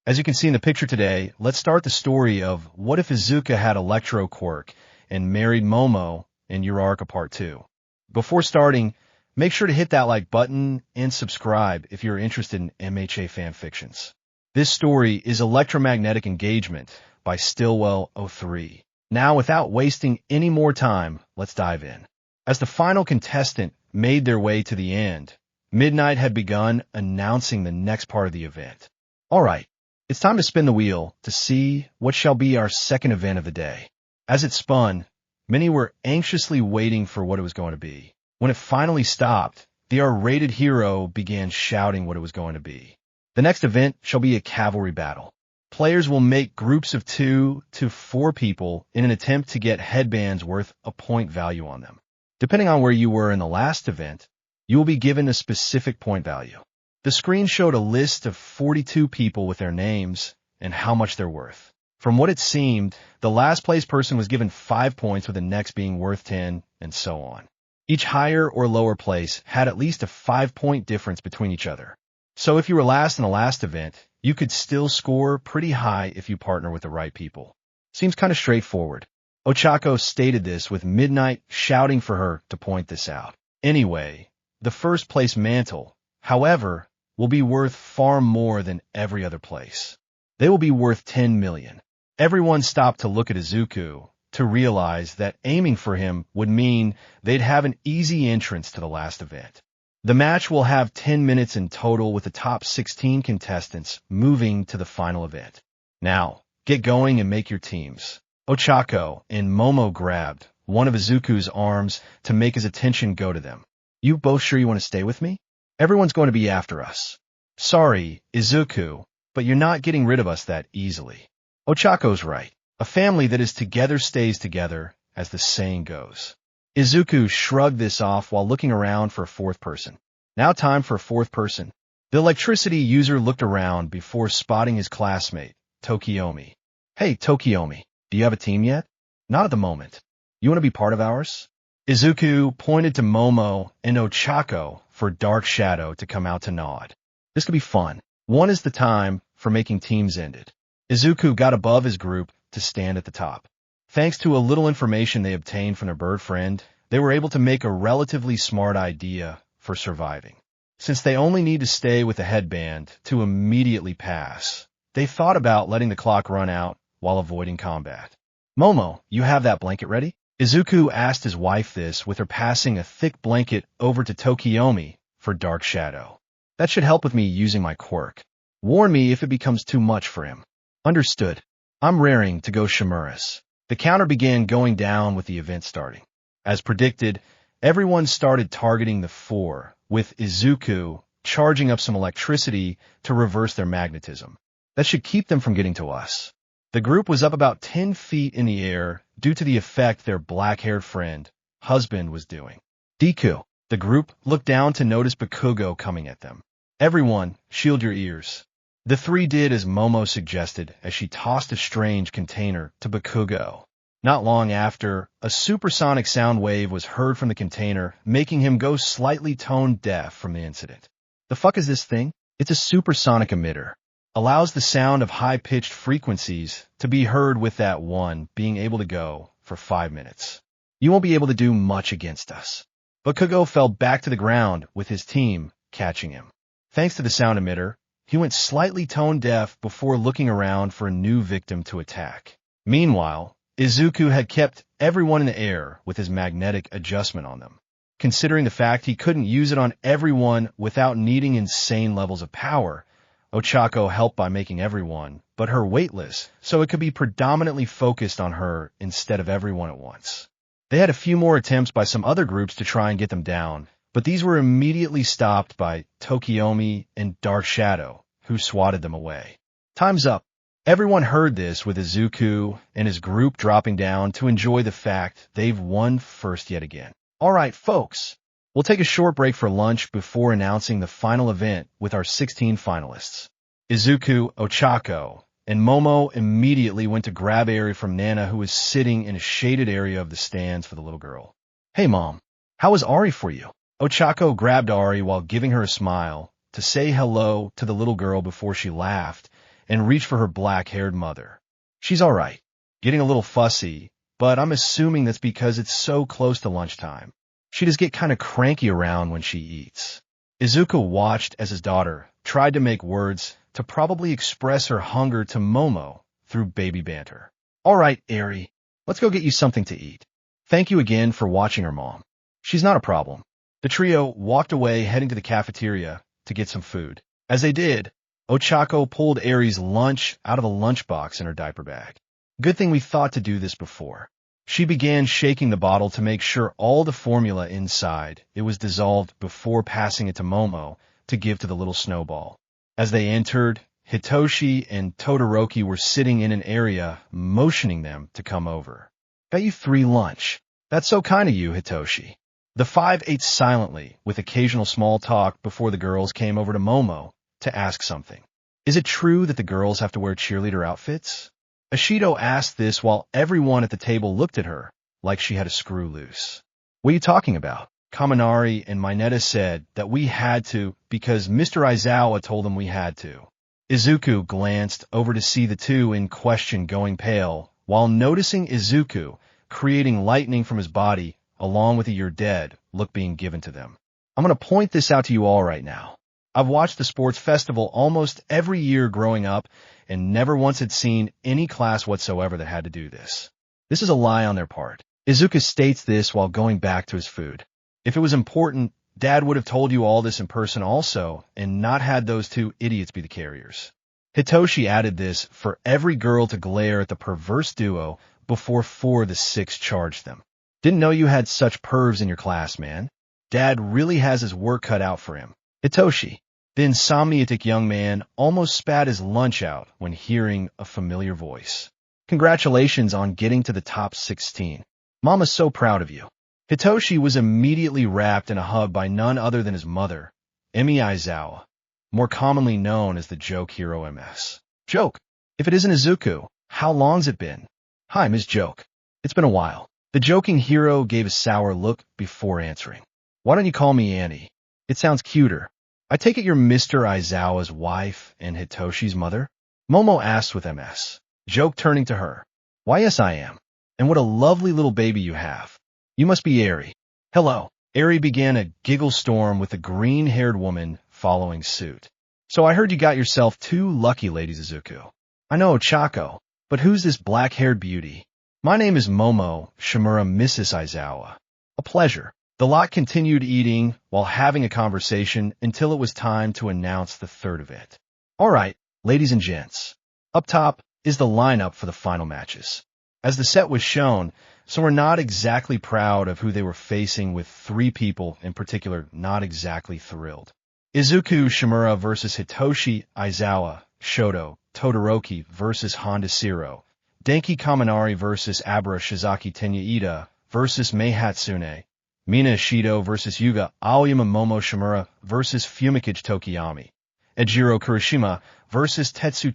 As you can see in the picture today, let's start the story of what if Izuku had Electro Quirk and married Momo in Uraraka Part 2. Before starting, make sure to hit that like button and subscribe if you're interested in MHA fanfictions. This story is Electromagnetic Engagement by Stillwell03. Now, without wasting any more time, let's dive in. As the final contestant made their way to the end, midnight had begun announcing the next part of the event. All right, it's time to spin the wheel to see what shall be our second event of the day. As it spun, many were anxiously waiting for what it was going to be. When it finally stopped, the R-rated hero began shouting what it was going to be. The next event shall be a cavalry battle. Players will make groups of 2 to 4 people in an attempt to get headbands worth a point value on them. Depending on where you were in the last event, you will be given a specific point value. The screen showed a list of 42 people with their names and how much they're worth. From what it seemed, the last place person was given 5 points, with the next being worth 10, and so on. Each higher or lower place had at least a 5-point difference between each other. So if you were last in the last event, you could still score pretty high if you partner with the right people. Seems kind of straightforward. Ochako stated this with Midnight shouting for her to point this out. Anyway, the first place mantle, however, will be worth far more than every other place. They will be worth 10 million. Everyone stopped to look at Izuku to realize that aiming for him would mean they'd have an easy entrance to the last event. The match will have 10 minutes in total, with the top 16 contestants moving to the final event. Now, get going and make your teams. Ochako and Momo grabbed one of Izuku's arms to make his attention go to them. You both sure you want to stay with me? Everyone's going to be after us. Sorry, Izuku, but you're not getting rid of us that easily. Ochako's right. A family that is together stays together, as the saying goes. Izuku shrugged this off while looking around for a fourth person. Now time for a fourth person. The electricity user looked around before spotting his classmate, Tokiomi. Hey, Tokiomi, do you have a team yet? Not at the moment. You want to be part of ours? Izuku pointed to Momo and Ochako for Dark Shadow to come out to nod. This could be fun. One is the time for making teams ended. Izuku got above his group to stand at the top. Thanks to a little information they obtained from their bird friend, they were able to make a relatively smart idea for surviving. Since they only need to stay with the headband to immediately pass, they thought about letting the clock run out while avoiding combat. Momo, you have that blanket ready? Izuku asked his wife this with her passing a thick blanket over to Tokiomi for Dark Shadow. That should help with me using my quirk. Warn me if it becomes too much for him. Understood. I'm raring to go Shimura's. The counter began going down with the event starting. As predicted, everyone started targeting the 4, with Izuku charging up some electricity to reverse their magnetism. That should keep them from getting to us. The group was up about 10 feet in the air due to the effect their black-haired friend, husband, was doing. Deku. The group looked down to notice Bakugo coming at them. Everyone, shield your ears. The 3 did as Momo suggested as she tossed a strange container to Bakugo. Not long after, a supersonic sound wave was heard from the container, making him go slightly tone deaf from the incident. The fuck is this thing? It's a supersonic emitter. Allows the sound of high-pitched frequencies to be heard, with that one being able to go for 5 minutes. You won't be able to do much against us. Bakugo fell back to the ground with his team catching him. Thanks to the sound emitter, he went slightly tone deaf before looking around for a new victim to attack. Meanwhile, Izuku had kept everyone in the air with his magnetic adjustment on them. Considering the fact he couldn't use it on everyone without needing insane levels of power, Ochako helped by making everyone but her weightless, so it could be predominantly focused on her instead of everyone at once. They had a few more attempts by some other groups to try and get them down, but these were immediately stopped by Tokiomi and Dark Shadow, who swatted them away. Time's up. Everyone heard this, with Izuku and his group dropping down to enjoy the fact they've won first yet again. All right, folks. We'll take a short break for lunch before announcing the final event with our 16 finalists. Izuku, Ochako, and Momo immediately went to grab Ari from Nana, who was sitting in a shaded area of the stands for the little girl. Hey, Mom. How was Ari for you? Ochako grabbed Ari while giving her a smile to say hello to the little girl before she laughed and reached for her black-haired mother. She's all right, getting a little fussy, but I'm assuming that's because it's so close to lunchtime. She does get kind of cranky around when she eats. Izuku watched as his daughter tried to make words to probably express her hunger to Momo through baby banter. All right, Eri, let's go get you something to eat. Thank you again for watching her mom. She's not a problem. The trio walked away, heading to the cafeteria to get some food. As they did, Ochako pulled Eri's lunch out of a lunchbox in her diaper bag. Good thing we thought to do this before. She began shaking the bottle to make sure all the formula inside it was dissolved before passing it to Momo to give to the little snowball. As they entered, Hitoshi and Todoroki were sitting in an area, motioning them to come over. Got you 3 lunch. That's so kind of you, Hitoshi. The 5 ate silently, with occasional small talk before the girls came over to Momo to ask something. Is it true that the girls have to wear cheerleader outfits? Ashido asked this while everyone at the table looked at her like she had a screw loose. What are you talking about? Kaminari and Mineta said that we had to because Mr. Aizawa told them we had to. Izuku glanced over to see the two in question going pale while noticing Izuku creating lightning from his body along with a "you're dead" look being given to them. I'm going to point this out to you all right now. I've watched the sports festival almost every year growing up and never once had seen any class whatsoever that had to do this. This is a lie on their part. Izuku states this while going back to his food. If it was important, Dad would have told you all this in person also and not had those 2 idiots be the carriers. Hitoshi added this for every girl to glare at the perverse duo before 4 of the 6 charged them. Didn't know you had such pervs in your class, man. Dad really has his work cut out for him. Hitoshi, the insomniatic young man, almost spat his lunch out when hearing a familiar voice. Congratulations on getting to the top 16. Mama's so proud of you. Hitoshi was immediately wrapped in a hug by none other than his mother, Emi Aizawa, more commonly known as the joke hero MS. Joke. If it isn't Izuku, how long's it been? Hi, Ms. Joke. It's been a while. The joking hero gave a sour look before answering. Why don't you call me Annie? It sounds cuter. I take it you're Mr. Aizawa's wife and Hitoshi's mother? Momo asked with MS. Joke turning to her. Why, yes, I am. And what a lovely little baby you have. You must be Eri. Hello. Eri began a giggle storm with the green-haired woman following suit. So I heard you got yourself 2 lucky ladies, Izuku. I know Ochako, but who's this black-haired beauty? My name is Momo Shimura, Mrs. Aizawa. A pleasure. The lot continued eating while having a conversation until it was time to announce the third event. All right, ladies and gents. Up top is the lineup for the final matches. As the set was shown, some were not exactly proud of who they were facing, with 3 people in particular not exactly thrilled. Izuku Shimura versus Hitoshi Aizawa, Shoto Todoroki versus Honda Zero, Denki Kaminari versus Abra Shizaki Tenyuida versus Mei Hatsune, Mina Ishido versus Yuga Aoyama, Momo Shimura versus Fumikage Tokiyami, Ejiro Kurishima versus Tetsu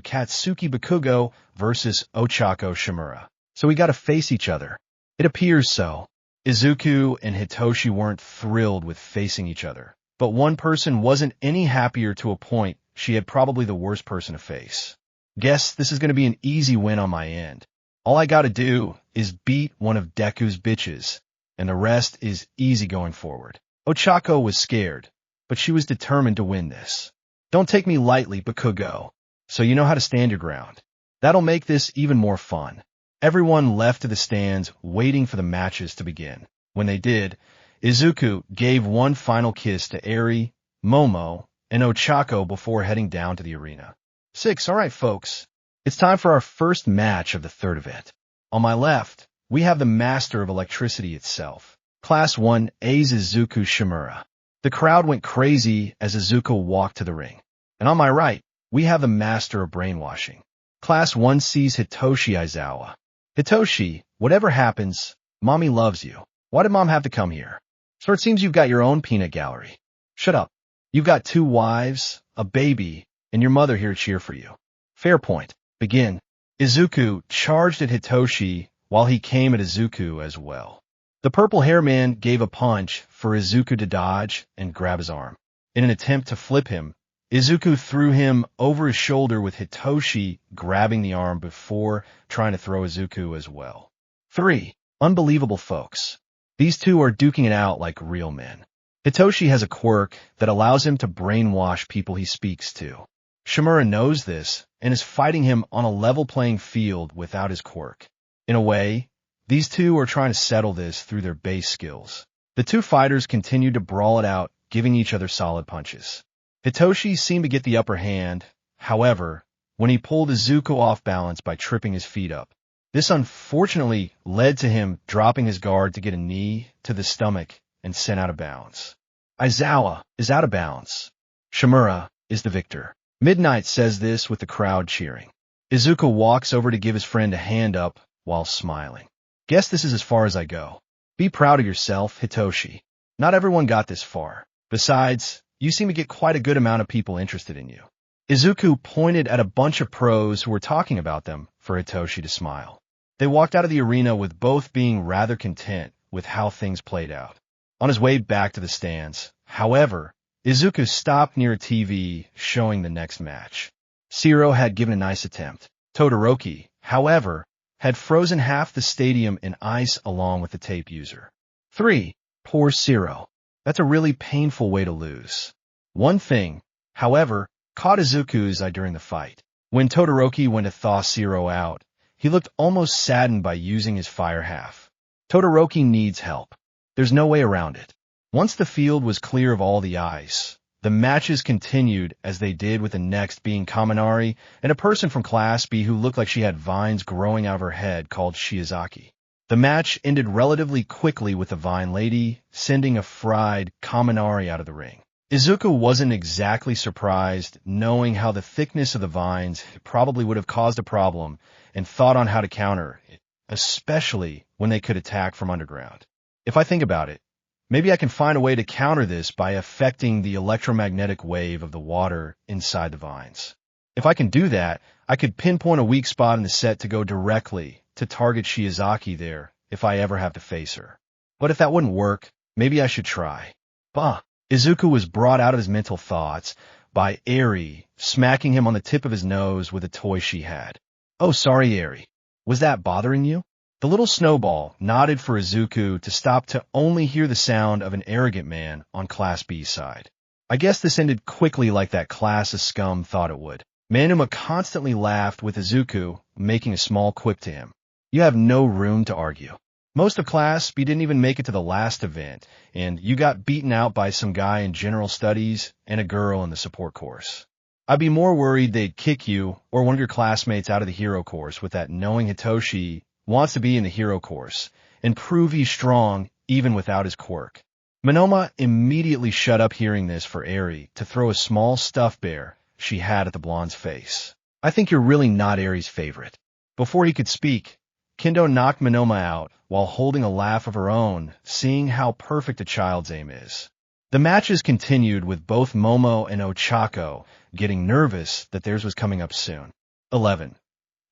Katsuki Bakugo versus Ochako Shimura. So we gotta face each other. It appears so. Izuku and Hitoshi weren't thrilled with facing each other, but one person wasn't any happier to a point she had probably the worst person to face. Guess this is gonna be an easy win on my end. All I gotta do is beat one of Deku's bitches, and the rest is easy going forward. Ochako was scared, but she was determined to win this. Don't take me lightly, Bakugo, so you know how to stand your ground. That'll make this even more fun. Everyone left to the stands waiting for the matches to begin. When they did, Izuku gave one final kiss to Eri, Momo, and Ochako before heading down to the arena. 6, all right, folks. It's time for our first match of the third event. On my left, we have the master of electricity itself, Class 1A's Izuku Shimura. The crowd went crazy as Izuku walked to the ring. And on my right, we have the master of brainwashing, Class 1C's Hitoshi Aizawa. Hitoshi, whatever happens, Mommy loves you. Why did Mom have to come here? So it seems you've got your own peanut gallery. Shut up. You've got 2 wives, a baby, and your mother here to cheer for you. Fair point. Begin. Izuku charged at Hitoshi while he came at Izuku as well. The purple hair man gave a punch for Izuku to dodge and grab his arm. In an attempt to flip him, Izuku threw him over his shoulder with Hitoshi grabbing the arm before trying to throw Izuku as well. 3. Unbelievable folks. These two are duking it out like real men. Hitoshi has a quirk that allows him to brainwash people he speaks to. Shimura knows this and is fighting him on a level playing field without his quirk. In a way, these two are trying to settle this through their base skills. The two fighters continue to brawl it out, giving each other solid punches. Hitoshi seemed to get the upper hand, however, when he pulled Izuku off balance by tripping his feet up. This unfortunately led to him dropping his guard to get a knee to the stomach and sent out of bounds. Aizawa is out of bounds. Shimura is the victor. Midnight says this with the crowd cheering. Izuku walks over to give his friend a hand up while smiling. Guess this is as far as I go. Be proud of yourself, Hitoshi. Not everyone got this far. Besides, you seem to get quite a good amount of people interested in you. Izuku pointed at a bunch of pros who were talking about them for Hitoshi to smile. They walked out of the arena with both being rather content with how things played out. On his way back to the stands, however, Izuku stopped near a TV showing the next match. Shiro had given a nice attempt. Todoroki, however, had frozen half the stadium in ice along with the tape user. 3. Poor Shiro. That's a really painful way to lose. One thing, however, caught Izuku's eye during the fight. When Todoroki went to thaw Shiro out, he looked almost saddened by using his fire half. Todoroki needs help. There's no way around it. Once the field was clear of all the ice, the matches continued as they did, with the next being Kaminari and a person from Class B who looked like she had vines growing out of her head called Shiozaki. The match ended relatively quickly with the Vine Lady sending a fried Kaminari out of the ring. Izuku wasn't exactly surprised, knowing how the thickness of the vines probably would have caused a problem, and thought on how to counter it, especially when they could attack from underground. If I think about it, maybe I can find a way to counter this by affecting the electromagnetic wave of the water inside the vines. If I can do that, I could pinpoint a weak spot in the set to go directly to target Shiozaki there if I ever have to face her. But if that wouldn't work, maybe I should try. Bah! Izuku was brought out of his mental thoughts by Eri smacking him on the tip of his nose with a toy she had. Oh, sorry, Eri. Was that bothering you? The little snowball nodded for Izuku to stop to only hear the sound of an arrogant man on Class B's side. I guess this ended quickly like that class of scum thought it would. Manuma constantly laughed with Izuku, making a small quip to him. You have no room to argue. Most of Class B didn't even make it to the last event, and you got beaten out by some guy in general studies and a girl in the support course. I'd be more worried they'd kick you or one of your classmates out of the hero course with that, knowing Hitoshi wants to be in the hero course and prove he's strong even without his quirk. Manoma immediately shut up hearing this for Eri to throw a small stuffed bear she had at the blonde's face. I think you're really not Eri's favorite. Before he could speak, Kendo knocked Manoma out while holding a laugh of her own, seeing how perfect a child's aim is. The matches continued with both Momo and Ochako getting nervous that theirs was coming up soon. 11.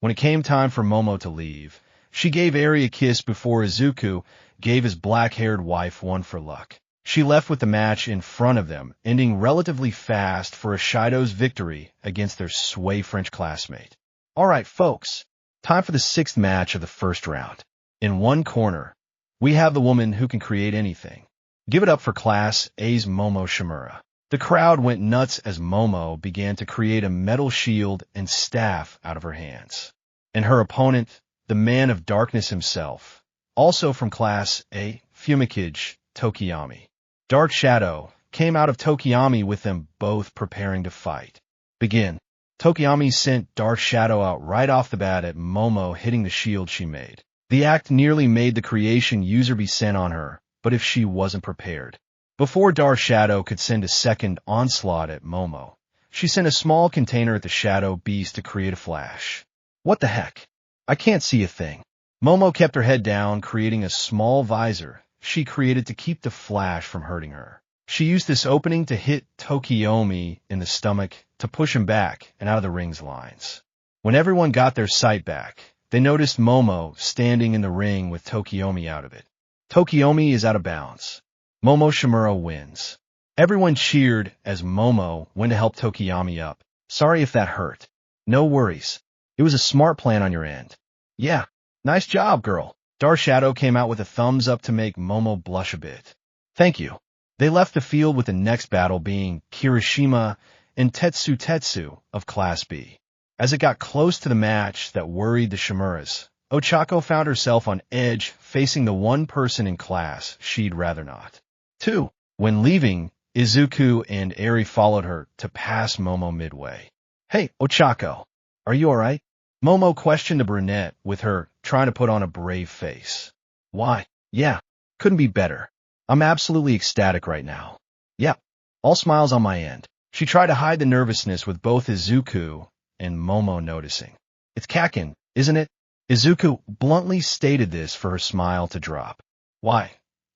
When it came time for Momo to leave, she gave Eri a kiss before Izuku gave his black-haired wife one for luck. She left with the match in front of them, ending relatively fast for Ishido's victory against their sway French classmate. All right, folks. Time for the 6th match of the first round. In one corner, we have the woman who can create anything. Give it up for Class A's Momo Shimura. The crowd went nuts as Momo began to create a metal shield and staff out of her hands. And her opponent, the man of darkness himself, also from Class A, Fumikage Tokiyami. Dark Shadow came out of Tokiyami with them both preparing to fight. Begin. Tokiyami sent Dark Shadow out right off the bat at Momo, hitting the shield she made. The act nearly made the creation user be sent on her, but if she wasn't prepared. Before Dark Shadow could send a second onslaught at Momo, she sent a small container at the Shadow Beast to create a flash. What the heck? I can't see a thing. Momo kept her head down, creating a small visor she created to keep the flash from hurting her. She used this opening to hit Tokiyami in the stomach to push him back and out of the ring's lines. When everyone got their sight back, they noticed Momo standing in the ring with Tokiyami out of it. Tokiyami is out of bounds. Momo Shimura wins. Everyone cheered as Momo went to help Tokiyami up. Sorry if that hurt. No worries. It was a smart plan on your end. Yeah, nice job, girl. Star Shadow came out with a thumbs up to make Momo blush a bit. Thank you. They left the field with the next battle being Kirishima and Tetsu of Class B. As it got close to the match that worried the Shimuras, Ochako found herself on edge facing the one person in class she'd rather not. 2. When leaving, Izuku and Eri followed her to pass Momo midway. Hey, Ochako, are you alright? Momo questioned the brunette with her trying to put on a brave face. Why? Yeah, couldn't be better. I'm absolutely ecstatic right now. Yep, all smiles on my end. She tried to hide the nervousness with both Izuku and Momo noticing. It's Kakin, isn't it? Izuku bluntly stated this for her smile to drop. Why?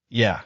Yeah,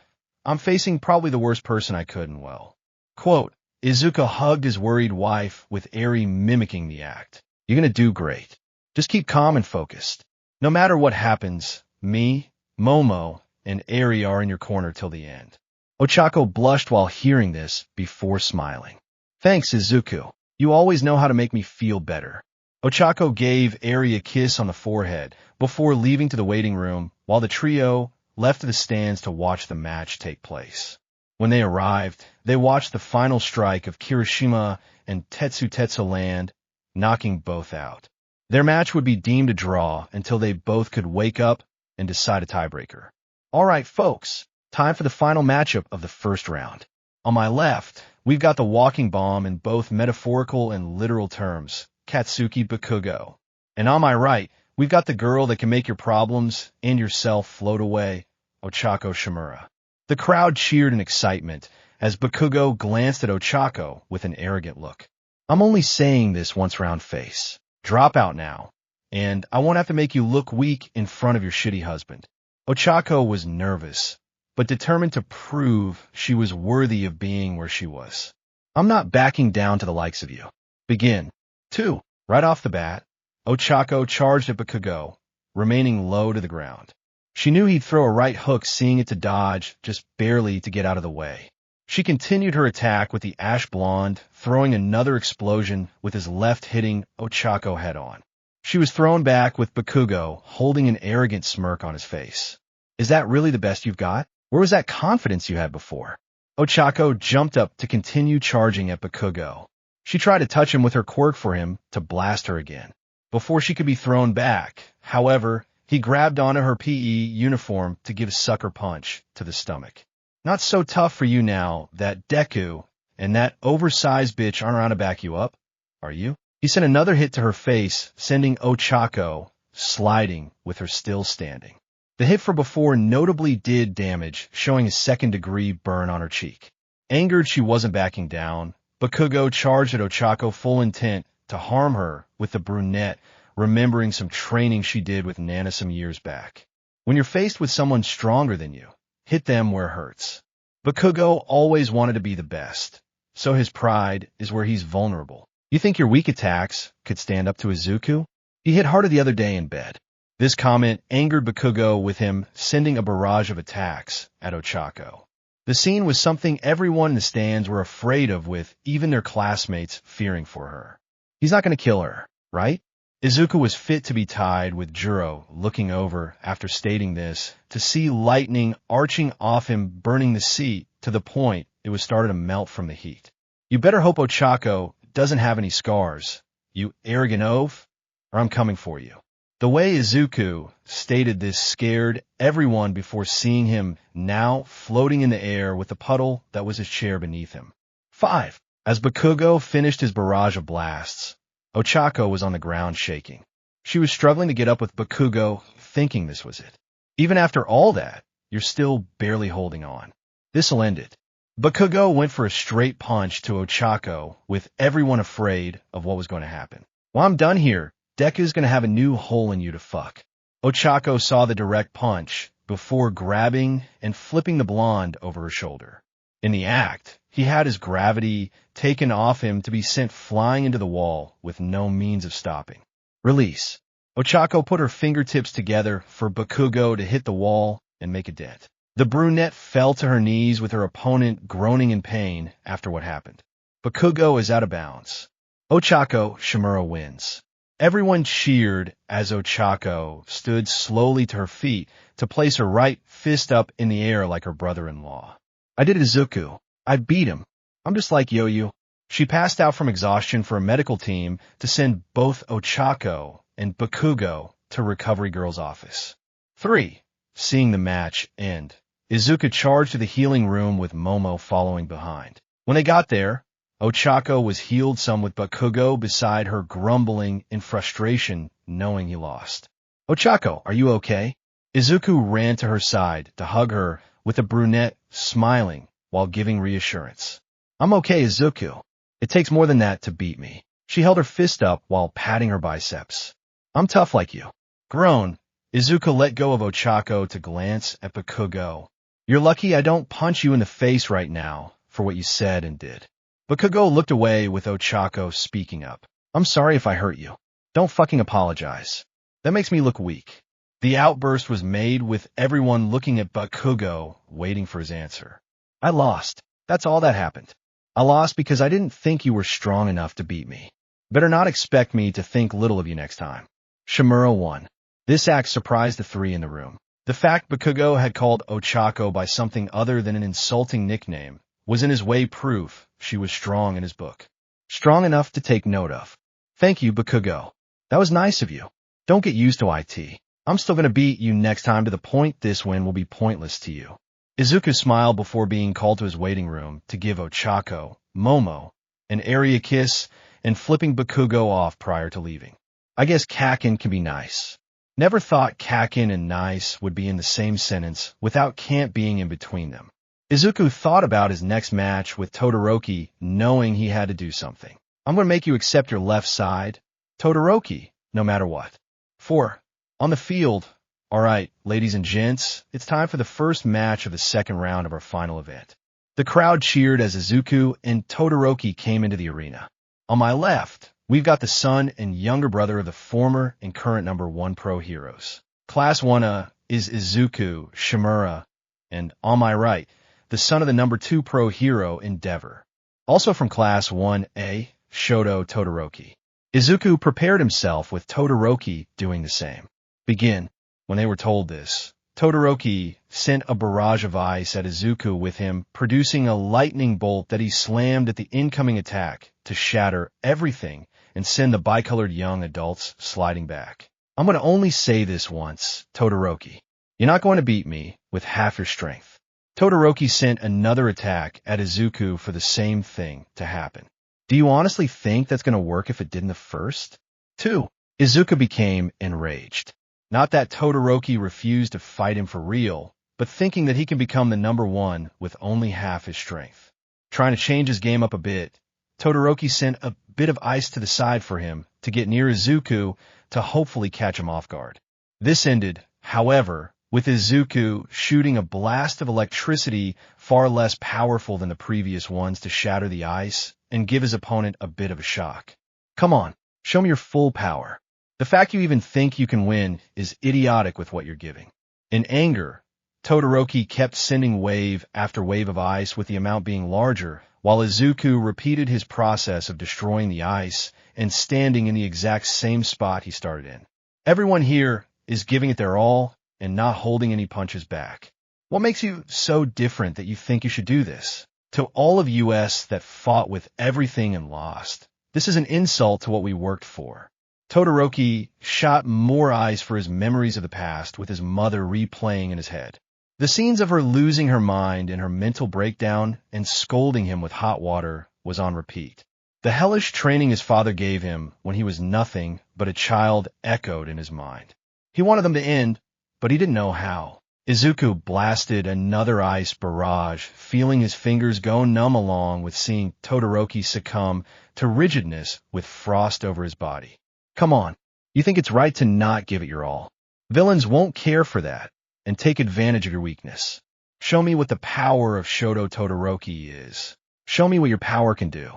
I'm facing probably the worst person I could and well. Quote, Izuku hugged his worried wife with Eri mimicking the act. You're gonna do great. Just keep calm and focused. No matter what happens, me, Momo, and Eri are in your corner till the end. Ochako blushed while hearing this before smiling. Thanks, Izuku. You always know how to make me feel better. Ochako gave Eri a kiss on the forehead before leaving to the waiting room while the trio left to the stands to watch the match take place. When they arrived, they watched the final strike of Kirishima and Tetsu land, knocking both out. Their match would be deemed a draw until they both could wake up and decide a tiebreaker. All right, folks, time for the final matchup of the first round. On my left, we've got the walking bomb in both metaphorical and literal terms, Katsuki Bakugo. And on my right, we've got the girl that can make your problems and yourself float away, Ochako Shimura. The crowd cheered in excitement as Bakugo glanced at Ochako with an arrogant look. I'm only saying this once round face. Drop out now, and I won't have to make you look weak in front of your shitty husband. Ochako was nervous, but determined to prove she was worthy of being where she was. I'm not backing down to the likes of you. Begin. 2. Right off the bat, Ochako charged at Bakugo, remaining low to the ground. She knew he'd throw a right hook, seeing it to dodge just barely to get out of the way. She continued her attack with the ash blonde, throwing another explosion with his left hitting Ochako head-on. She was thrown back with Bakugo holding an arrogant smirk on his face. Is that really the best you've got? Where was that confidence you had before? Ochako jumped up to continue charging at Bakugo. She tried to touch him with her quirk for him to blast her again. Before she could be thrown back, however, he grabbed onto her PE uniform to give a sucker punch to the stomach. Not so tough for you now that Deku and that oversized bitch aren't around to back you up, are you? He sent another hit to her face, sending Ochako sliding with her still standing. The hit from before notably did damage, showing a second-degree burn on her cheek. Angered she wasn't backing down, Bakugo charged at Ochako full intent to harm her with the brunette, remembering some training she did with Nana some years back. When you're faced with someone stronger than you, hit them where it hurts. Bakugo always wanted to be the best, so his pride is where he's vulnerable. You think your weak attacks could stand up to Izuku? He hit harder the other day in bed. This comment angered Bakugo with him sending a barrage of attacks at Ochako. The scene was something everyone in the stands were afraid of, with even their classmates fearing for her. He's not going to kill her, right? Izuku was fit to be tied, with Juro looking over after stating this to see lightning arching off him, burning the seat to the point it was starting to melt from the heat. You better hope Ochako doesn't have any scars, you arrogant oaf, or I'm coming for you. The way Izuku stated this scared everyone before seeing him now floating in the air with the puddle that was his chair beneath him. 5. As Bakugo finished his barrage of blasts, Ochako was on the ground shaking. She was struggling to get up with Bakugo, thinking this was it. Even after all that, you're still barely holding on. This'll end it. Bakugo went for a straight punch to Ochako, with everyone afraid of what was going to happen. Well, I'm done here. Deku's going to have a new hole in you to fuck. Ochako saw the direct punch before grabbing and flipping the blonde over her shoulder. In the act, he had his gravity taken off him to be sent flying into the wall with no means of stopping. Release. Ochako put her fingertips together for Bakugo to hit the wall and make a dent. The brunette fell to her knees with her opponent groaning in pain after what happened. Bakugo is out of bounds. Ochako Shimura wins. Everyone cheered as Ochako stood slowly to her feet to place her right fist up in the air like her brother-in-law. I did Izuku. I beat him. I'm just like Yoyu. She passed out from exhaustion for a medical team to send both Ochako and Bakugo to Recovery Girl's office. 3. Seeing the match end, Izuku charged to the healing room with Momo following behind. When they got there, Ochako was healed some with Bakugo beside her grumbling in frustration knowing he lost. Ochako, are you okay? Izuku ran to her side to hug her with the brunette smiling while giving reassurance. I'm okay, Izuku. It takes more than that to beat me. She held her fist up while patting her biceps. I'm tough like you. Grown, Izuku let go of Ochako to glance at Bakugo. You're lucky I don't punch you in the face right now for what you said and did. Bakugo looked away with Ochako speaking up. I'm sorry if I hurt you. Don't fucking apologize. That makes me look weak. The outburst was made with everyone looking at Bakugo, waiting for his answer. I lost. That's all that happened. I lost because I didn't think you were strong enough to beat me. Better not expect me to think little of you next time. Shimura won. This act surprised the three in the room. The fact Bakugo had called Ochako by something other than an insulting nickname was in his way proof she was strong in his book. Strong enough to take note of. Thank you, Bakugo. That was nice of you. Don't get used to IT. I'm still going to beat you next time to the point this win will be pointless to you. Izuku smiled before being called to his waiting room to give Ochako, Momo, an area kiss and flipping Bakugo off prior to leaving. I guess Kakin can be nice. Never thought Kakin and nice would be in the same sentence without can't being in between them. Izuku thought about his next match with Todoroki, knowing he had to do something. I'm going to make you accept your left side, Todoroki, no matter what. 4. On the field. All right, ladies and gents, it's time for the first match of the second round of our final event. The crowd cheered as Izuku and Todoroki came into the arena. On my left, we've got the son and younger brother of the former and current #1 pro heroes. Class 1 is Izuku Shimura, and on my right, the son of the #2 pro hero Endeavor. Also from Class 1A, Shoto Todoroki. Izuku prepared himself with Todoroki doing the same. Begin. When they were told this, Todoroki sent a barrage of ice at Izuku with him, producing a lightning bolt that he slammed at the incoming attack to shatter everything and send the bicolored young adults sliding back. I'm going to only say this once, Todoroki. You're not going to beat me with half your strength. Todoroki sent another attack at Izuku for the same thing to happen. Do you honestly think that's going to work if it did in the first? 2. Izuku became enraged. Not that Todoroki refused to fight him for real, but thinking that he can become the #1 with only half his strength. Trying to change his game up a bit, Todoroki sent a bit of ice to the side for him to get near Izuku to hopefully catch him off guard. This ended, however, with Izuku shooting a blast of electricity far less powerful than the previous ones to shatter the ice and give his opponent a bit of a shock. Come on, show me your full power. The fact you even think you can win is idiotic with what you're giving. In anger, Todoroki kept sending wave after wave of ice with the amount being larger, while Izuku repeated his process of destroying the ice and standing in the exact same spot he started in. Everyone here is giving it their all and not holding any punches back. What makes you so different that you think you should do this? To all of US that fought with everything and lost, this is an insult to what we worked for. Todoroki shot more ice for his memories of the past with his mother replaying in his head. The scenes of her losing her mind in her mental breakdown and scolding him with hot water was on repeat. The hellish training his father gave him when he was nothing but a child echoed in his mind. He wanted them to end, but he didn't know how. Izuku blasted another ice barrage, feeling his fingers go numb along with seeing Todoroki succumb to rigidness with frost over his body. Come on, you think it's right to not give it your all. Villains won't care for that and take advantage of your weakness. Show me what the power of Shoto Todoroki is. Show me what your power can do.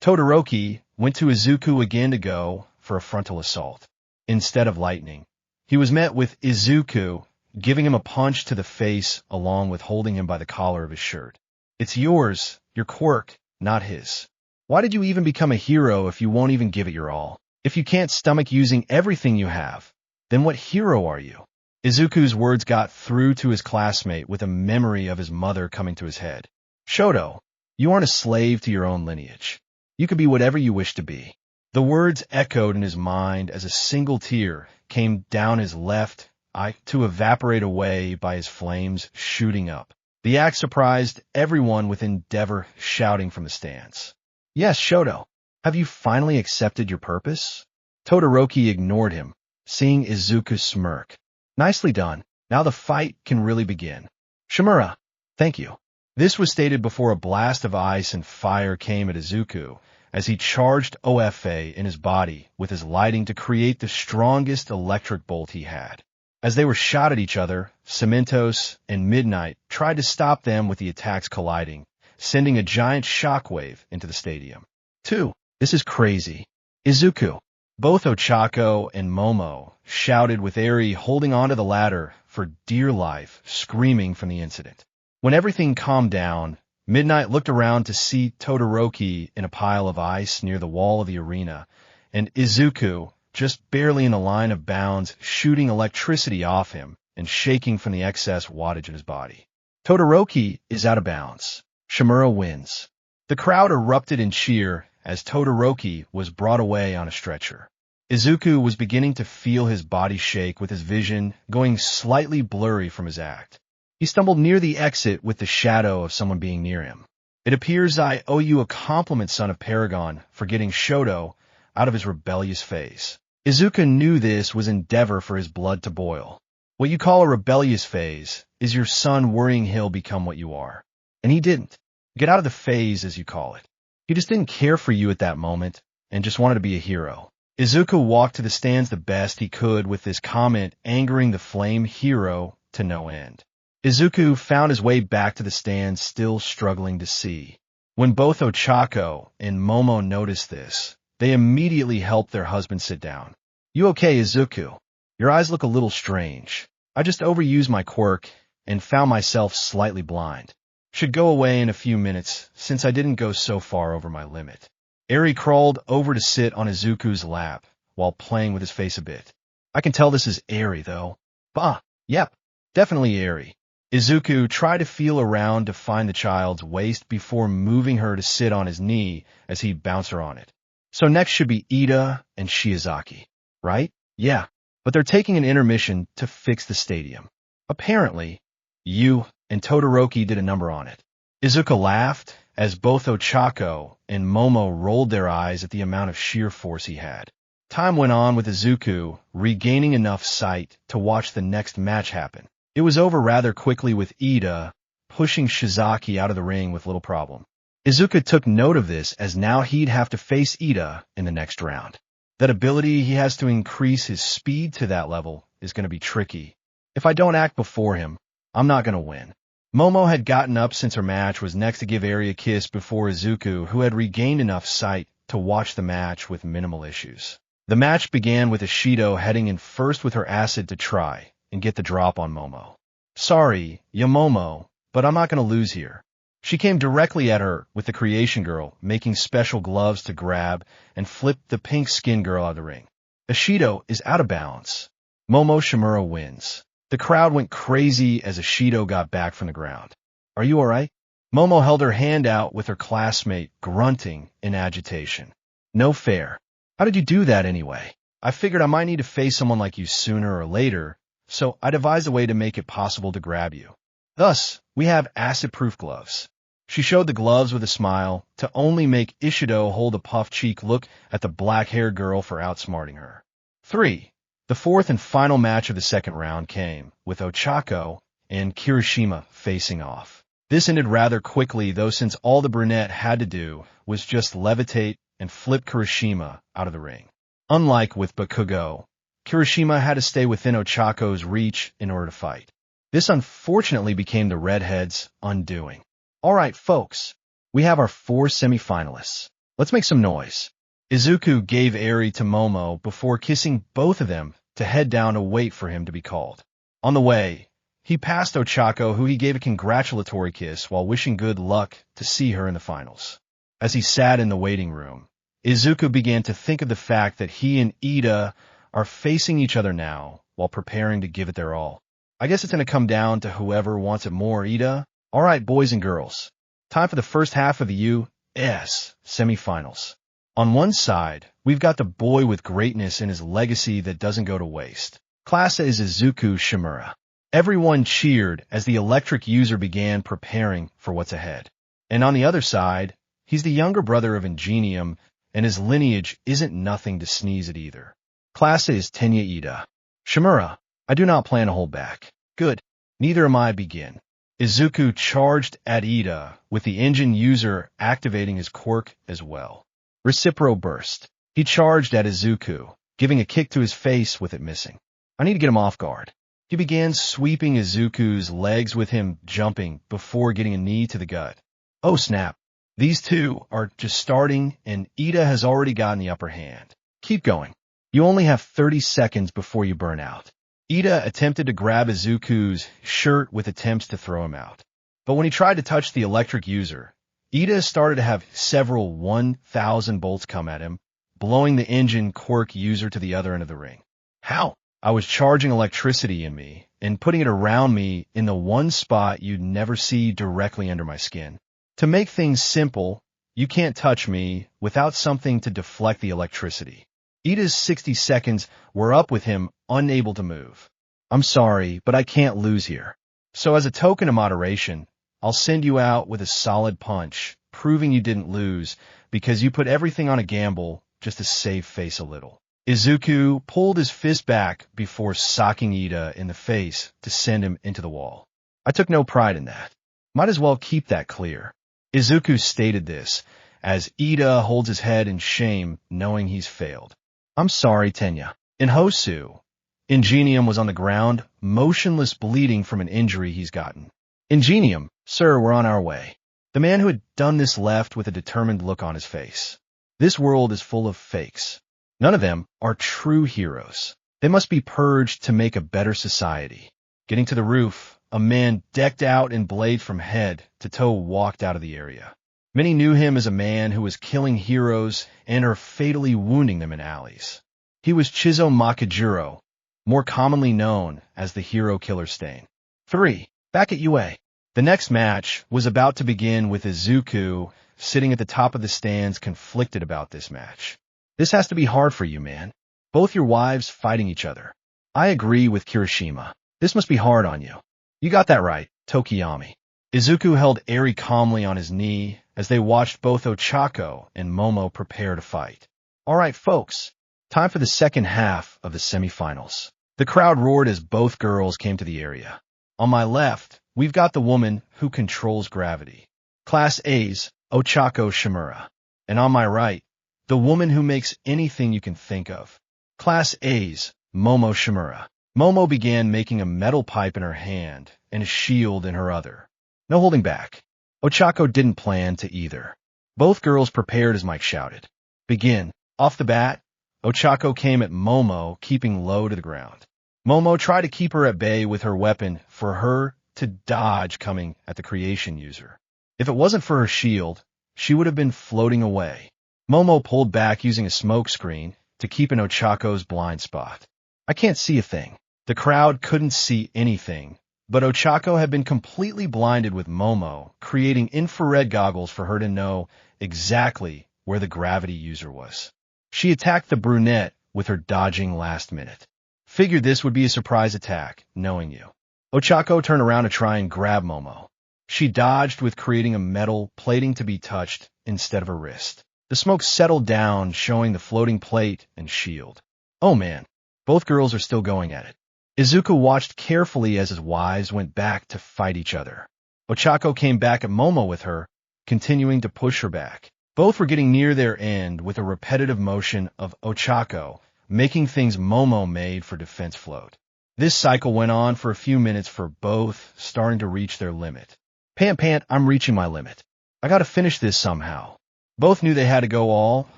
Todoroki went to Izuku again to go for a frontal assault. Instead of lightning, he was met with Izuku giving him a punch to the face along with holding him by the collar of his shirt. It's yours, your quirk, not his. Why did you even become a hero if you won't even give it your all? If you can't stomach using everything you have, then what hero are you? Izuku's words got through to his classmate with a memory of his mother coming to his head. Shoto, you aren't a slave to your own lineage. You could be whatever you wish to be. The words echoed in his mind as a single tear came down his left eye to evaporate away by his flames shooting up. The act surprised everyone with Endeavor shouting from the stands. Yes, Shoto, have you finally accepted your purpose? Todoroki ignored him, seeing Izuku smirk. Nicely done. Now the fight can really begin. Shimura, thank you. This was stated before a blast of ice and fire came at Izuku as he charged OFA in his body with his lighting to create the strongest electric bolt he had. As they were shot at each other, Cementos and Midnight tried to stop them with the attacks colliding, sending a giant shockwave into the stadium. 2. This is crazy. Izuku. Both Ochako and Momo shouted with Eri holding onto the ladder for dear life, screaming from the incident. When everything calmed down, Midnight looked around to see Todoroki in a pile of ice near the wall of the arena, and Izuku, just barely in the line of bounds, shooting electricity off him and shaking from the excess wattage in his body. Todoroki is out of bounds. Shimura wins. The crowd erupted in cheer as Todoroki was brought away on a stretcher. Izuku was beginning to feel his body shake with his vision going slightly blurry from his act. He stumbled near the exit with the shadow of someone being near him. It appears I owe you a compliment, son of Paragon, for getting Shoto out of his rebellious phase. Izuku knew this was endeavor for his blood to boil. What you call a rebellious phase is your son worrying he'll become what you are. And he didn't. Get out of the phase, as you call it. He just didn't care for you at that moment and just wanted to be a hero. Izuku walked to the stands the best he could with this comment angering the flame hero to no end. Izuku found his way back to the stands, still struggling to see. When both Ochako and Momo noticed this, they immediately helped their husband sit down. You okay, Izuku? Your eyes look a little strange. I just overused my quirk and found myself slightly blind. Should go away in a few minutes, since I didn't go so far over my limit. Eri crawled over to sit on Izuku's lap, while playing with his face a bit. I can tell this is Eri, though. Bah, yep, definitely Eri. Izuku tried to feel around to find the child's waist before moving her to sit on his knee as he bounced her on it. So next should be Ida and Shiozaki, right? Yeah, but they're taking an intermission to fix the stadium. Apparently, you and Todoroki did a number on it. Izuku laughed as both Ochako and Momo rolled their eyes at the amount of sheer force he had. Time went on with Izuku regaining enough sight to watch the next match happen. It was over rather quickly with Ida pushing Shiozaki out of the ring with little problem. Izuku took note of this as now he'd have to face Ida in the next round. That ability he has to increase his speed to that level is going to be tricky. If I don't act before him, I'm not going to win. Momo had gotten up since her match was next to give Eri a kiss before Izuku, who had regained enough sight to watch the match with minimal issues. The match began with Ishido heading in first with her acid to try and get the drop on Momo. Sorry, Momo, but I'm not going to lose here. She came directly at her with the Creation Girl, making special gloves to grab and flip the pink skin girl out of the ring. Ishido is out of bounds. Momo Shimura wins. The crowd went crazy as Ishido got back from the ground. Are you alright? Momo held her hand out with her classmate, grunting in agitation. No fair. How did you do that anyway? I figured I might need to face someone like you sooner or later, so I devised a way to make it possible to grab you. Thus, we have acid-proof gloves. She showed the gloves with a smile to only make Ishido hold a puffed cheek look at the black-haired girl for outsmarting her. 3. The fourth and final match of the second round came, with Ochako and Kirishima facing off. This ended rather quickly, though, since all the brunette had to do was just levitate and flip Kirishima out of the ring. Unlike with Bakugo, Kirishima had to stay within Ochako's reach in order to fight. This unfortunately became the redhead's undoing. Alright, folks, we have our 4 semifinalists. Let's make some noise. Izuku gave Eri to Momo before kissing both of them to head down to wait for him to be called. On the way, he passed Ochako, who he gave a congratulatory kiss while wishing good luck to see her in the finals. As he sat in the waiting room, Izuku began to think of the fact that he and Ida are facing each other now while preparing to give it their all. I guess it's going to come down to whoever wants it more, Ida. All right, boys and girls. Time for the first half of the U.S. semifinals. On one side, we've got the boy with greatness and his legacy that doesn't go to waste. Class is Izuku Shimura. Everyone cheered as the electric user began preparing for what's ahead. And on the other side, he's the younger brother of Ingenium, and his lineage isn't nothing to sneeze at either. Class is Tenya Ida. Shimura, I do not plan to hold back. Good. Neither am I. Begin. Izuku charged at Ida, with the engine user activating his quirk as well. Recipro burst. He charged at Izuku, giving a kick to his face with it missing. I need to get him off guard. He began sweeping Izuku's legs with him jumping before getting a knee to the gut. Oh snap. These two are just starting and Ida has already gotten the upper hand. Keep going. You only have 30 seconds before you burn out. Ida attempted to grab Izuku's shirt with attempts to throw him out. But when he tried to touch the electric user, Ida started to have several 1,000 bolts come at him, blowing the engine quirk user to the other end of the ring. How? I was charging electricity in me and putting it around me in the one spot you'd never see directly under my skin. To make things simple, you can't touch me without something to deflect the electricity. Ida's 60 seconds were up with him unable to move. I'm sorry, but I can't lose here. So as a token of moderation, I'll send you out with a solid punch, proving you didn't lose because you put everything on a gamble just to save face a little. Izuku pulled his fist back before socking Ida in the face to send him into the wall. I took no pride in that. Might as well keep that clear. Izuku stated this as Ida holds his head in shame knowing he's failed. I'm sorry, Tenya. In Hosu, Ingenium was on the ground, motionless, bleeding from an injury he's gotten. Ingenium, sir, we're on our way. The man who had done this left with a determined look on his face. This world is full of fakes. None of them are true heroes. They must be purged to make a better society. Getting to the roof, a man decked out in blade from head to toe walked out of the area. Many knew him as a man who was killing heroes and or fatally wounding them in alleys. He was Chizo Makijiro, more commonly known as the Hero Killer Stain. 3. Back at UA. The next match was about to begin with Izuku sitting at the top of the stands conflicted about this match. This has to be hard for you, man. Both your wives fighting each other. I agree with Kirishima. This must be hard on you. You got that right, Tokiyami. Izuku held Eri calmly on his knee as they watched both Ochako and Momo prepare to fight. All right, folks. Time for the second half of the semifinals. The crowd roared as both girls came to the area. On my left, we've got the woman who controls gravity. Class A's, Ochako Shimura. And on my right, the woman who makes anything you can think of. Class A's, Momo Shimura. Momo began making a metal pipe in her hand and a shield in her other. No holding back. Ochako didn't plan to either. Both girls prepared as Mike shouted. Begin. Off the bat, Ochako came at Momo, keeping low to the ground. Momo tried to keep her at bay with her weapon for her to dodge coming at the creation user. If it wasn't for her shield, she would have been floating away. Momo pulled back using a smoke screen to keep in Ochako's blind spot. I can't see a thing. The crowd couldn't see anything, but Ochako had been completely blinded with Momo, creating infrared goggles for her to know exactly where the gravity user was. She attacked the brunette with her dodging last minute. Figured this would be a surprise attack, knowing you. Ochako turned around to try and grab Momo. She dodged with creating a metal plating to be touched instead of a wrist. The smoke settled down, showing the floating plate and shield. Oh man, both girls are still going at it. Izuku watched carefully as his wives went back to fight each other. Ochako came back at Momo with her, continuing to push her back. Both were getting near their end with a repetitive motion of Ochako, making things Momo made for defense float. This cycle went on for a few minutes for both, starting to reach their limit. Pant, I'm reaching my limit. I gotta finish this somehow. Both knew they had to go all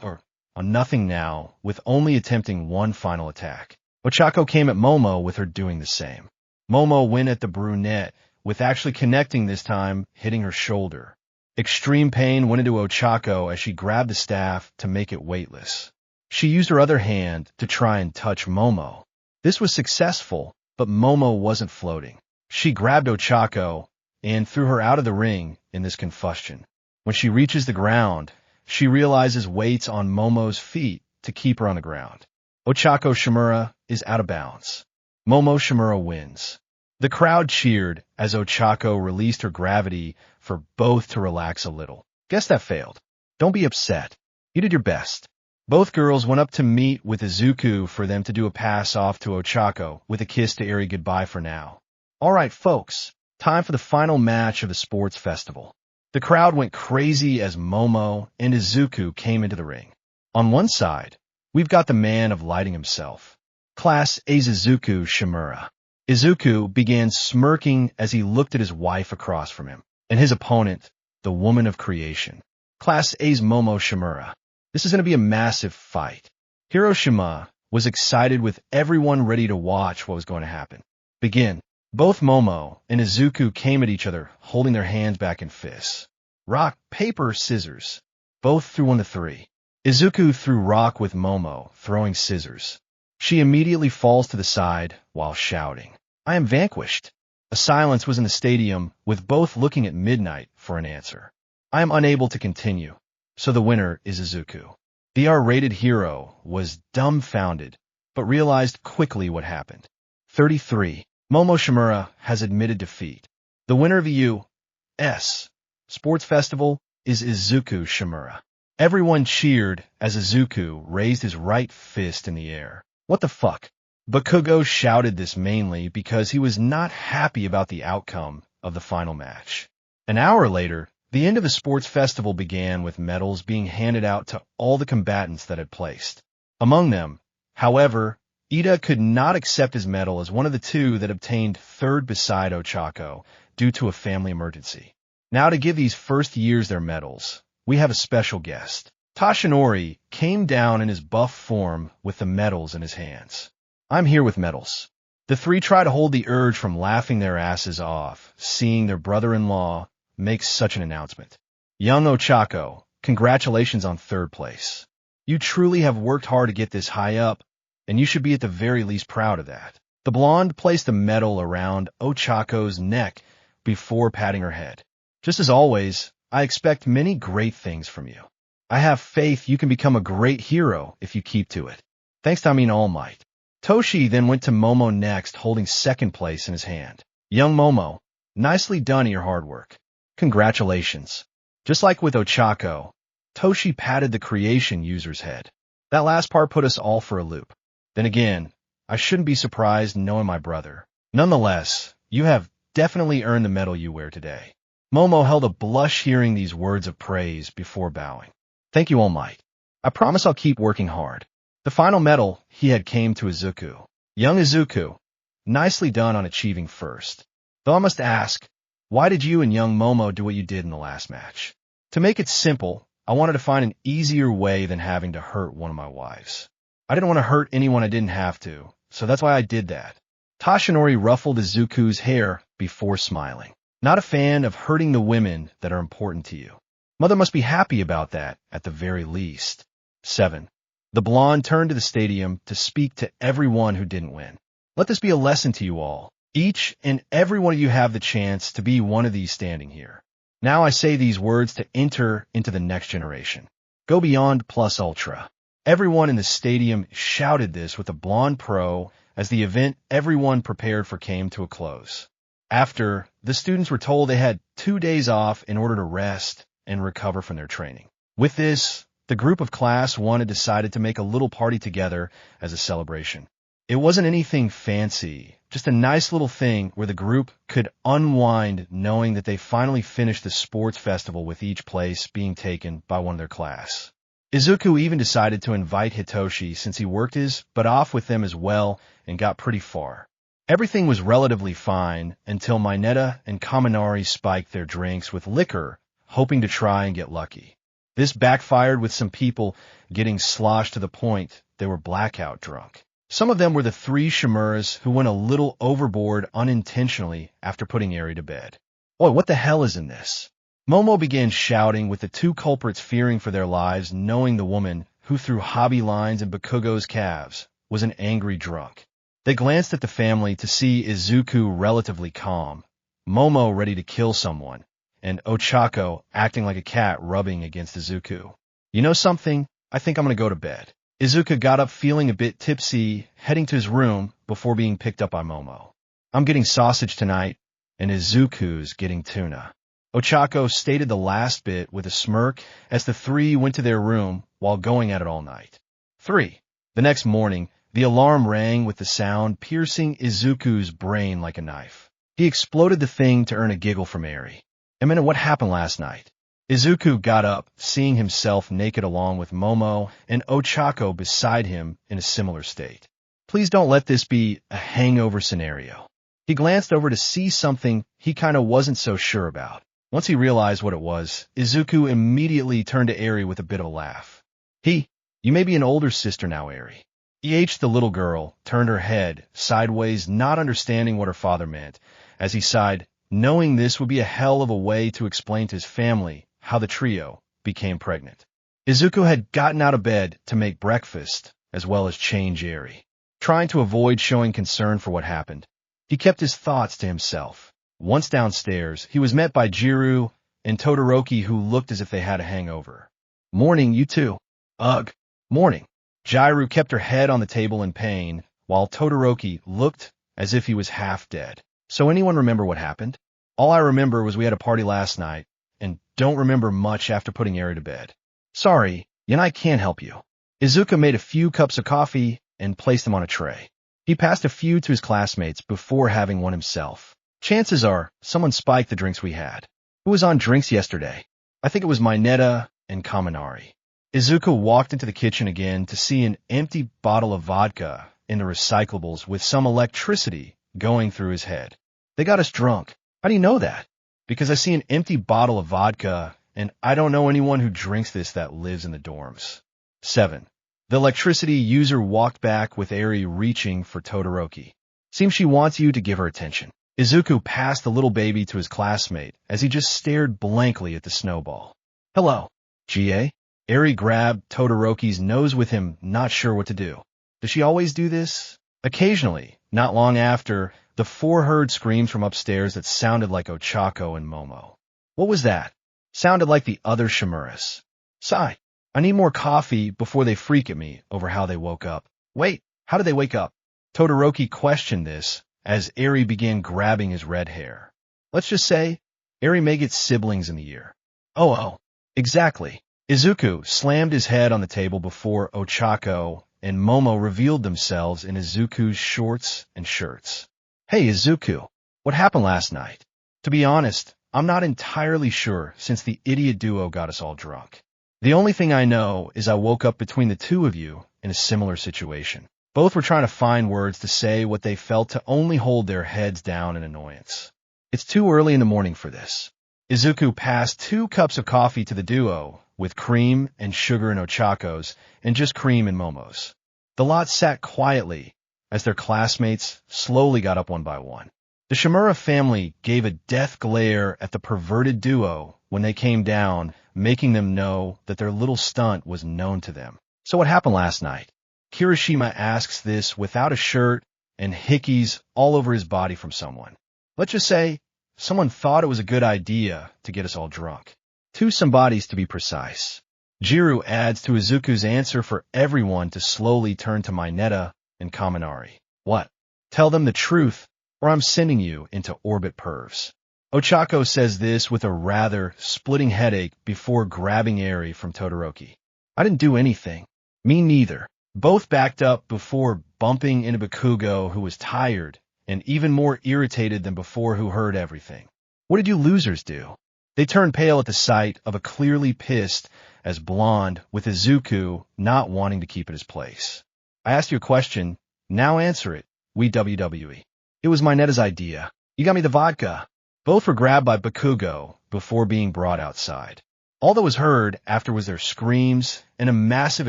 or on nothing now, with only attempting one final attack. Ochako came at Momo with her doing the same. Momo went at the brunette, with actually connecting this time, hitting her shoulder. Extreme pain went into Ochako as she grabbed the staff to make it weightless. She used her other hand to try and touch Momo. This was successful, but Momo wasn't floating. She grabbed Ochako and threw her out of the ring in this confusion. When she reaches the ground, she realizes weights on Momo's feet to keep her on the ground. Ochako Shimura is out of bounds. Momo Shimura wins. The crowd cheered as Ochako released her gravity for both to relax a little. Guess that failed. Don't be upset. You did your best. Both girls went up to meet with Izuku for them to do a pass off to Ochako with a kiss to airy goodbye for now. Alright folks, time for the final match of the sports festival. The crowd went crazy as Momo and Izuku came into the ring. On one side, we've got the man of lighting himself, Class A's Izuku Shimura. Izuku began smirking as he looked at his wife across from him, and his opponent, the woman of creation, Class A's Momo Shimura. This is going to be a massive fight. Hiroshima was excited with everyone ready to watch what was going to happen. Begin. Both Momo and Izuku came at each other, holding their hands back in fists. Rock, paper, scissors. Both threw 1 to 3. Izuku threw rock with Momo, throwing scissors. She immediately falls to the side while shouting, "I am vanquished." A silence was in the stadium, with both looking at midnight for an answer. I am unable to continue, so the winner is Izuku. The R-rated hero was dumbfounded, but realized quickly what happened. 33. Momo Shimura has admitted defeat. The winner of the U.S. Sports Festival is Izuku Shimura. Everyone cheered as Izuku raised his right fist in the air. What the fuck? Bakugo shouted this mainly because he was not happy about the outcome of the final match. An hour later, the end of the sports festival began with medals being handed out to all the combatants that had placed. Among them, however, Ida could not accept his medal as one of the two that obtained third beside Ochako due to a family emergency. Now to give these first years their medals, we have a special guest. Tashinori came down in his buff form with the medals in his hands. I'm here with medals. The three try to hold the urge from laughing their asses off, seeing their brother-in-law make such an announcement. Young Ochako, congratulations on third place. You truly have worked hard to get this high up, and you should be at the very least proud of that. The blonde placed the medal around Ochako's neck before patting her head. Just as always, I expect many great things from you. I have faith you can become a great hero if you keep to it. Thanks to All Might. Toshi then went to Momo next, holding second place in his hand. Young Momo, nicely done in your hard work. Congratulations. Just like with Ochako, Toshi patted the creation user's head. That last part put us all for a loop. Then again, I shouldn't be surprised knowing my brother. Nonetheless, you have definitely earned the medal you wear today. Momo held a blush hearing these words of praise before bowing. Thank you, All Might. I promise I'll keep working hard. The final medal he had came to Izuku. Young Izuku, nicely done on achieving first. Though I must ask, why did you and young Momo do what you did in the last match? To make it simple, I wanted to find an easier way than having to hurt one of my wives. I didn't want to hurt anyone I didn't have to, so that's why I did that. Tashinori ruffled Izuku's hair before smiling. Not a fan of hurting the women that are important to you. Mother must be happy about that, at the very least. 7. The blonde turned to the stadium to speak to everyone who didn't win. Let this be a lesson to you all. Each and every one of you have the chance to be one of these standing here. Now I say these words to enter into the next generation. Go beyond plus ultra. Everyone in the stadium shouted this with a blonde pro as the event everyone prepared for came to a close. After, the students were told they had 2 days off in order to rest and recover from their training. With this, the group of Class 1 had decided to make a little party together as a celebration. It wasn't anything fancy, just a nice little thing where the group could unwind knowing that they finally finished the sports festival with each place being taken by one of their class. Izuku even decided to invite Hitoshi since he worked his butt off with them as well and got pretty far. Everything was relatively fine until Mineta and Kaminari spiked their drinks with liquor, hoping to try and get lucky. This backfired with some people getting sloshed to the point they were blackout drunk. Some of them were the three Shimuras who went a little overboard unintentionally after putting Eri to bed. Boy, what the hell is in this? Momo began shouting, with the two culprits fearing for their lives, knowing the woman, who threw hobby lines in Bakugo's calves, was an angry drunk. They glanced at the family to see Izuku relatively calm, Momo ready to kill someone, and Ochako acting like a cat rubbing against Izuku. You know something? I think I'm going to go to bed. Izuku got up feeling a bit tipsy, heading to his room before being picked up by Momo. I'm getting sausage tonight, and Izuku's getting tuna. Ochako stated the last bit with a smirk as the three went to their room while going at it all night. 3. The next morning, the alarm rang with the sound piercing Izuku's brain like a knife. He exploded the thing to earn a giggle from Eri. A minute, what happened last night? Izuku got up, seeing himself naked along with Momo and Ochako beside him in a similar state. Please don't let this be a hangover scenario. He glanced over to see something he kinda wasn't so sure about. Once he realized what it was, Izuku immediately turned to Eri with a bit of a laugh. You may be an older sister now, Eri. The little girl turned her head sideways, not understanding what her father meant, as he sighed, knowing this would be a hell of a way to explain to his family how the trio became pregnant. Izuku had gotten out of bed to make breakfast, as well as change Eri. Trying to avoid showing concern for what happened, he kept his thoughts to himself. Once downstairs, he was met by Jiru and Todoroki, who looked as if they had a hangover. Morning, you two. Ugh. Morning. Jiru kept her head on the table in pain, while Todoroki looked as if he was half dead. So anyone remember what happened? All I remember was we had a party last night, and don't remember much after putting Eri to bed. Sorry, I can't help you. Izuku made a few cups of coffee and placed them on a tray. He passed a few to his classmates before having one himself. Chances are, someone spiked the drinks we had. Who was on drinks yesterday? I think it was Mineta and Kaminari. Izuku walked into the kitchen again to see an empty bottle of vodka in the recyclables with some electricity going through his head. They got us drunk. How do you know that? Because I see an empty bottle of vodka, and I don't know anyone who drinks this that lives in the dorms. 7. The electricity user walked back with Eri reaching for Todoroki. Seems she wants you to give her attention. Izuku passed the little baby to his classmate as he just stared blankly at the snowball. Hello, GA? Eri grabbed Todoroki's nose with him, not sure what to do. Does she always do this? Occasionally, not long after, the four heard screams from upstairs that sounded like Ochako and Momo. What was that? Sounded like the other Shimuras. Sigh. I need more coffee before they freak at me over how they woke up. Wait, how did they wake up? Todoroki questioned this as Eri began grabbing his red hair. Let's just say, Eri may get siblings in the year. Oh, exactly. Izuku slammed his head on the table before Ochako and Momo revealed themselves in Izuku's shorts and shirts. Hey, Izuku, what happened last night? To be honest, I'm not entirely sure since the idiot duo got us all drunk. The only thing I know is I woke up between the two of you in a similar situation. Both were trying to find words to say what they felt to only hold their heads down in annoyance. It's too early in the morning for this. Izuku passed 2 cups of coffee to the duo, with cream and sugar in Ochako's, and just cream in Momo's. The lot sat quietly as their classmates slowly got up one by one. The Shimura family gave a death glare at the perverted duo when they came down, making them know that their little stunt was known to them. So what happened last night? Kirishima asks this without a shirt and hickeys all over his body from someone. Let's just say someone thought it was a good idea to get us all drunk. 2 somebodies to be precise. Jiru adds to Izuku's answer for everyone to slowly turn to Mineta and Kaminari. What? Tell them the truth, or I'm sending you into orbit pervs. Ochako says this with a rather splitting headache before grabbing Eri from Todoroki. I didn't do anything. Me neither. Both backed up before bumping into Bakugo, who was tired and even more irritated than before, who heard everything. What did you losers do? They turned pale at the sight of a clearly pissed as blonde, with Izuku not wanting to keep at his place. I asked you a question, now answer it. We WWE. It was Mineta's idea. You got me the vodka. Both were grabbed by Bakugo before being brought outside. All that was heard after was their screams and a massive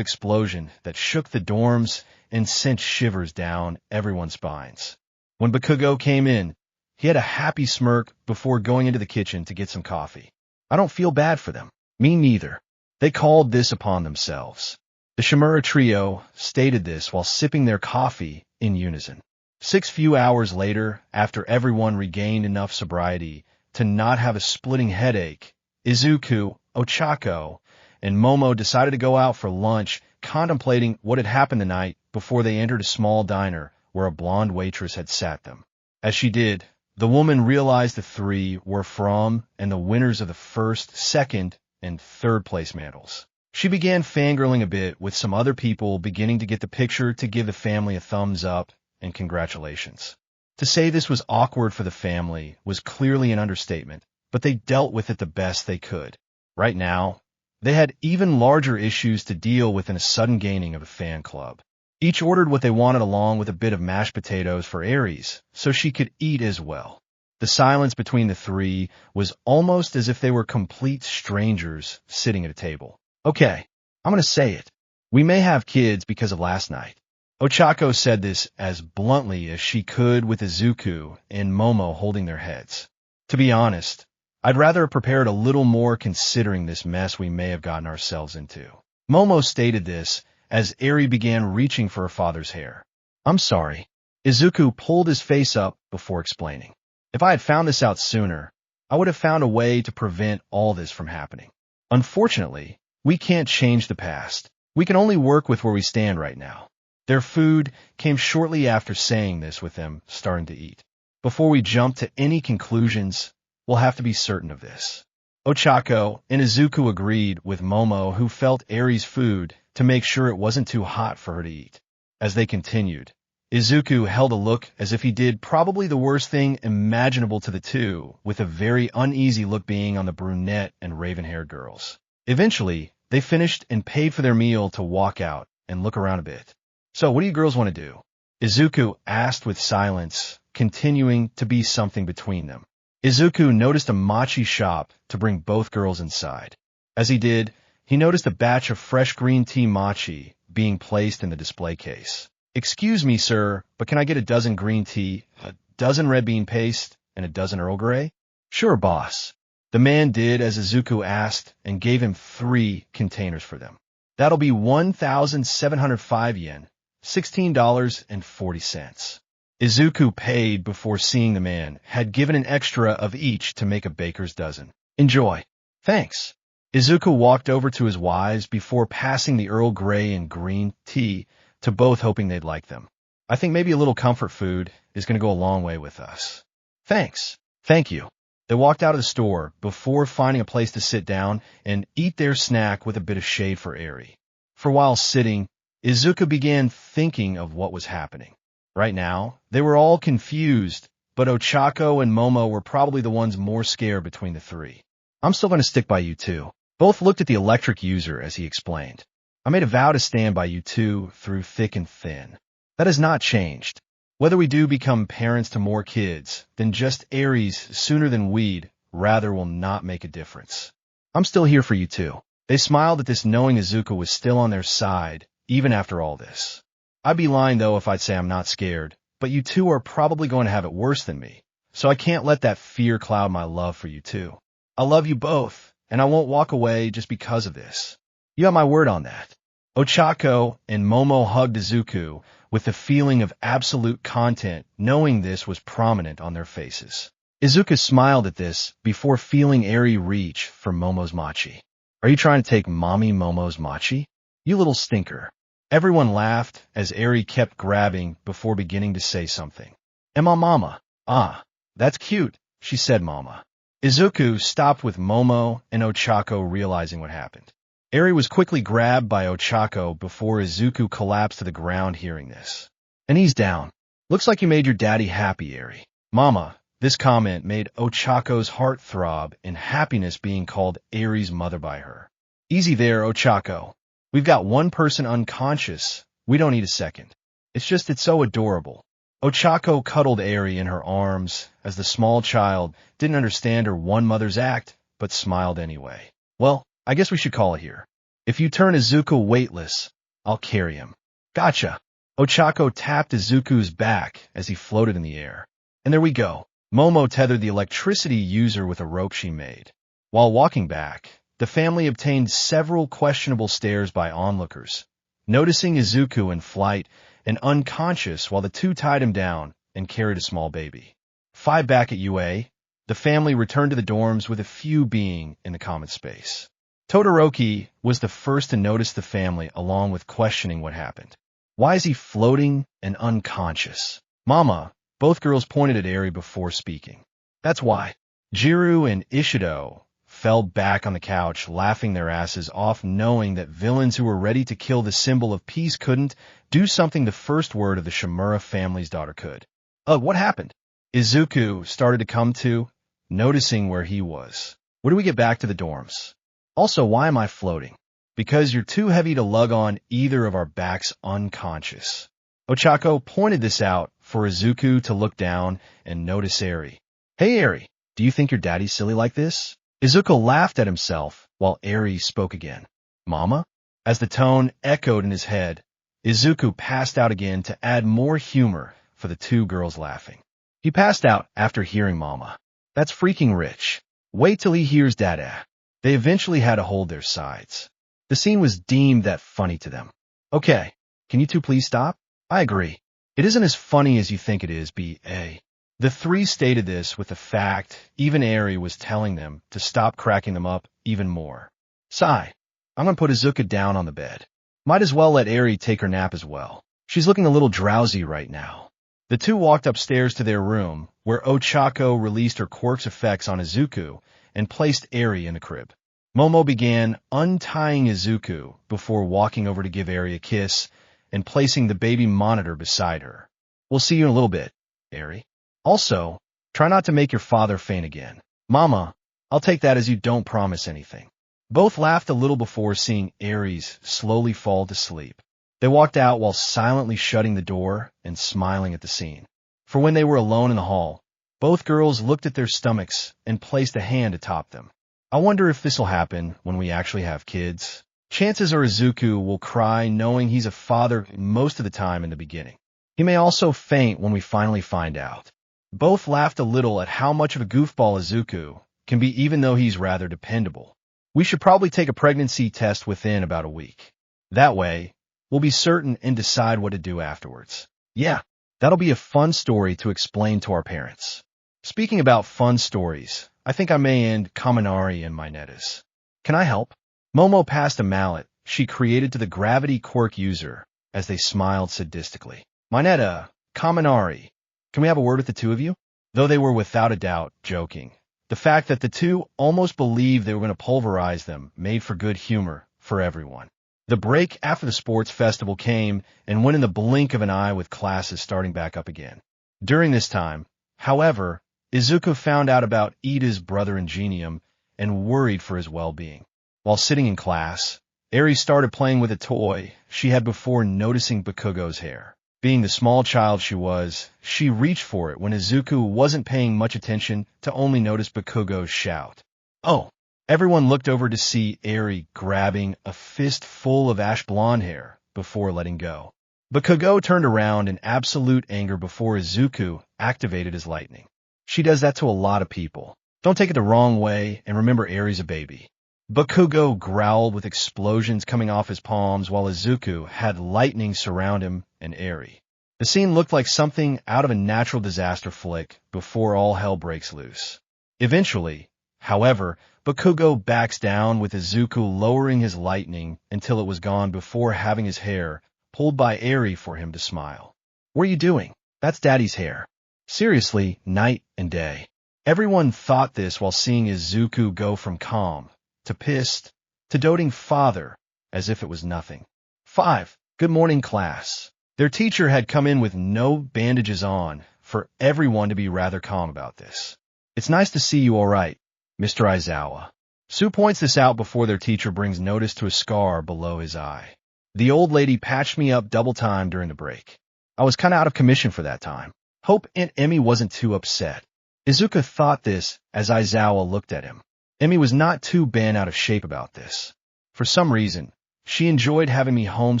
explosion that shook the dorms and sent shivers down everyone's spines. When Bakugo came in, he had a happy smirk before going into the kitchen to get some coffee. I don't feel bad for them. Me neither. They called this upon themselves. The Shimura trio stated this while sipping their coffee in unison. 6 few hours later, after everyone regained enough sobriety to not have a splitting headache, Izuku, Ochako, and Momo decided to go out for lunch, contemplating what had happened the night before they entered a small diner where a blonde waitress had sat them. As she did, the woman realized the three were from and the winners of the first, second, and third place medals. She began fangirling a bit, with some other people beginning to get the picture to give the family a thumbs up and congratulations. To say this was awkward for the family was clearly an understatement, but they dealt with it the best they could. Right now, they had even larger issues to deal with than a sudden gaining of a fan club. Each ordered what they wanted along with a bit of mashed potatoes for Aries, so she could eat as well. The silence between the three was almost as if they were complete strangers sitting at a table. Okay, I'm going to say it. We may have kids because of last night. Ochako said this as bluntly as she could, with Izuku and Momo holding their heads. To be honest, I'd rather have prepared a little more considering this mess we may have gotten ourselves into. Momo stated this as Eri began reaching for her father's hair. I'm sorry. Izuku pulled his face up before explaining. If I had found this out sooner, I would have found a way to prevent all this from happening. Unfortunately, we can't change the past. We can only work with where we stand right now. Their food came shortly after saying this, with them starting to eat. Before we jump to any conclusions, we'll have to be certain of this. Ochako and Izuku agreed with Momo, who felt Eri's food to make sure it wasn't too hot for her to eat. As they continued, Izuku held a look as if he did probably the worst thing imaginable to the two, with a very uneasy look being on the brunette and raven-haired girls. Eventually, they finished and paid for their meal to walk out and look around a bit. So, what do you girls want to do? Izuku asked with silence, continuing to be something between them. Izuku noticed a mochi shop to bring both girls inside. As he did, he noticed a batch of fresh green tea mochi being placed in the display case. Excuse me, sir, but can I get a dozen green tea, a dozen red bean paste, and a dozen Earl Grey? Sure, boss. The man did as Izuku asked and gave him 3 containers for them. That'll be 1,705 yen, $16.40. Izuku paid before seeing the man had given an extra of each to make a baker's dozen. Enjoy. Thanks. Izuku walked over to his wives before passing the Earl Grey and green tea to both, hoping they'd like them. I think maybe a little comfort food is going to go a long way with us. Thanks. Thank you. They walked out of the store before finding a place to sit down and eat their snack with a bit of shade for Eri. For while sitting, Izuku began thinking of what was happening. Right now, they were all confused, but Ochako and Momo were probably the ones more scared between the three. I'm still going to stick by you two. Both looked at the electric user as he explained. I made a vow to stand by you two through thick and thin. That has not changed. Whether we do become parents to more kids than just Aries sooner than we'd rather will not make a difference. I'm still here for you two. They smiled at this, knowing Izuku was still on their side, even after all this. I'd be lying, though, if I'd say I'm not scared, but you two are probably going to have it worse than me, so I can't let that fear cloud my love for you two. I love you both, and I won't walk away just because of this. You have my word on that. Ochako and Momo hugged Izuku with the feeling of absolute content, knowing this was prominent on their faces. Izuku smiled at this before feeling Eri reach for Momo's mochi. Are you trying to take Mommy Momo's mochi? You little stinker. Everyone laughed as Eri kept grabbing before beginning to say something. And my mama. Ah, that's cute, she said mama. Izuku stopped with Momo and Ochako, realizing what happened. Eri was quickly grabbed by Ochako before Izuku collapsed to the ground hearing this. And he's down. Looks like you made your daddy happy, Eri. Mama. This comment made Ochako's heart throb in happiness, being called Eri's mother by her. Easy there, Ochako. We've got one person unconscious. We don't need a second. It's so adorable. Ochako cuddled Eri in her arms as the small child didn't understand her one mother's act, but smiled anyway. Well, I guess we should call it here. If you turn Izuku weightless, I'll carry him. Gotcha. Ochako tapped Izuku's back as he floated in the air. And there we go. Momo tethered the electricity user with a rope she made. While walking back, the family obtained several questionable stares by onlookers, noticing Izuku in flight and unconscious while the two tied him down and carried a small baby. 5 back at UA, the family returned to the dorms with a few being in the common space. Todoroki was the first to notice the family along with questioning what happened. Why is he floating and unconscious? Mama, both girls pointed at Eri before speaking. That's why. Jiru and Ishido fell back on the couch, laughing their asses off, knowing that villains who were ready to kill the symbol of peace couldn't do something the first word of the Shimura family's daughter could. What happened? Izuku started to come to, noticing where he was. When do we get back to the dorms? Also, why am I floating? Because you're too heavy to lug on either of our backs unconscious. Ochako pointed this out for Izuku to look down and notice Eri. Hey Eri, do you think your daddy's silly like this? Izuku laughed at himself while Eri spoke again. Mama? As the tone echoed in his head, Izuku passed out again to add more humor for the two girls laughing. He passed out after hearing Mama. That's freaking rich. Wait till he hears Dada. They eventually had to hold their sides. The scene was deemed that funny to them. Okay, can you two please stop? I agree. It isn't as funny as you think it is, B.A. The three stated this with the fact even Eri was telling them to stop cracking them up even more. Sigh, I'm going to put Izuku down on the bed. Might as well let Eri take her nap as well. She's looking a little drowsy right now. The two walked upstairs to their room, where Ochako released her quirk's effects on Izuku and placed Eri in the crib. Momo began untying Izuku before walking over to give Eri a kiss and placing the baby monitor beside her. We'll see you in a little bit, Eri. Also, try not to make your father faint again. Mama, I'll take that as you don't promise anything. Both laughed a little before seeing Aries slowly fall to sleep. They walked out while silently shutting the door and smiling at the scene. For when they were alone in the hall, both girls looked at their stomachs and placed a hand atop them. I wonder if this'll happen when we actually have kids. Chances are Izuku will cry knowing he's a father most of the time in the beginning. He may also faint when we finally find out. Both laughed a little at how much of a goofball Izuku can be even though he's rather dependable. We should probably take a pregnancy test within about a week. That way, we'll be certain and decide what to do afterwards. Yeah, that'll be a fun story to explain to our parents. Speaking about fun stories, I think I may end Kaminari and my Netas. Can I help? Momo passed a mallet she created to the gravity quirk user as they smiled sadistically. Mineta, Kaminari, can we have a word with the two of you? Though they were without a doubt joking, the fact that the two almost believed they were going to pulverize them made for good humor for everyone. The break after the sports festival came and went in the blink of an eye with classes starting back up again. During this time, however, Izuku found out about Ida's brother Ingenium and worried for his well-being. While sitting in class, Eri started playing with a toy she had before noticing Bakugo's hair. Being the small child she was, she reached for it when Izuku wasn't paying much attention to only notice Bakugo's shout. Oh! Everyone looked over to see Eri grabbing a fistful of ash blonde hair before letting go. Bakugo turned around in absolute anger before Izuku activated his lightning. She does that to a lot of people. Don't take it the wrong way, and remember Eri's a baby. Bakugo growled with explosions coming off his palms while Izuku had lightning surround him and Eri. The scene looked like something out of a natural disaster flick before all hell breaks loose. Eventually, however, Bakugo backs down with Izuku lowering his lightning until it was gone before having his hair pulled by Eri for him to smile. What are you doing? That's Daddy's hair. Seriously, night and day. Everyone thought this while seeing Izuku go from calm to pissed to doting father as if it was nothing. 5. Good morning, class. Their teacher had come in with no bandages on for everyone to be rather calm about this. It's nice to see you all right, Mr. Aizawa. Sue points this out before their teacher brings notice to a scar below his eye. The old lady patched me up double time during the break. I was kind of out of commission for that time. Hope Aunt Emmy wasn't too upset. Izuku thought this as Aizawa looked at him. Emmy was not too bent out of shape about this. For some reason, she enjoyed having me home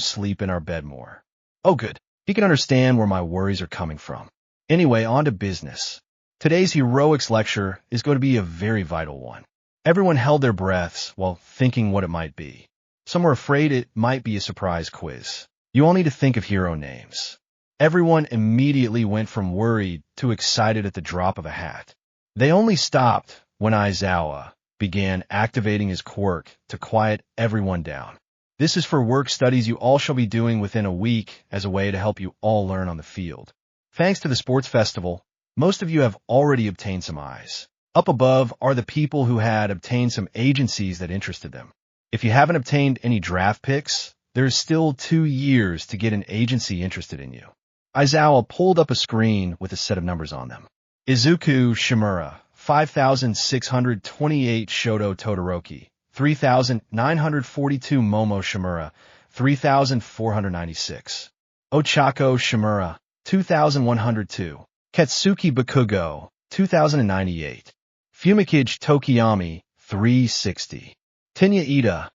sleep in our bed more. Oh good. He can understand where my worries are coming from. Anyway, on to business. Today's heroics lecture is going to be a very vital one. Everyone held their breaths while thinking what it might be. Some were afraid it might be a surprise quiz. You all need to think of hero names. Everyone immediately went from worried to excited at the drop of a hat. They only stopped when Izawa began activating his quirk to quiet everyone down. This is for work studies you all shall be doing within a week as a way to help you all learn on the field. Thanks to the sports festival, most of you have already obtained some eyes. Up above are the people who had obtained some agencies that interested them. If you haven't obtained any draft picks, there's still 2 years to get an agency interested in you. Izawa pulled up a screen with a set of numbers on them. Izuku Shimura, 5,628 Shoto Todoroki, 3,942 Momo Shimura, 3,496. Ochako Shimura, 2,102. Katsuki Bakugo, 2,098. Fumikage Tokiyami, 360. Tinya Ida,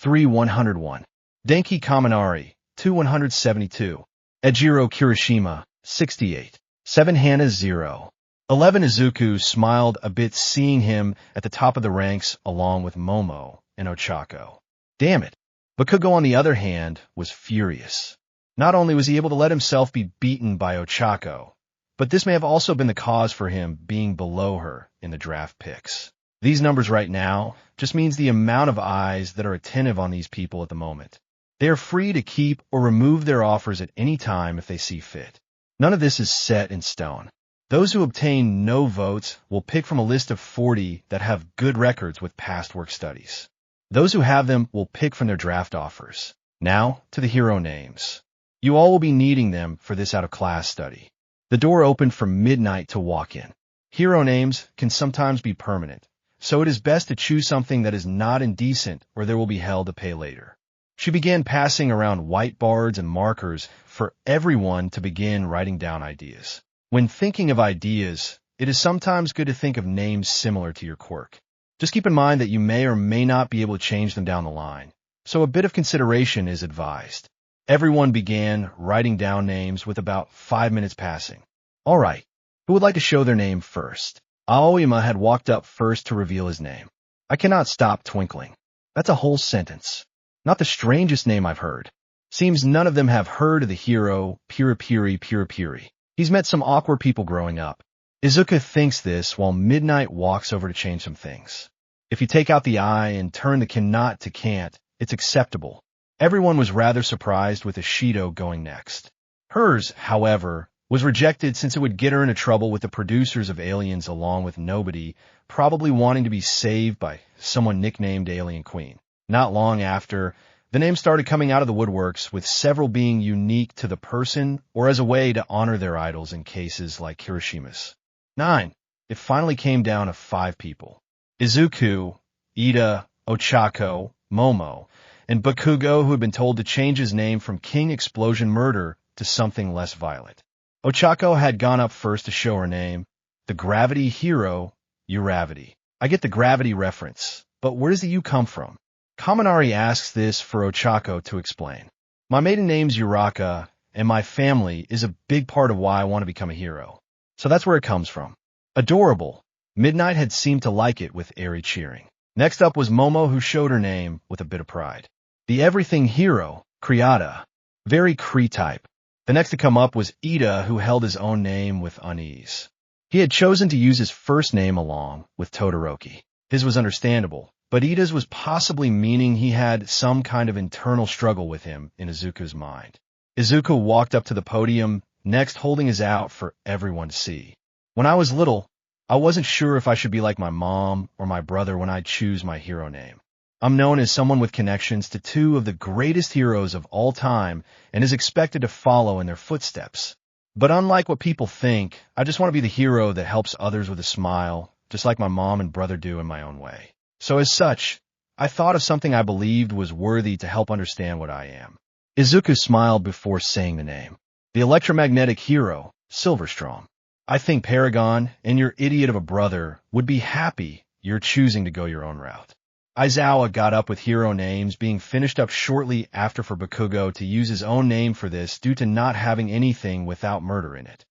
3,101. Denki Kaminari, 2,172. Ejiro Kirishima, 68. 7 Hana 0. 11 Izuku smiled a bit seeing him at the top of the ranks along with Momo and Ochako. Damn it. Bakugo, on the other hand, was furious. Not only was he able to let himself be beaten by Ochako, but this may have also been the cause for him being below her in the draft picks. These numbers right now just means the amount of eyes that are attentive on these people at the moment. They are free to keep or remove their offers at any time if they see fit. None of this is set in stone. Those who obtain no votes will pick from a list of 40 that have good records with past work studies. Those who have them will pick from their draft offers. Now, to the hero names. You all will be needing them for this out-of-class study. The door opened from midnight to walk in. Hero names can sometimes be permanent, so it is best to choose something that is not indecent or there will be hell to pay later. She began passing around whiteboards and markers for everyone to begin writing down ideas. When thinking of ideas, it is sometimes good to think of names similar to your quirk. Just keep in mind that you may or may not be able to change them down the line, so a bit of consideration is advised. Everyone began writing down names with about 5 minutes passing. All right, who would like to show their name first? Aoyama had walked up first to reveal his name. I cannot stop twinkling. That's a whole sentence. Not the strangest name I've heard. Seems none of them have heard of the hero Piripiri. He's met some awkward people growing up. Izuku thinks this while Midnight walks over to change some things. If you take out the I and turn the cannot to can't, it's acceptable. Everyone was rather surprised with Ishido going next. Hers, however, was rejected since it would get her into trouble with the producers of Aliens along with Nobody, probably wanting to be saved by someone nicknamed Alien Queen. Not long after, the name started coming out of the woodworks, with several being unique to the person or as a way to honor their idols in cases like Kirishima's. 9. It finally came down to 5 people. Izuku, Ida, Ochako, Momo, and Bakugo, who had been told to change his name from King Explosion Murder to something less violent. Ochako had gone up first to show her name, the gravity hero, Uravity. I get the gravity reference, but where does the U come from? Kaminari asks this for Ochako to explain. My maiden name's Uraraka, and my family is a big part of why I want to become a hero. So that's where it comes from. Adorable. Midnight had seemed to like it with airy cheering. Next up was Momo, who showed her name with a bit of pride. The everything hero, Kriata. Very Kree type. The next to come up was Ida, who held his own name with unease. He had chosen to use his first name along with Todoroki. His was understandable, but Ida's was possibly meaning he had some kind of internal struggle with him in Izuku's mind. Izuku walked up to the podium, next holding his out for everyone to see. When I was little, I wasn't sure if I should be like my mom or my brother when I choose my hero name. I'm known as someone with connections to 2 of the greatest heroes of all time and is expected to follow in their footsteps. But unlike what people think, I just want to be the hero that helps others with a smile, just like my mom and brother do in my own way. So as such, I thought of something I believed was worthy to help understand what I am. Izuku smiled before saying the name. The electromagnetic hero, Silverstrom. I think Paragon and your idiot of a brother would be happy you're choosing to go your own route. Aizawa got up with hero names being finished up shortly after for Bakugo to use his own name for this due to not having anything without murder in it.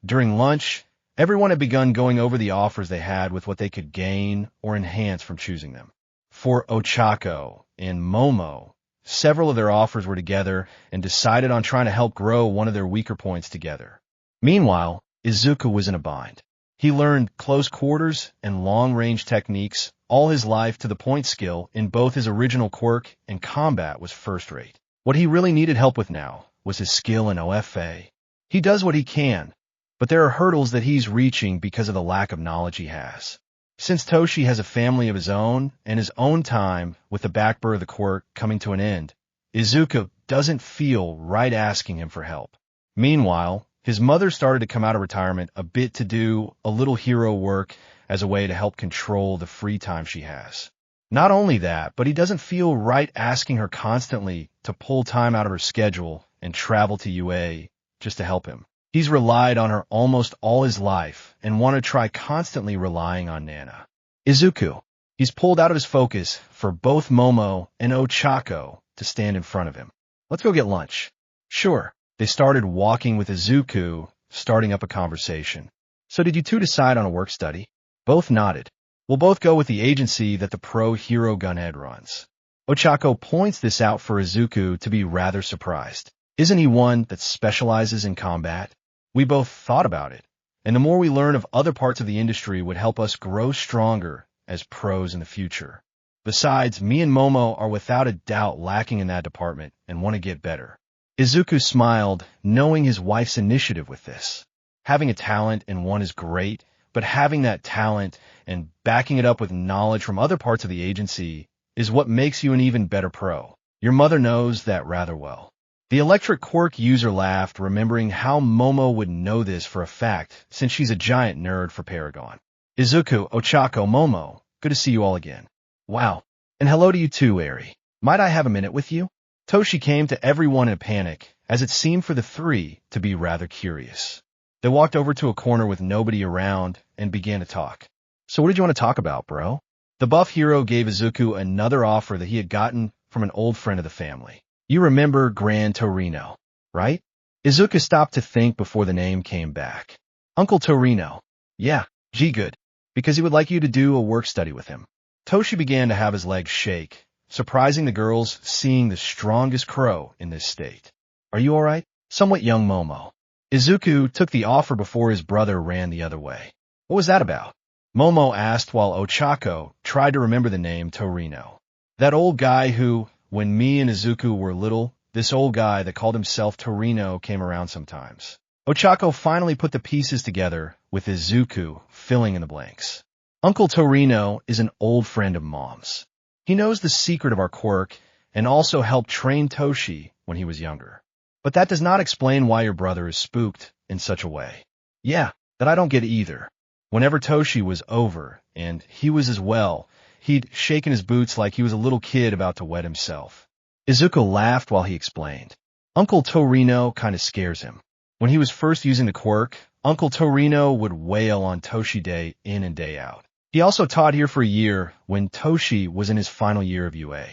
During lunch, everyone had begun going over the offers they had with what they could gain or enhance from choosing them. For Ochako and Momo, several of their offers were together and decided on trying to help grow one of their weaker points together. Meanwhile, Izuku was in a bind. He learned close quarters and long-range techniques all his life to the point skill in both his original quirk and combat was first-rate. What he really needed help with now was his skill in OFA. He does what he can, but there are hurdles that he's reaching because of the lack of knowledge he has. Since Toshi has a family of his own and his own time with the backburr of the quirk coming to an end, Izuku doesn't feel right asking him for help. Meanwhile, his mother started to come out of retirement a bit to do a little hero work as a way to help control the free time she has. Not only that, but he doesn't feel right asking her constantly to pull time out of her schedule and travel to UA just to help him. He's relied on her almost all his life and want to try constantly relying on Nana. Izuku. He's pulled out of his focus for both Momo and Ochako to stand in front of him. Let's go get lunch. Sure. They started walking with Izuku, starting up a conversation. So did you two decide on a work study? Both nodded. We'll both go with the agency that the pro hero gunhead runs. Ochako points this out for Izuku to be rather surprised. Isn't he one that specializes in combat? We both thought about it, and the more we learn of other parts of the industry would help us grow stronger as pros in the future. Besides, me and Momo are without a doubt lacking in that department and want to get better. Izuku smiled, knowing his wife's initiative with this. Having a talent in one is great, but having that talent and backing it up with knowledge from other parts of the agency is what makes you an even better pro. Your mother knows that rather well. The electric quirk user laughed, remembering how Momo would know this for a fact, since she's a giant nerd for Paragon. Izuku, Ochako, Momo, good to see you all again. Wow. And hello to you too, Eri. Might I have a minute with you? Toshi came to everyone in a panic, as it seemed for the three to be rather curious. They walked over to a corner with nobody around and began to talk. So what did you want to talk about, bro? The buff hero gave Izuku another offer that he had gotten from an old friend of the family. You remember Gran Torino, right? Izuku stopped to think before the name came back. Uncle Torino. Yeah, good. Because he would like you to do a work study with him. Toshi began to have his legs shake, surprising the girls seeing the strongest crow in this state. Are you all right? Somewhat young Momo. Izuku took the offer before his brother ran the other way. What was that about? Momo asked while Ochako tried to remember the name Torino. That old guy who, when me and Izuku were little, this old guy that called himself Torino came around sometimes. Ochako finally put the pieces together, with Izuku filling in the blanks. Uncle Torino is an old friend of Mom's. He knows the secret of our quirk and also helped train Toshi when he was younger. But that does not explain why your brother is spooked in such a way. Yeah, that I don't get either. Whenever Toshi was over, and he was as well, he'd shaken his boots like he was a little kid about to wet himself. Izuku laughed while he explained. Uncle Torino kind of scares him. When he was first using the quirk, Uncle Torino would wail on Toshi Day in and day out. He also taught here for a year when Toshi was in his final year of UA.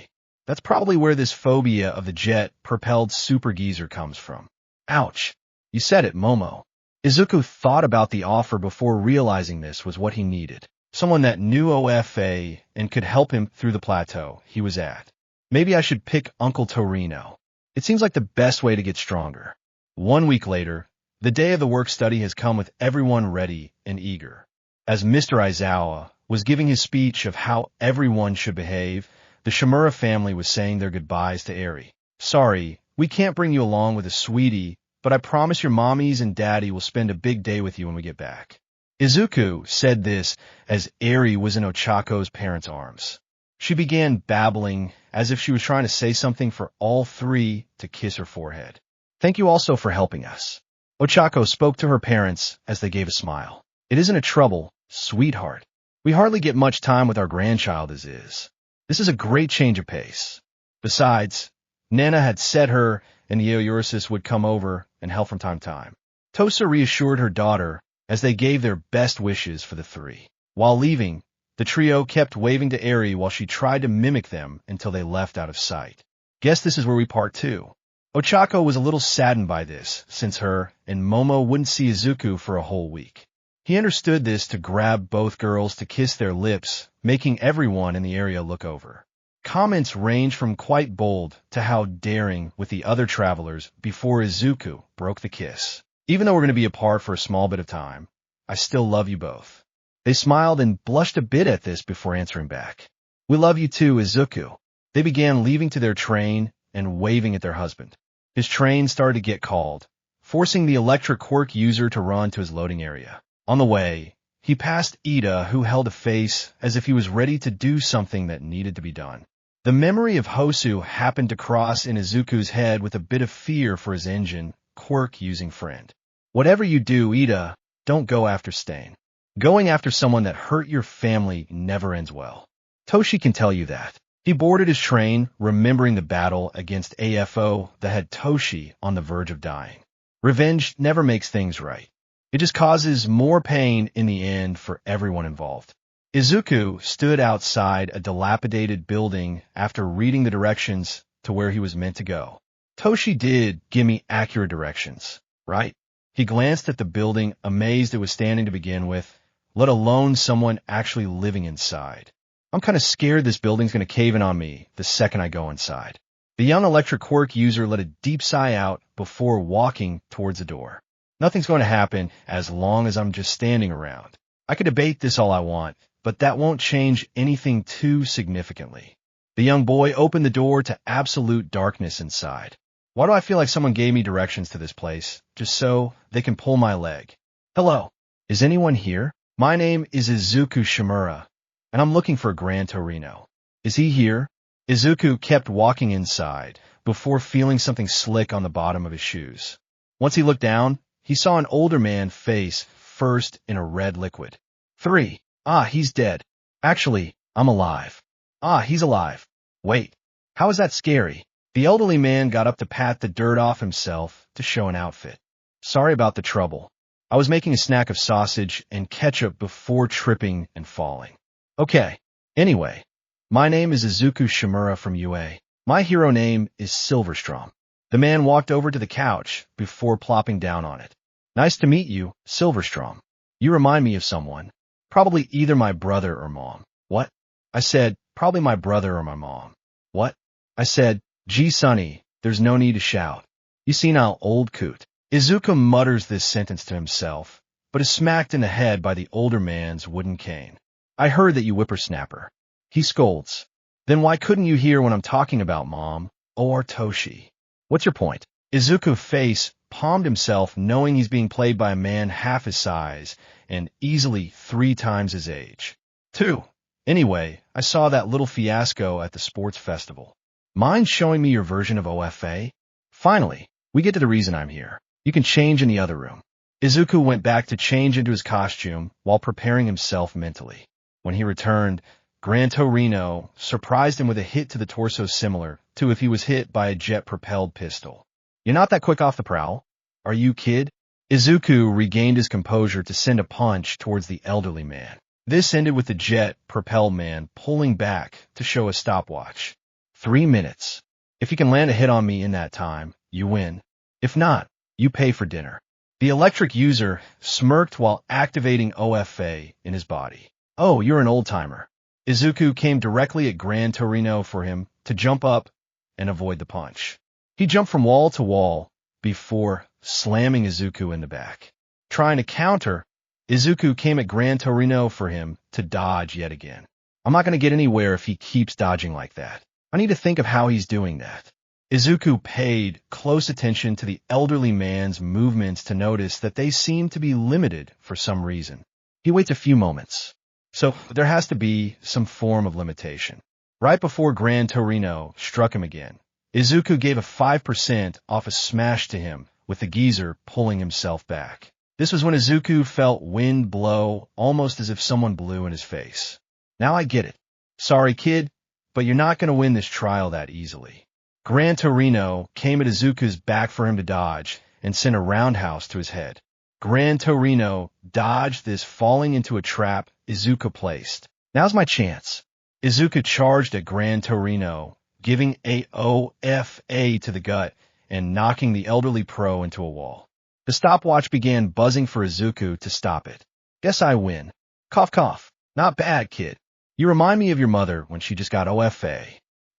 That's probably where this phobia of the jet-propelled super geezer comes from. Ouch. You said it, Momo. Izuku thought about the offer before realizing this was what he needed. Someone that knew OFA and could help him through the plateau he was at. Maybe I should pick Uncle Torino. It seems like the best way to get stronger. 1 week later, the day of the work study has come with everyone ready and eager. As Mr. Aizawa was giving his speech of how everyone should behave, the Shimura family was saying their goodbyes to Eri. Sorry, we can't bring you along with a sweetie, but I promise your mommies and daddy will spend a big day with you when we get back. Izuku said this as Eri was in Ochako's parents' arms. She began babbling as if she was trying to say something for all three to kiss her forehead. Thank you also for helping us. Ochako spoke to her parents as they gave a smile. It isn't a trouble, sweetheart. We hardly get much time with our grandchild as is. This is a great change of pace. Besides, Nana had said her and the Yaoyorozu would come over and help from time to time. Tosa reassured her daughter as they gave their best wishes for the three. While leaving, The trio kept waving to Eri while she tried to mimic them until they left out of sight. Guess this is where we part 2. Ochako was a little saddened by this, since her and Momo wouldn't see Izuku for a whole week. He understood this to grab both girls to kiss their lips, making everyone in the area look over. Comments ranged from quite bold to how daring with the other travelers before Izuku broke the kiss. Even though we're going to be apart for a small bit of time, I still love you both. They smiled and blushed a bit at this before answering back. We love you too, Izuku. They began leaving to their train and waving at their husband. His train started to get called, forcing the electric quirk user to run to his loading area. On the way, he passed Ida, who held a face as if he was ready to do something that needed to be done. The memory of Hosu happened to cross in Izuku's head with a bit of fear for his engine, quirk-using friend. Whatever you do, Ida, don't go after Stain. Going after someone that hurt your family never ends well. Toshi can tell you that. He boarded his train, remembering the battle against AFO that had Toshi on the verge of dying. Revenge never makes things right. It just causes more pain in the end for everyone involved. Izuku stood outside a dilapidated building after reading the directions to where he was meant to go. Toshi did give me accurate directions, right? He glanced at the building, amazed it was standing to begin with, let alone someone actually living inside. I'm kind of scared this building's going to cave in on me the second I go inside. The young electric quirk user let a deep sigh out before walking towards the door. Nothing's going to happen as long as I'm just standing around. I could debate this all I want, but that won't change anything too significantly. The young boy opened the door to absolute darkness inside. Why do I feel like someone gave me directions to this place, just so they can pull my leg? Hello, is anyone here? My name is Izuku Shimura, and I'm looking for Gran Torino. Is he here? Izuku kept walking inside before feeling something slick on the bottom of his shoes. Once he looked down, he saw an older man face first in a red liquid. 3. Ah, he's dead. Actually, I'm alive. Ah, he's alive. Wait, how is that scary? The elderly man got up to pat the dirt off himself to show an outfit. Sorry about the trouble. I was making a snack of sausage and ketchup before tripping and falling. Okay. Anyway, my name is Izuku Shimura from UA. My hero name is Silverstrom. The man walked over to the couch before plopping down on it. Nice to meet you, Silverstrom. You remind me of someone. Probably either my brother or mom. What? I said, probably my brother or my mom. What? I said, gee, Sonny, there's no need to shout. You see now, old coot. Izuku mutters this sentence to himself, but is smacked in the head by the older man's wooden cane. I heard that you whippersnapper. He scolds. Then why couldn't you hear what I'm talking about, Mom? Or Toshi? What's your point? Izuku's face palmed himself, knowing he's being played by a man half his size and easily 3 times his age. 2. Anyway, I saw that little fiasco at the sports festival. Mind showing me your version of OFA? Finally, we get to the reason I'm here. You can change in the other room. Izuku went back to change into his costume while preparing himself mentally. When he returned, Gran Torino surprised him with a hit to the torso similar to if he was hit by a jet-propelled pistol. You're not that quick off the prowl? Are you, kid? Izuku regained his composure to send a punch towards the elderly man. This ended with the jet-propelled man pulling back to show a stopwatch. 3 minutes. If you can land a hit on me in that time, you win. If not, you pay for dinner. The electric user smirked while activating OFA in his body. Oh, you're an old-timer. Izuku came directly at Gran Torino for him to jump up and avoid the punch. He jumped from wall to wall before slamming Izuku in the back. Trying to counter, Izuku came at Gran Torino for him to dodge yet again. I'm not going to get anywhere if he keeps dodging like that. I need to think of how he's doing that. Izuku paid close attention to the elderly man's movements to notice that they seemed to be limited for some reason. He waits a few moments. So there has to be some form of limitation. Right before Gran Torino struck him again, Izuku gave a 5% off a smash to him, with the geezer pulling himself back. This was when Izuku felt wind blow almost as if someone blew in his face. Now I get it. Sorry, kid, but you're not going to win this trial that easily. Gran Torino came at Izuku's back for him to dodge and sent a roundhouse to his head. Gran Torino dodged this, falling into a trap Izuku placed. Now's my chance. Izuku charged at Gran Torino, giving a OFA to the gut and knocking the elderly pro into a wall. The stopwatch began buzzing for Izuku to stop it. Guess I win. Cough cough. Not bad, kid. You remind me of your mother when she just got OFA.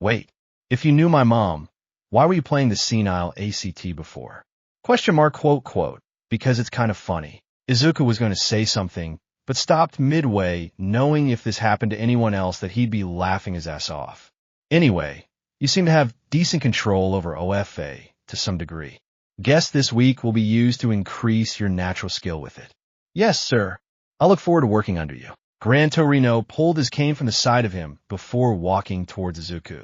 Wait, if you knew my mom, why were you playing the senile ACT before? Question mark quote quote, because it's kind of funny. Izuku was going to say something, but stopped midway, knowing if this happened to anyone else that he'd be laughing his ass off. Anyway, you seem to have decent control over OFA to some degree. Guess this week will be used to increase your natural skill with it. Yes, sir. I'll look forward to working under you. Gran Torino pulled his cane from the side of him before walking towards Izuku.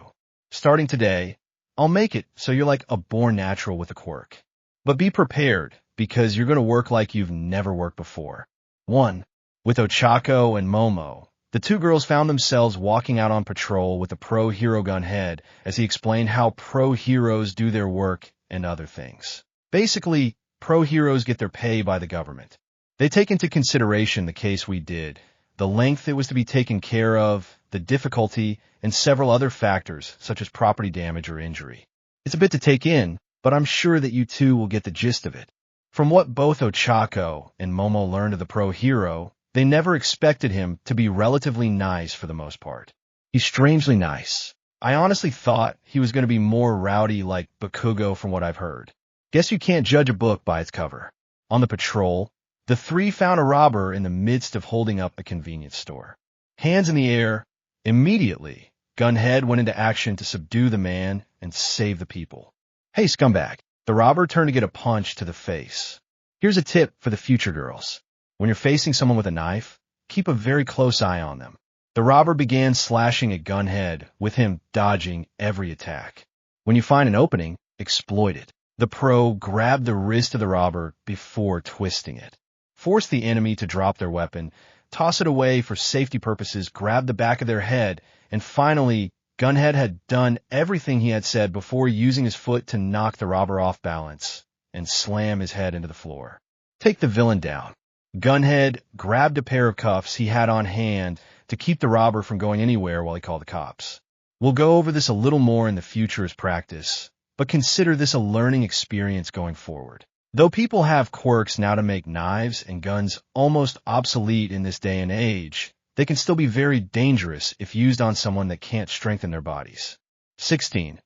Starting today, I'll make it so you're like a born natural with a quirk. But be prepared, because you're going to work like you've never worked before. 1. With Ochako and Momo, the two girls found themselves walking out on patrol with a pro hero gun head as he explained how pro heroes do their work and other things. Basically, pro heroes get their pay by the government. They take into consideration the case we did, the length it was to be taken care of, the difficulty, and several other factors such as property damage or injury. It's a bit to take in, but I'm sure that you two will get the gist of it. From what both Ochako and Momo learned of the pro hero, they never expected him to be relatively nice for the most part. He's strangely nice. I honestly thought he was going to be more rowdy like Bakugo from what I've heard. Guess you can't judge a book by its cover. On the patrol, the three found a robber in the midst of holding up a convenience store. Hands in the air, immediately, Gunhead went into action to subdue the man and save the people. Hey, scumbag. The robber turned to get a punch to the face. Here's a tip for the future girls. When you're facing someone with a knife, keep a very close eye on them. The robber began slashing at Gunhead, with him dodging every attack. When you find an opening, exploit it. The pro grabbed the wrist of the robber before twisting it. Force the enemy to drop their weapon, toss it away for safety purposes, grab the back of their head, and finally, Gunhead had done everything he had said before using his foot to knock the robber off balance and slam his head into the floor. Take the villain down. Gunhead grabbed a pair of cuffs he had on hand to keep the robber from going anywhere while he called the cops. We'll go over this a little more in the future as practice, but consider this a learning experience going forward. Though people have quirks now to make knives and guns almost obsolete in this day and age, they can still be very dangerous if used on someone that can't strengthen their bodies. 16.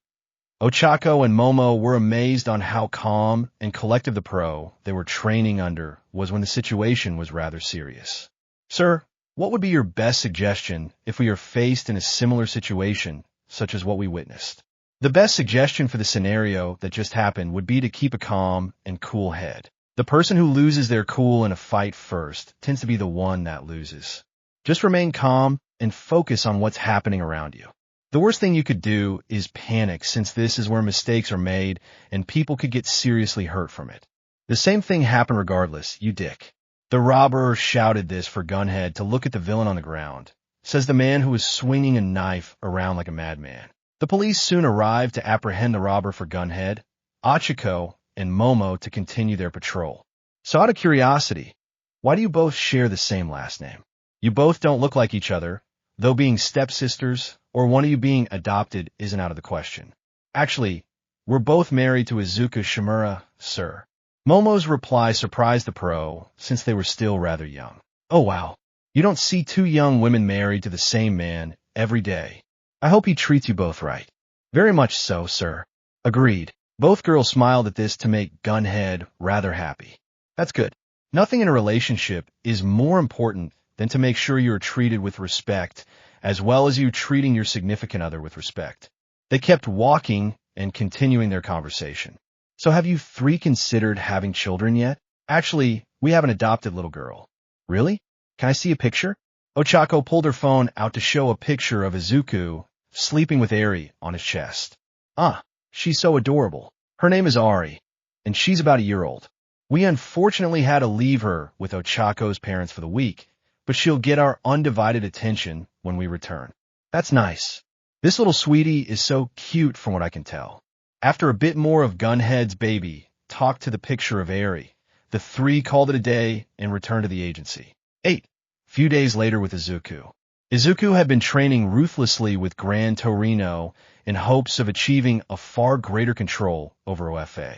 Ochako and Momo were amazed on how calm and collective the pro they were training under was when the situation was rather serious. Sir, what would be your best suggestion if we are faced in a similar situation, such as what we witnessed? The best suggestion for the scenario that just happened would be to keep a calm and cool head. The person who loses their cool in a fight first tends to be the one that loses. Just remain calm and focus on what's happening around you. The worst thing you could do is panic, since this is where mistakes are made and people could get seriously hurt from it. The same thing happened regardless, you dick. The robber shouted this for Gunhead to look at the villain on the ground, says the man who was swinging a knife around like a madman. The police soon arrived to apprehend the robber for Gunhead, Ochako, and Momo to continue their patrol. So out of curiosity, why do you both share the same last name? You both don't look like each other, though being stepsisters or one of you being adopted isn't out of the question. Actually, we're both married to Izuku Shimura, sir. Momo's reply surprised the pro, since they were still rather young. Oh wow, you don't see two young women married to the same man every day. I hope he treats you both right. Very much so, sir. Agreed. Both girls smiled at this to make Gunhead rather happy. That's good. Nothing in a relationship is more important than to make sure you are treated with respect, as well as you treating your significant other with respect. They kept walking and continuing their conversation. So have you three considered having children yet? Actually, we have an adopted little girl. Really? Can I see a picture? Ochako pulled her phone out to show a picture of Izuku sleeping with Eri on his chest. Ah, she's so adorable. Her name is Ari, and she's about a year old. We unfortunately had to leave her with Ochako's parents for the week, but she'll get our undivided attention when we return. That's nice. This little sweetie is so cute from what I can tell. After a bit more of Gunhead's baby talk to the picture of Eri, the three called it a day and returned to the agency. 8. Few days later with Izuku. Izuku had been training ruthlessly with Gran Torino in hopes of achieving a far greater control over OFA.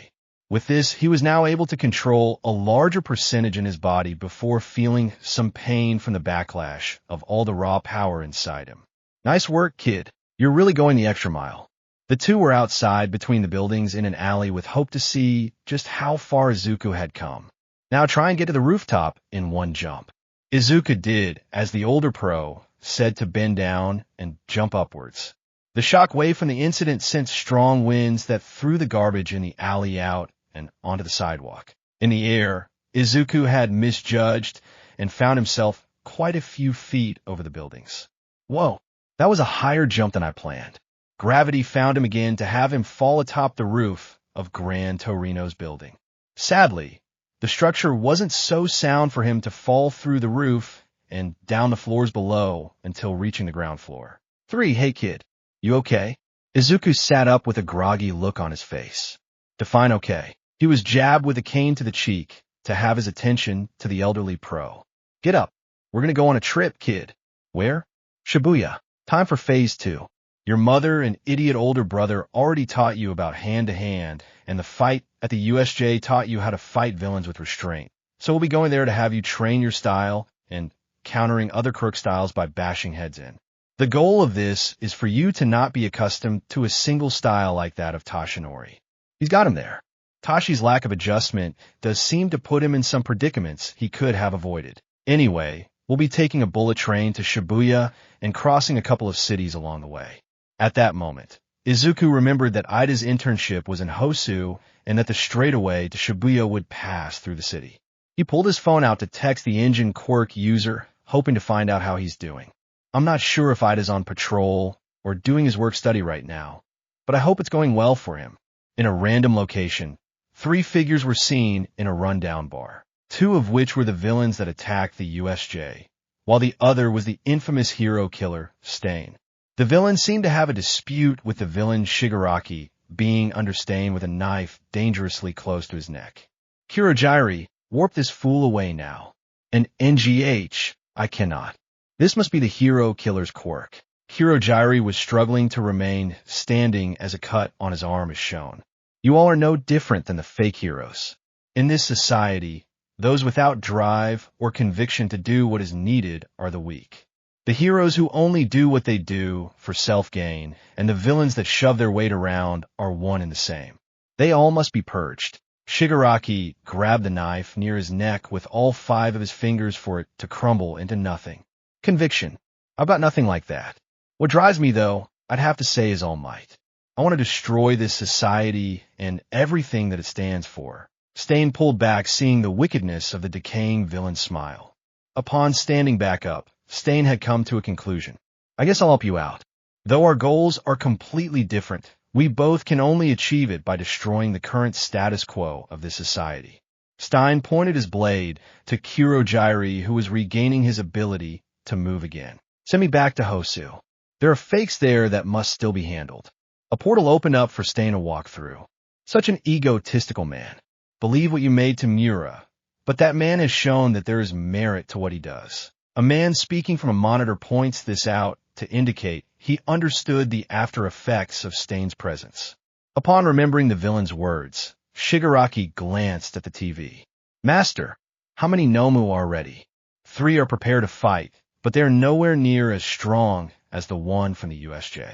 With this, he was now able to control a larger percentage in his body before feeling some pain from the backlash of all the raw power inside him. Nice work, kid. You're really going the extra mile. The two were outside between the buildings in an alley with hope to see just how far Izuku had come. Now try and get to the rooftop in one jump. Izuku did, as the older pro said to bend down and jump upwards. The shock wave from the incident sent strong winds that threw the garbage in the alley out and onto the sidewalk. In the air, Izuku had misjudged and found himself quite a few feet over the buildings. Whoa, that was a higher jump than I planned. Gravity found him again to have him fall atop the roof of Gran Torino's building. Sadly, the structure wasn't so sound for him to fall through the roof and down the floors below until reaching the ground floor. 3. Hey kid, you okay? Izuku sat up with a groggy look on his face. Define okay. He was jabbed with a cane to the cheek to have his attention to the elderly pro. Get up. We're going to go on a trip, kid. Where? Shibuya. Time for phase 2. Your mother and idiot older brother already taught you about hand-to-hand, and the fight at the USJ taught you how to fight villains with restraint. So we'll be going there to have you train your style and countering other Quirk styles by bashing heads in. The goal of this is for you to not be accustomed to a single style like that of Toshinori. He's got him there. Tashi's lack of adjustment does seem to put him in some predicaments he could have avoided. Anyway, we'll be taking a bullet train to Shibuya and crossing a couple of cities along the way. At that moment, Izuku remembered that Ida's internship was in Hosu and that the straightaway to Shibuya would pass through the city. He pulled his phone out to text the engine Quirk user, hoping to find out how he's doing. I'm not sure if Ida's on patrol or doing his work study right now, but I hope it's going well for him. In a random location, 3 figures were seen in a rundown bar, 2 of which were the villains that attacked the USJ, while the other was the infamous hero killer, Stain. The villain seemed to have a dispute with the villain Shigaraki, being under Stain with a knife dangerously close to his neck. Kurogiri, warp this fool away now. And NGH, I cannot. This must be the hero killer's quirk. Kurogiri was struggling to remain standing as a cut on his arm is shown. You all are no different than the fake heroes. In this society, those without drive or conviction to do what is needed are the weak. The heroes who only do what they do for self-gain and the villains that shove their weight around are one and the same. They all must be purged. Shigaraki grabbed the knife near his neck with all 5 of his fingers for it to crumble into nothing. Conviction. I've got nothing like that. What drives me, though, I'd have to say is All Might. I want to destroy this society and everything that it stands for. Stain pulled back, seeing the wickedness of the decaying villain's smile. Upon standing back up, Stain had come to a conclusion. I guess I'll help you out. Though our goals are completely different, we both can only achieve it by destroying the current status quo of this society. Stein pointed his blade to Kurogiri, who was regaining his ability to move again. Send me back to Hosu. There are fakes there that must still be handled. A portal opened up for Stain to walk through. Such an egotistical man. Believe what you made to Mura, but that man has shown that there is merit to what he does. A man speaking from a monitor points this out to indicate he understood the after effects of Stain's presence. Upon remembering the villain's words, Shigaraki glanced at the TV. Master, how many Nomu are ready? 3 are prepared to fight, but they are nowhere near as strong as the one from the USJ.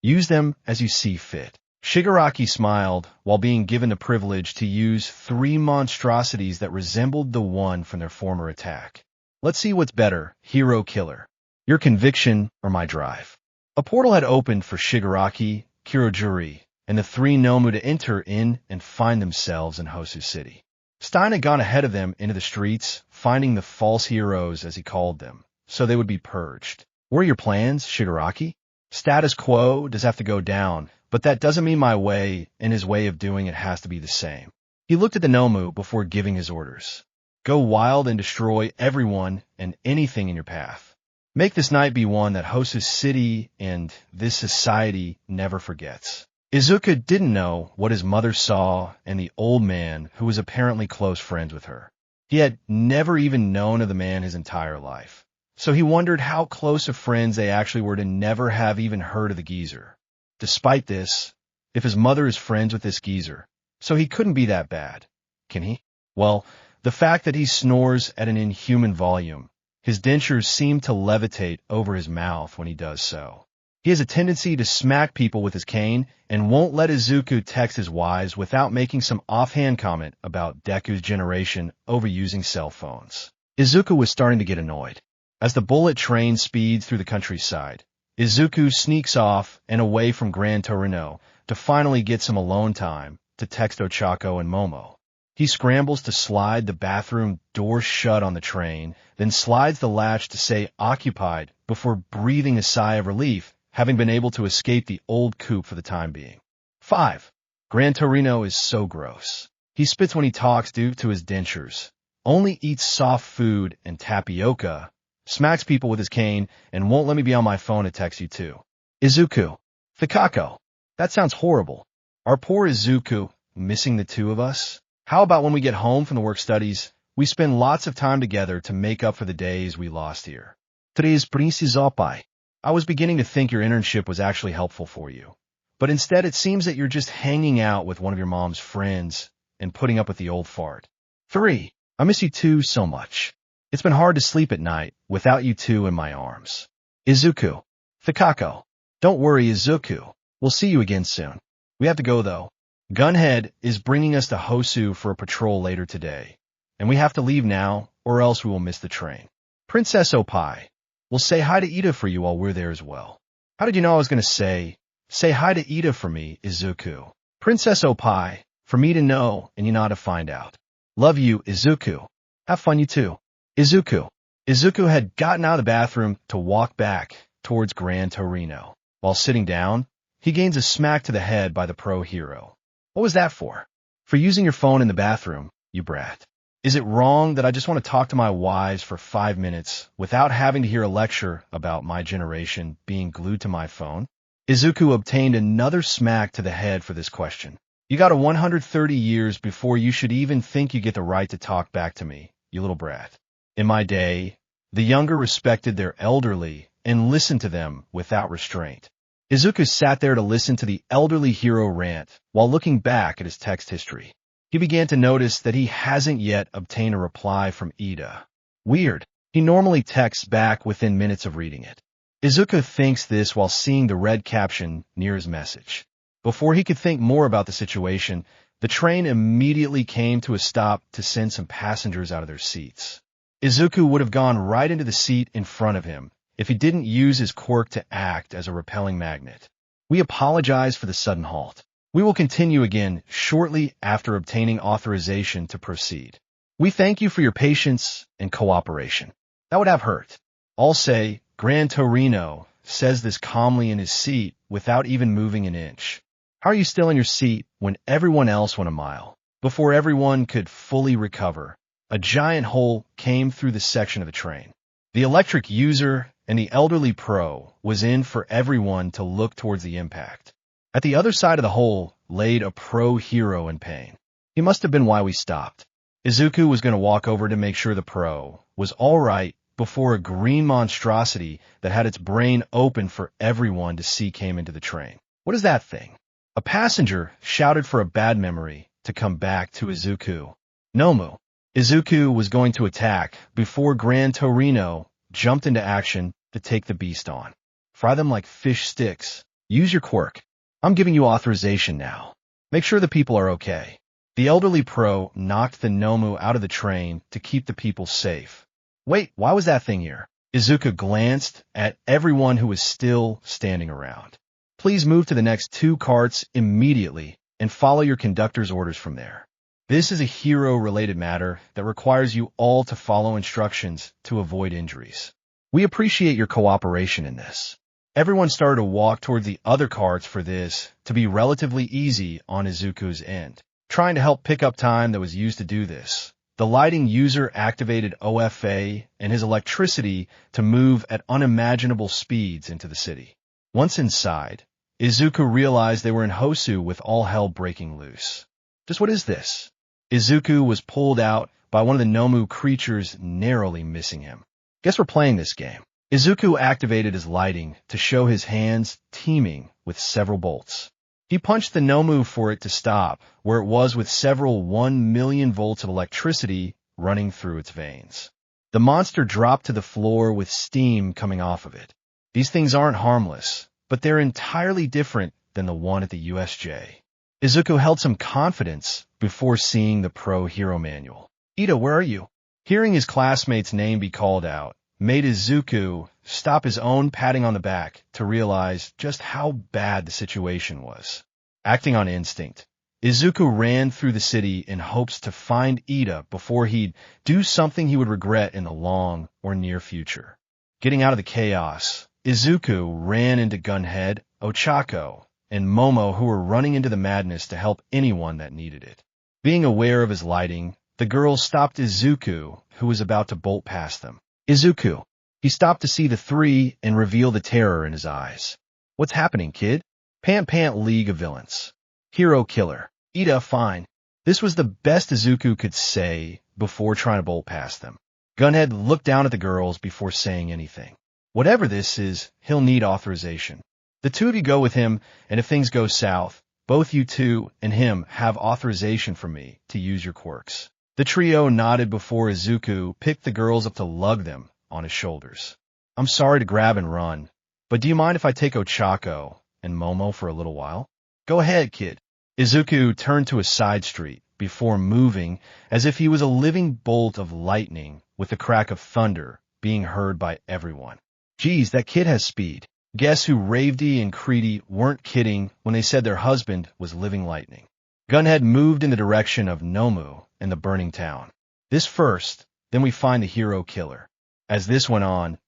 Use them as you see fit. Shigaraki smiled while being given the privilege to use 3 monstrosities that resembled the one from their former attack. Let's see what's better, hero killer. Your conviction or my drive. A portal had opened for Shigaraki, Kurogiri, and the 3 Nomu to enter in and find themselves in Hosu City. Stein had gone ahead of them into the streets, finding the false heroes as he called them, so they would be purged. What are your plans, Shigaraki? Status quo does have to go down, but that doesn't mean my way and his way of doing it has to be the same. He looked at the Nomu before giving his orders. Go wild and destroy everyone and anything in your path. Make this night be one that Hosu City and this society never forgets. Izuku didn't know what his mother saw in the old man who was apparently close friends with her. He had never even known of the man his entire life. So he wondered how close of friends they actually were to never have even heard of the geezer. Despite this, if his mother is friends with this geezer, so he couldn't be that bad, can he? Well, the fact that he snores at an inhuman volume, his dentures seem to levitate over his mouth when he does so. He has a tendency to smack people with his cane and won't let Izuku text his wives without making some offhand comment about Deku's generation overusing cell phones. Izuku was starting to get annoyed. As the bullet train speeds through the countryside, Izuku sneaks off and away from Grand Torino to finally get some alone time to text Ochako and Momo. He scrambles to slide the bathroom door shut on the train, then slides the latch to say occupied before breathing a sigh of relief, having been able to escape the old coupe for the time being. 5. Gran Torino is so gross. He spits when he talks due to his dentures, only eats soft food and tapioca, smacks people with his cane, and won't let me be on my phone to text you too. Izuku. Thikako. That sounds horrible. Our poor Izuku, missing the two of us? How about when we get home from the work studies, we spend lots of time together to make up for the days we lost here? Today's princizopai. I was beginning to think your internship was actually helpful for you. But instead it seems that you're just hanging out with one of your mom's friends and putting up with the old fart. 3. I miss you two so much. It's been hard to sleep at night without you two in my arms. Izuku. Thikako. Don't worry, Izuku. We'll see you again soon. We have to go, though. Gunhead is bringing us to Hosu for a patrol later today, and we have to leave now, or else we will miss the train. Princess Opai. We'll say hi to Ida for you while we're there as well. How did you know I was going to say hi to Ida for me, Izuku? Princess Opai, for me to know and you not to find out. Love you, Izuku. Have fun, you too. Izuku. Izuku had gotten out of the bathroom to walk back towards Gran Torino. While sitting down, he gains a smack to the head by the pro hero. What was that for? For using your phone in the bathroom, you brat. Is it wrong that I just want to talk to my wives for 5 minutes without having to hear a lecture about my generation being glued to my phone? Izuku obtained another smack to the head for this question. You got 130 years before you should even think you get the right to talk back to me, you little brat. In my day, the younger respected their elderly and listened to them without restraint. Izuku sat there to listen to the elderly hero rant while looking back at his text history. He began to notice that he hasn't yet obtained a reply from Ida. Weird. He normally texts back within minutes of reading it. Izuku thinks this while seeing the red caption near his message. Before he could think more about the situation, the train immediately came to a stop to send some passengers out of their seats. Izuku would have gone right into the seat in front of him if he didn't use his quirk to act as a repelling magnet. We apologize for the sudden halt. We will continue again shortly after obtaining authorization to proceed. We thank you for your patience and cooperation. That would have hurt. I'll say, Gran Torino says this calmly in his seat without even moving an inch. How are you still in your seat when everyone else went a mile? Before everyone could fully recover, a giant hole came through the section of the train. The electric user and the elderly pro was in for everyone to look towards the impact. At the other side of the hole laid a pro hero in pain. He must have been why we stopped. Izuku was going to walk over to make sure the pro was all right before a green monstrosity that had its brain open for everyone to see came into the train. What is that thing? A passenger shouted for a bad memory to come back to Izuku. Nomu. Izuku was going to attack before Gran Torino jumped into action to take the beast on. Fry them like fish sticks. Use your quirk. I'm giving you authorization now. Make sure the people are okay. The elderly pro knocked the Nomu out of the train to keep the people safe. Wait, why was that thing here? Izuku glanced at everyone who was still standing around. Please move to the next 2 carts immediately and follow your conductor's orders from there. This is a hero-related matter that requires you all to follow instructions to avoid injuries. We appreciate your cooperation in this. Everyone started to walk toward the other carts for this to be relatively easy on Izuku's end, trying to help pick up time that was used to do this. The lighting user activated OFA and his electricity to move at unimaginable speeds into the city. Once inside, Izuku realized they were in Hosu with all hell breaking loose. Just what is this? Izuku was pulled out by one of the Nomu creatures narrowly missing him. Guess we're playing this game. Izuku activated his lighting to show his hands teeming with several bolts. He punched the Nomu for it to stop, where it was with several 1,000,000 volts of electricity running through its veins. The monster dropped to the floor with steam coming off of it. These things aren't harmless, but they're entirely different than the one at the USJ. Izuku held some confidence before seeing the Pro Hero Manual. Ida, where are you? Hearing his classmate's name be called out made Izuku stop his own patting on the back to realize just how bad the situation was. Acting on instinct, Izuku ran through the city in hopes to find Ida before he'd do something he would regret in the long or near future. Getting out of the chaos, Izuku ran into Gunhead, Ochako, and Momo, who were running into the madness to help anyone that needed it. Being aware of his lighting, the girls stopped Izuku, who was about to bolt past them. Izuku. He stopped to see the three and reveal the terror in his eyes. What's happening, kid? Pant League of Villains. Hero Killer. Ida, fine. This was the best Izuku could say before trying to bolt past them. Gunhead looked down at the girls before saying anything. Whatever this is, he'll need authorization. The two of you go with him, and if things go south, both you two and him have authorization from me to use your quirks. The trio nodded before Izuku picked the girls up to lug them on his shoulders. I'm sorry to grab and run, but do you mind if I take Ochako and Momo for a little while? Go ahead, kid. Izuku turned to a side street before moving as if he was a living bolt of lightning with the crack of thunder being heard by everyone. Geez, that kid has speed. Guess who Ravedy and Creedy weren't kidding when they said their husband was living lightning. Gunhead moved in the direction of Nomu and the burning town. This first, then we find the hero killer. As this went on,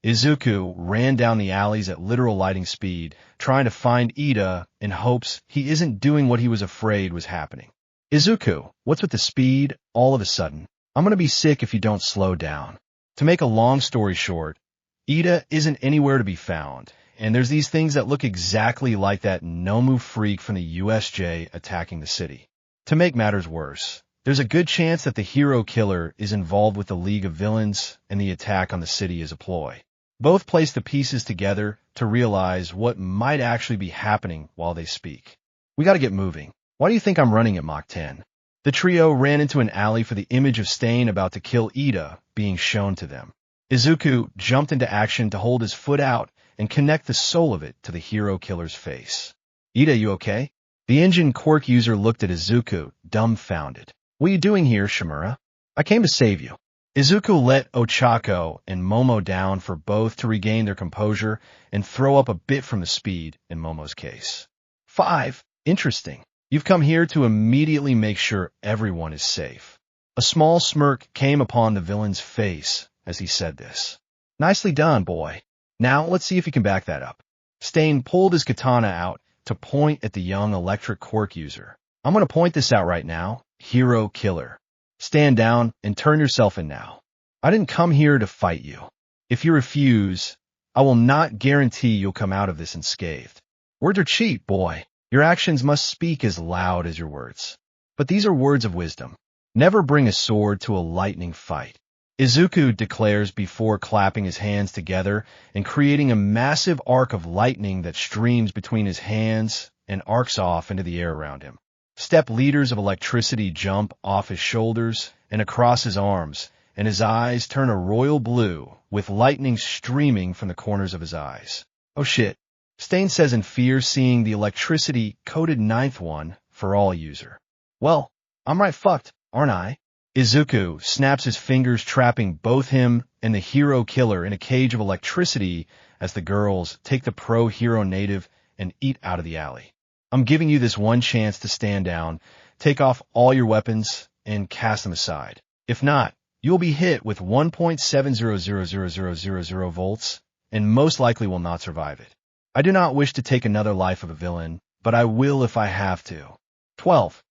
Izuku ran down the alleys at literal lighting speed, trying to find Ida in hopes he isn't doing what he was afraid was happening. Izuku, what's with the speed all of a sudden? I'm going to be sick if you don't slow down. To make a long story short, Ida isn't anywhere to be found, and there's these things that look exactly like that Nomu freak from the USJ attacking the city. To make matters worse, there's a good chance that the hero killer is involved with the League of Villains and the attack on the city is a ploy. Both place the pieces together to realize what might actually be happening while they speak. We gotta get moving. Why do you think I'm running at Mach 10? The trio ran into an alley for the image of Stain about to kill Ida being shown to them. Izuku jumped into action to hold his foot out and connect the soul of it to the hero killer's face. Ida, you okay? The engine quirk user looked at Izuku, dumbfounded. What are you doing here, Shimura? I came to save you. Izuku let Ochako and Momo down for both to regain their composure and throw up a bit from the speed in Momo's case. 5. Interesting. You've come here to immediately make sure everyone is safe. A small smirk came upon the villain's face as he said this. Nicely done, boy. Now let's see if you can back that up. Stain pulled his katana out to point at the young electric quirk user. I'm going to point this out right now. Hero killer. Stand down and turn yourself in now. I didn't come here to fight you. If you refuse, I will not guarantee you'll come out of this unscathed. Words are cheap, boy. Your actions must speak as loud as your words. But these are words of wisdom. Never bring a sword to a lightning fight. Izuku declares before clapping his hands together and creating a massive arc of lightning that streams between his hands and arcs off into the air around him. Step liters of electricity jump off his shoulders and across his arms, and his eyes turn a royal blue, with lightning streaming from the corners of his eyes. Oh shit. Stain says in fear, seeing the electricity-coded ninth one for all user. Well, I'm right fucked, aren't I? Izuku snaps his fingers, trapping both him and the hero killer in a cage of electricity as the girls take the pro-hero native and eat out of the alley. I'm giving you this one chance to stand down, take off all your weapons, and cast them aside. If not, you'll be hit with 1.7000000 volts, and most likely will not survive it. I do not wish to take another life of a villain, but I will if I have to. 12.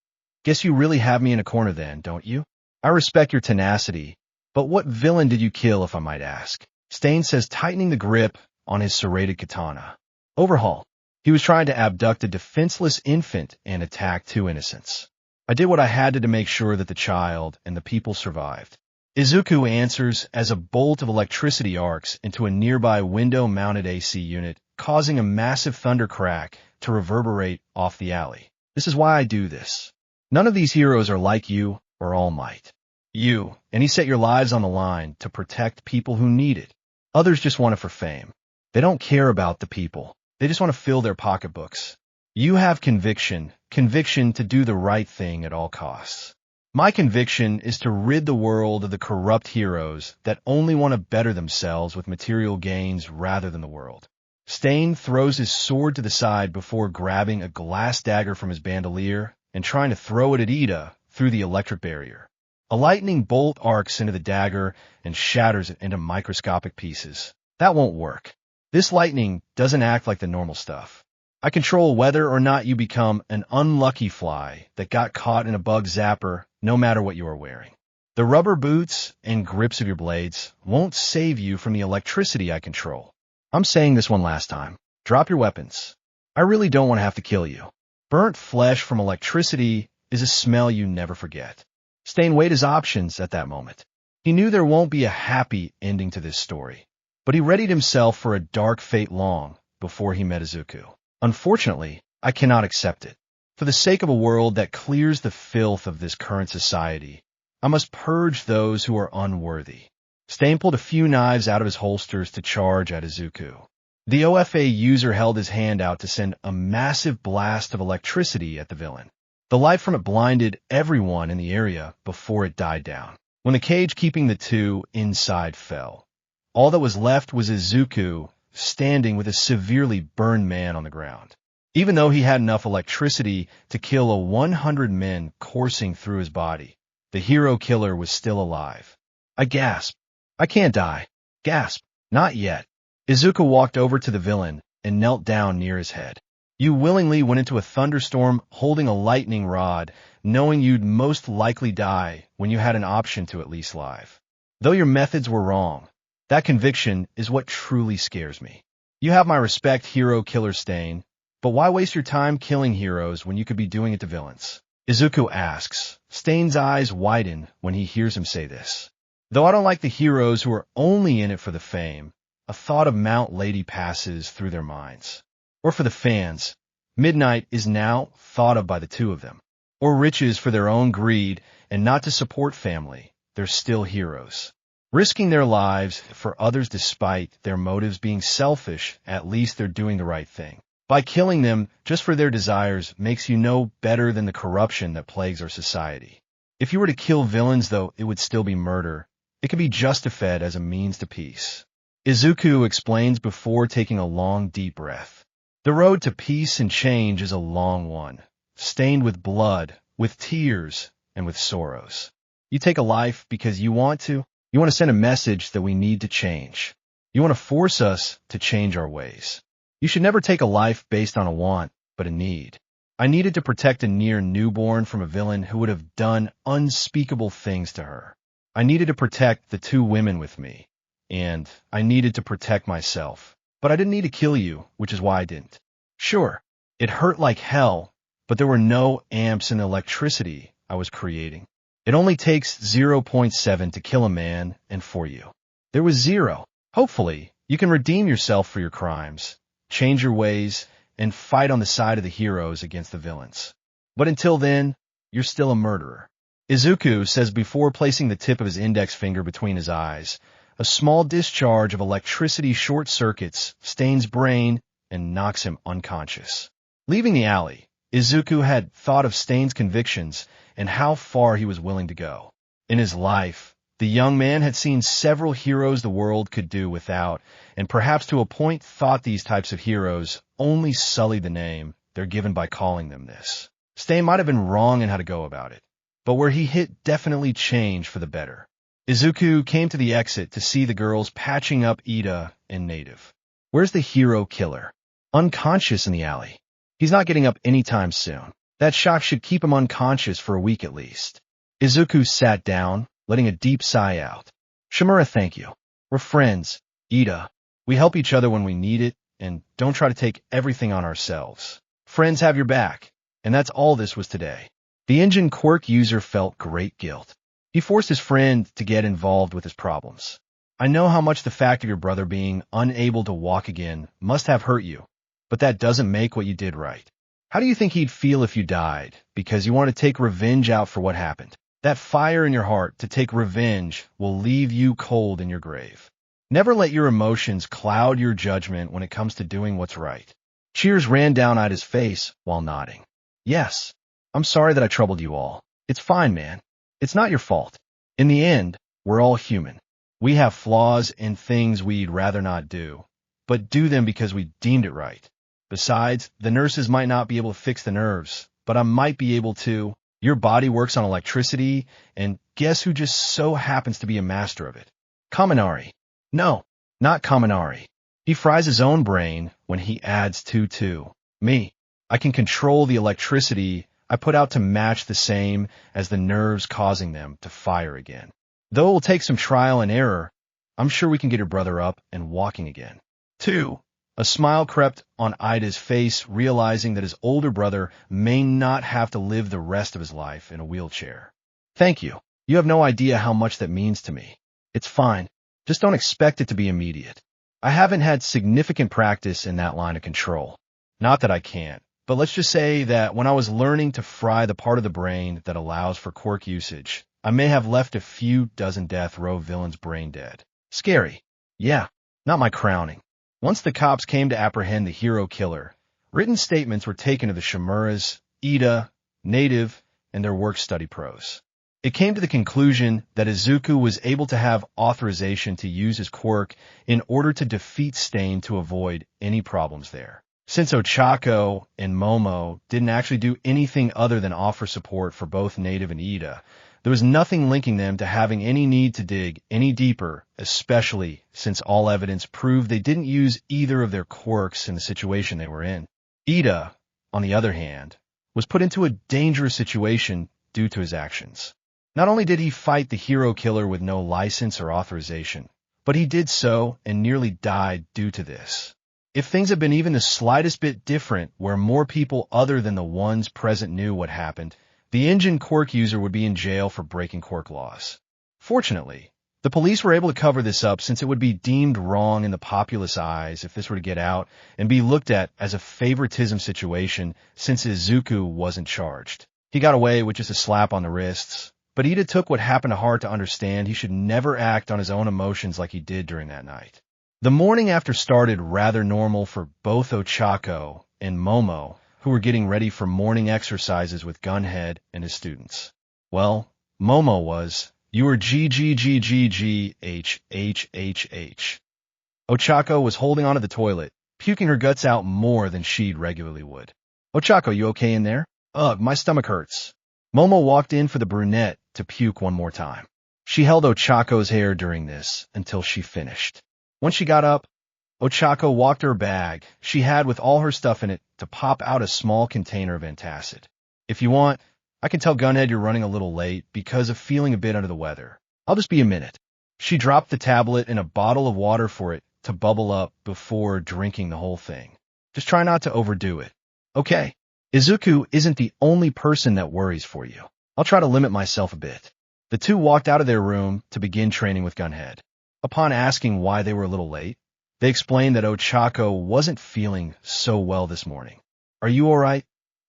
Guess you really have me in a corner then, don't you? I respect your tenacity, but what villain did you kill, if I might ask? Stain says, tightening the grip on his serrated katana. Overhaul. He was trying to abduct a defenseless infant and attack two innocents. I did what I had to make sure that the child and the people survived. Izuku answers as a bolt of electricity arcs into a nearby window-mounted AC unit, causing a massive thunder crack to reverberate off the alley. This is why I do this. None of these heroes are like you or All Might. You, and he set your lives on the line to protect people who need it. Others just want it for fame. They don't care about the people. They just want to fill their pocketbooks. You have conviction to do the right thing at all costs. My conviction is to rid the world of the corrupt heroes that only want to better themselves with material gains rather than the world. Stain throws his sword to the side before grabbing a glass dagger from his bandolier and trying to throw it at Ida through the electric barrier. A lightning bolt arcs into the dagger and shatters it into microscopic pieces. That won't work. This lightning doesn't act like the normal stuff. I control whether or not you become an unlucky fly that got caught in a bug zapper, no matter what you are wearing. The rubber boots and grips of your blades won't save you from the electricity I control. I'm saying this one last time. Drop your weapons. I really don't want to have to kill you. Burnt flesh from electricity is a smell you never forget. Stain weighed his options at that moment. He knew there won't be a happy ending to this story, but he readied himself for a dark fate long before he met Izuku. Unfortunately, I cannot accept it. For the sake of a world that clears the filth of this current society, I must purge those who are unworthy. Stain pulled a few knives out of his holsters to charge at Izuku. The OFA user held his hand out to send a massive blast of electricity at the villain. The light from it blinded everyone in the area before it died down. When the cage keeping the two inside fell, all that was left was Izuku standing with a severely burned man on the ground. Even though he had enough electricity to kill 100 men coursing through his body, the hero killer was still alive. I gasped. I can't die. Gasp. Not yet. Izuku walked over to the villain and knelt down near his head. You willingly went into a thunderstorm holding a lightning rod, knowing you'd most likely die when you had an option to at least live. Though your methods were wrong, that conviction is what truly scares me. You have my respect, hero killer Stain, but why waste your time killing heroes when you could be doing it to villains? Izuku asks. Stain's eyes widen when he hears him say this. Though I don't like the heroes who are only in it for the fame, a thought of Mount Lady passes through their minds. Or for the fans, Midnight is now thought of by the two of them. Or riches for their own greed and not to support family, they're still heroes. Risking their lives for others despite their motives being selfish, at least they're doing the right thing. By killing them just for their desires makes you no better than the corruption that plagues our society. If you were to kill villains, though, it would still be murder. It can be justified as a means to peace. Izuku explains before taking a long, deep breath. The road to peace and change is a long one, stained with blood, with tears, and with sorrows. You take a life because you want to. You want to send a message that we need to change. You want to force us to change our ways. You should never take a life based on a want, but a need. I needed to protect a near newborn from a villain who would have done unspeakable things to her. I needed to protect the two women with me, and I needed to protect myself. But I didn't need to kill you, which is why I didn't. Sure, it hurt like hell, but there were no amps in the electricity I was creating. It only takes 0.7 to kill a man, and for you. There was 0. Hopefully, you can redeem yourself for your crimes, change your ways, and fight on the side of the heroes against the villains. But until then, you're still a murderer. Izuku says before placing the tip of his index finger between his eyes. A small discharge of electricity short-circuits Stain's brain and knocks him unconscious. Leaving the alley, Izuku had thought of Stain's convictions and how far he was willing to go. In his life, the young man had seen several heroes the world could do without, and perhaps to a point thought these types of heroes only sullied the name they're given by calling them this. Stain might have been wrong in how to go about it, but where he hit definitely changed for the better. Izuku came to the exit to see the girls patching up Ida and Native. Where's the hero killer? Unconscious in the alley. He's not getting up anytime soon. That shock should keep him unconscious for a week at least. Izuku sat down, letting a deep sigh out. Shimura, thank you. We're friends. Ida, we help each other when we need it, and don't try to take everything on ourselves. Friends have your back, and that's all this was today. The engine quirk user felt great guilt. He forced his friend to get involved with his problems. I know how much the fact of your brother being unable to walk again must have hurt you, but that doesn't make what you did right. How do you think he'd feel if you died because you want to take revenge out for what happened? That fire in your heart to take revenge will leave you cold in your grave. Never let your emotions cloud your judgment when it comes to doing what's right. Tears ran down Ida's face while nodding. Yes, I'm sorry that I troubled you all. It's fine, man. It's not your fault. In the end, we're all human. We have flaws and things we'd rather not do, but do them because we deemed it right. Besides, the nurses might not be able to fix the nerves, but I might be able to. Your body works on electricity, and guess who just so happens to be a master of it? Kaminari. No, not Kaminari. He fries his own brain when he adds 2-2. Me. I can control the electricity I put out to match the same as the nerves causing them to fire again. Though it will take some trial and error, I'm sure we can get your brother up and walking again. 2. A smile crept on Ida's face, realizing that his older brother may not have to live the rest of his life in a wheelchair. Thank you. You have no idea how much that means to me. It's fine. Just don't expect it to be immediate. I haven't had significant practice in that line of control. Not that I can't. But let's just say that when I was learning to fry the part of the brain that allows for quirk usage, I may have left a few dozen death row villains brain dead. Scary. Yeah, not my crowning. Once the cops came to apprehend the hero killer, written statements were taken of the Shimuras, Ida, Native, and their work-study pros. It came to the conclusion that Izuku was able to have authorization to use his quirk in order to defeat Stain to avoid any problems there. Since Ochako and Momo didn't actually do anything other than offer support for both Native and Ida, there was nothing linking them to having any need to dig any deeper, especially since all evidence proved they didn't use either of their quirks in the situation they were in. Ida, on the other hand, was put into a dangerous situation due to his actions. Not only did he fight the hero killer with no license or authorization, but he did so and nearly died due to this. If things had been even the slightest bit different, where more people other than the ones present knew what happened, the engine quirk user would be in jail for breaking quirk laws. Fortunately, the police were able to cover this up since it would be deemed wrong in the populace eyes if this were to get out and be looked at as a favoritism situation since Izuku wasn't charged. He got away with just a slap on the wrists, but Ida took what happened to heart to understand he should never act on his own emotions like he did during that night. The morning after started rather normal for both Ochako and Momo, who were getting ready for morning exercises with Gunhead and his students. Well, Momo was, you were GGGGGHHHH. Ochako was holding onto the toilet, puking her guts out more than she'd regularly would. Ochako, you okay in there? Ugh, my stomach hurts. Momo walked in for the brunette to puke one more time. She held Ochako's hair during this until she finished. When she got up, Ochako walked her bag she had with all her stuff in it to pop out a small container of antacid. If you want, I can tell Gunhead you're running a little late because of feeling a bit under the weather. I'll just be a minute. She dropped the tablet in a bottle of water for it to bubble up before drinking the whole thing. Just try not to overdo it. Okay. Izuku isn't the only person that worries for you. I'll try to limit myself a bit. The two walked out of their room to begin training with Gunhead. Upon asking why they were a little late, they explained that Ochako wasn't feeling so well this morning. Are you all right,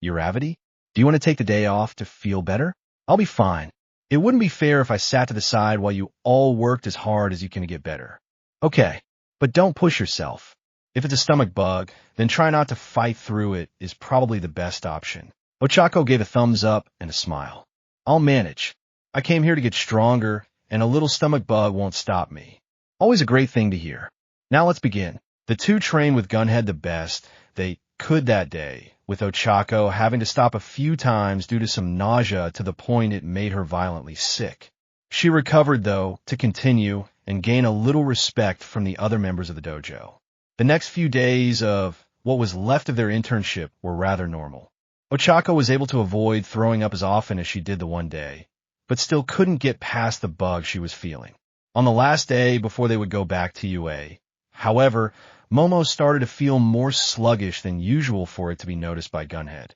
Uravity? Do you want to take the day off to feel better? I'll be fine. It wouldn't be fair if I sat to the side while you all worked as hard as you can to get better. Okay, but don't push yourself. If it's a stomach bug, then try not to fight through it is probably the best option. Ochako gave a thumbs up and a smile. I'll manage. I came here to get stronger, and a little stomach bug won't stop me. Always a great thing to hear. Now let's begin. The two trained with Gunhead the best they could that day, with Ochako having to stop a few times due to some nausea to the point it made her violently sick. She recovered, though, to continue and gain a little respect from the other members of the dojo. The next few days of what was left of their internship were rather normal. Ochako was able to avoid throwing up as often as she did the one day, but still couldn't get past the bug she was feeling. On the last day before they would go back to UA, however, Momo started to feel more sluggish than usual for it to be noticed by Gunhead.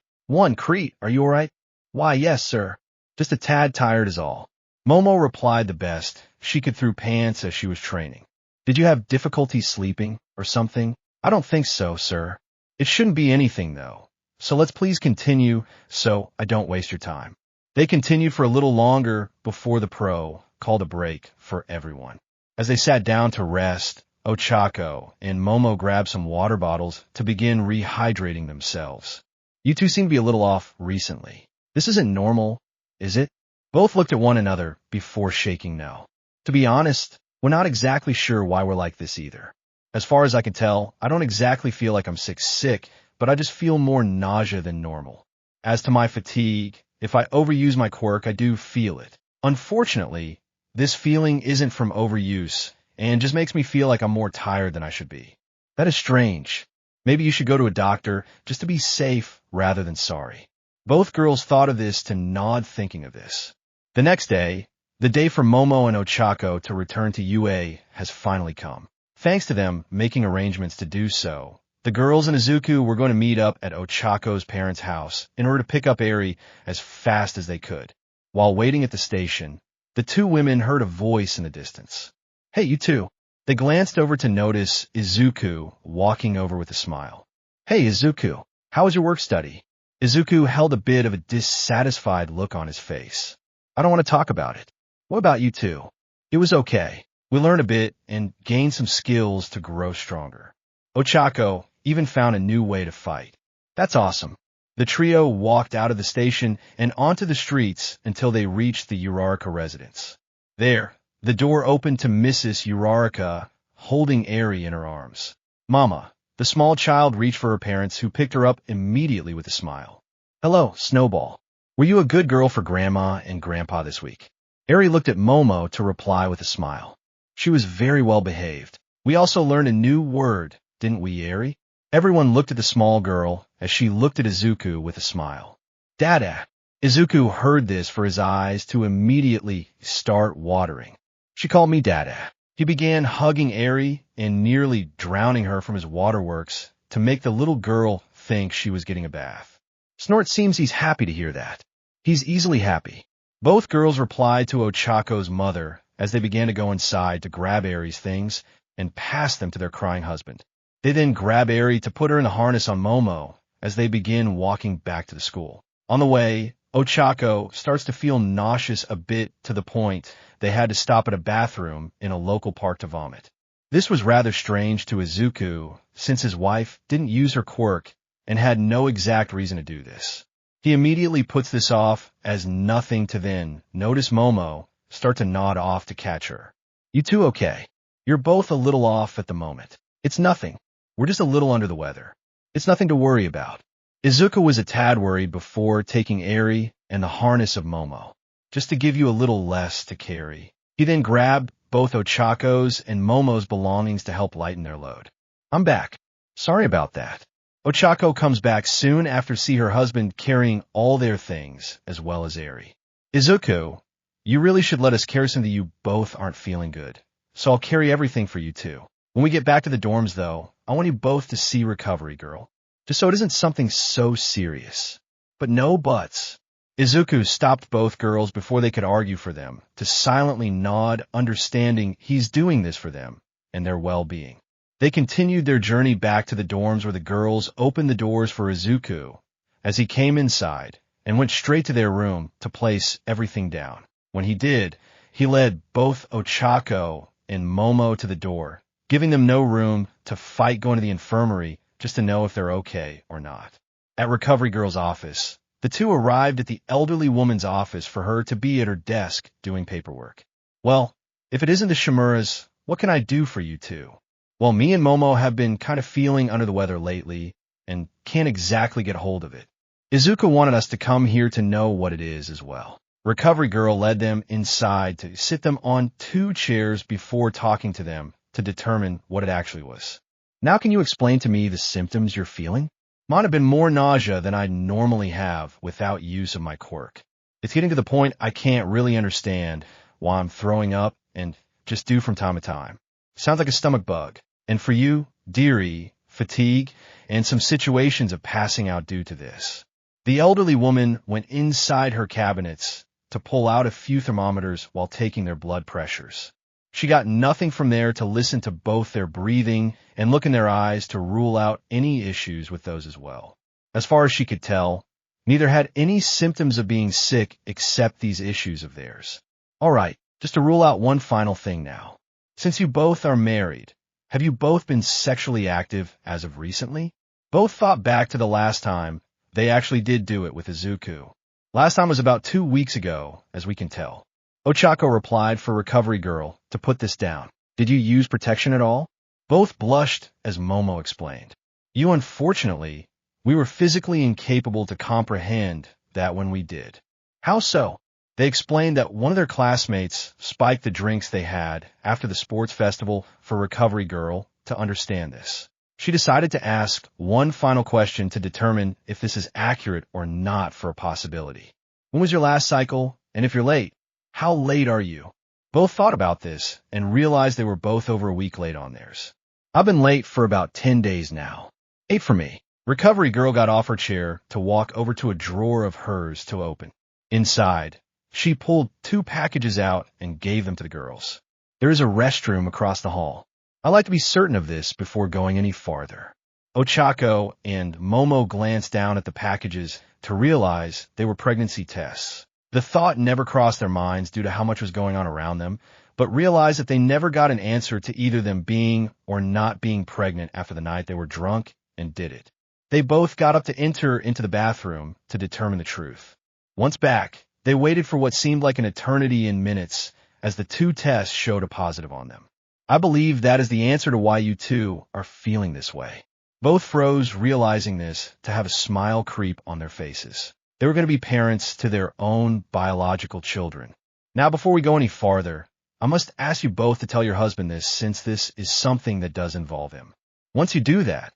Crete, are you all right? Why, yes, sir. Just a tad tired is all. Momo replied the best she could through pants as she was training. Did you have difficulty sleeping or something? I don't think so, sir. It shouldn't be anything, though. So let's please continue so I don't waste your time. They continued for a little longer before the pro called a break for everyone. As they sat down to rest, Ochako and Momo grabbed some water bottles to begin rehydrating themselves. You two seem to be a little off recently. This isn't normal, is it? Both looked at one another before shaking no. To be honest, we're not exactly sure why we're like this either. As far as I can tell, I don't exactly feel like I'm sick, but I just feel more nausea than normal. As to my fatigue, if I overuse my quirk, I do feel it. Unfortunately, this feeling isn't from overuse and just makes me feel like I'm more tired than I should be. That is strange. Maybe you should go to a doctor just to be safe rather than sorry. Both girls thought of this to nod thinking of this. The next day, the day for Momo and Ochako to return to UA has finally come. Thanks to them making arrangements to do so, the girls and Izuku were going to meet up at Ochako's parents' house in order to pick up Eri as fast as they could. While waiting at the station, the two women heard a voice in the distance. Hey, you two. They glanced over to notice Izuku walking over with a smile. Hey, Izuku, how was your work study? Izuku held a bit of a dissatisfied look on his face. I don't want to talk about it. What about you two? It was okay. We learned a bit and gained some skills to grow stronger. Ochako even found a new way to fight. That's awesome. The trio walked out of the station and onto the streets until they reached the Uraraka residence. There, the door opened to Mrs. Uraraka holding Eri in her arms. Mama, the small child reached for her parents, who picked her up immediately with a smile. Hello, Snowball. Were you a good girl for Grandma and Grandpa this week? Eri looked at Momo to reply with a smile. She was very well behaved. We also learned a new word, didn't we, Eri? Everyone looked at the small girl as she looked at Izuku with a smile. Dada! Izuku heard this for his eyes to immediately start watering. She called me Dada. He began hugging Eri and nearly drowning her from his waterworks to make the little girl think she was getting a bath. Snort seems he's happy to hear that. He's easily happy. Both girls replied to Ochako's mother as they began to go inside to grab Eri's things and pass them to their crying husband. They then grab Eri to put her in the harness on Momo as they begin walking back to the school. On the way, Ochako starts to feel nauseous a bit to the point they had to stop at a bathroom in a local park to vomit. This was rather strange to Izuku since his wife didn't use her quirk and had no exact reason to do this. He immediately puts this off as nothing to then notice Momo start to nod off to catch her. You two okay? You're both a little off at the moment. It's nothing. We're just a little under the weather. It's nothing to worry about. Izuku was a tad worried before taking Eri and the harness of Momo, just to give you a little less to carry. He then grabbed both Ochako's and Momo's belongings to help lighten their load. I'm back. Sorry about that. Ochako comes back soon after see her husband carrying all their things, as well as Eri. Izuku, you really should let us carry something. You both aren't feeling good, so I'll carry everything for you too. When we get back to the dorms, though, I want you both to see Recovery Girl, just so it isn't something so serious. But no buts. Izuku stopped both girls before they could argue for them, to silently nod, understanding he's doing this for them and their well-being. They continued their journey back to the dorms, where the girls opened the doors for Izuku as he came inside and went straight to their room to place everything down. When he did, he led both Ochako and Momo to the door, giving them no room to fight going to the infirmary just to know if they're okay or not. At Recovery Girl's office, the two arrived at the elderly woman's office for her to be at her desk doing paperwork. Well, if it isn't the Shimuras, what can I do for you two? Well, me and Momo have been kind of feeling under the weather lately and can't exactly get hold of it. Izuku wanted us to come here to know what it is as well. Recovery Girl led them inside to sit them on 2 chairs before talking to them to determine what it actually was. Now can you explain to me the symptoms you're feeling? Mine have been more nausea than I normally have without use of my quirk. It's getting to the point I can't really understand why I'm throwing up and just do from time to time. Sounds like a stomach bug. And for you, dearie, fatigue, and some situations of passing out due to this. The elderly woman went inside her cabinets to pull out a few thermometers while taking their blood pressures. She got nothing from there to listen to both their breathing and look in their eyes to rule out any issues with those as well. As far as she could tell, neither had any symptoms of being sick except these issues of theirs. All right, just to rule out one final thing now. Since you both are married, have you both been sexually active as of recently? Both thought back to the last time they actually did do it with Izuku. Last time was about 2 weeks ago, as we can tell. Ochako replied for Recovery Girl to put this down. Did you use protection at all? Both blushed as Momo explained. Unfortunately, we were physically incapable to comprehend that when we did. How so? They explained that one of their classmates spiked the drinks they had after the sports festival for Recovery Girl to understand this. She decided to ask one final question to determine if this is accurate or not for a possibility. When was your last cycle? And if you're late, how late are you? Both thought about this and realized they were both over a week late on theirs. I've been late for about 10 days now. 8 for me. Recovery Girl got off her chair to walk over to a drawer of hers to open. Inside, she pulled 2 packages out and gave them to the girls. There is a restroom across the hall. I like to be certain of this before going any farther. Ochako and Momo glanced down at the packages to realize they were pregnancy tests. The thought never crossed their minds due to how much was going on around them, but realized that they never got an answer to either them being or not being pregnant after the night they were drunk and did it. They both got up to enter into the bathroom to determine the truth. Once back, they waited for what seemed like an eternity in minutes as the 2 tests showed a positive on them. I believe that is the answer to why you two are feeling this way. Both froze, realizing this, to have a smile creep on their faces. They were going to be parents to their own biological children. Now, before we go any farther, I must ask you both to tell your husband this, since this is something that does involve him. Once you do that,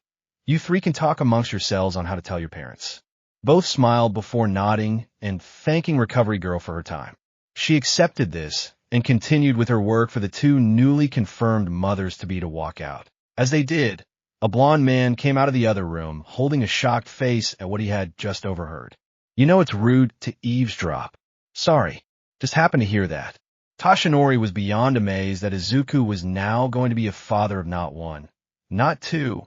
you 3 can talk amongst yourselves on how to tell your parents. Both smiled before nodding and thanking Recovery Girl for her time. She accepted this and continued with her work for the 2 newly confirmed mothers-to-be to walk out. As they did, a blond man came out of the other room, holding a shocked face at what he had just overheard. You know it's rude to eavesdrop. Sorry, just happened to hear that. Tashinori was beyond amazed that Izuku was now going to be a father of not 1, not 2,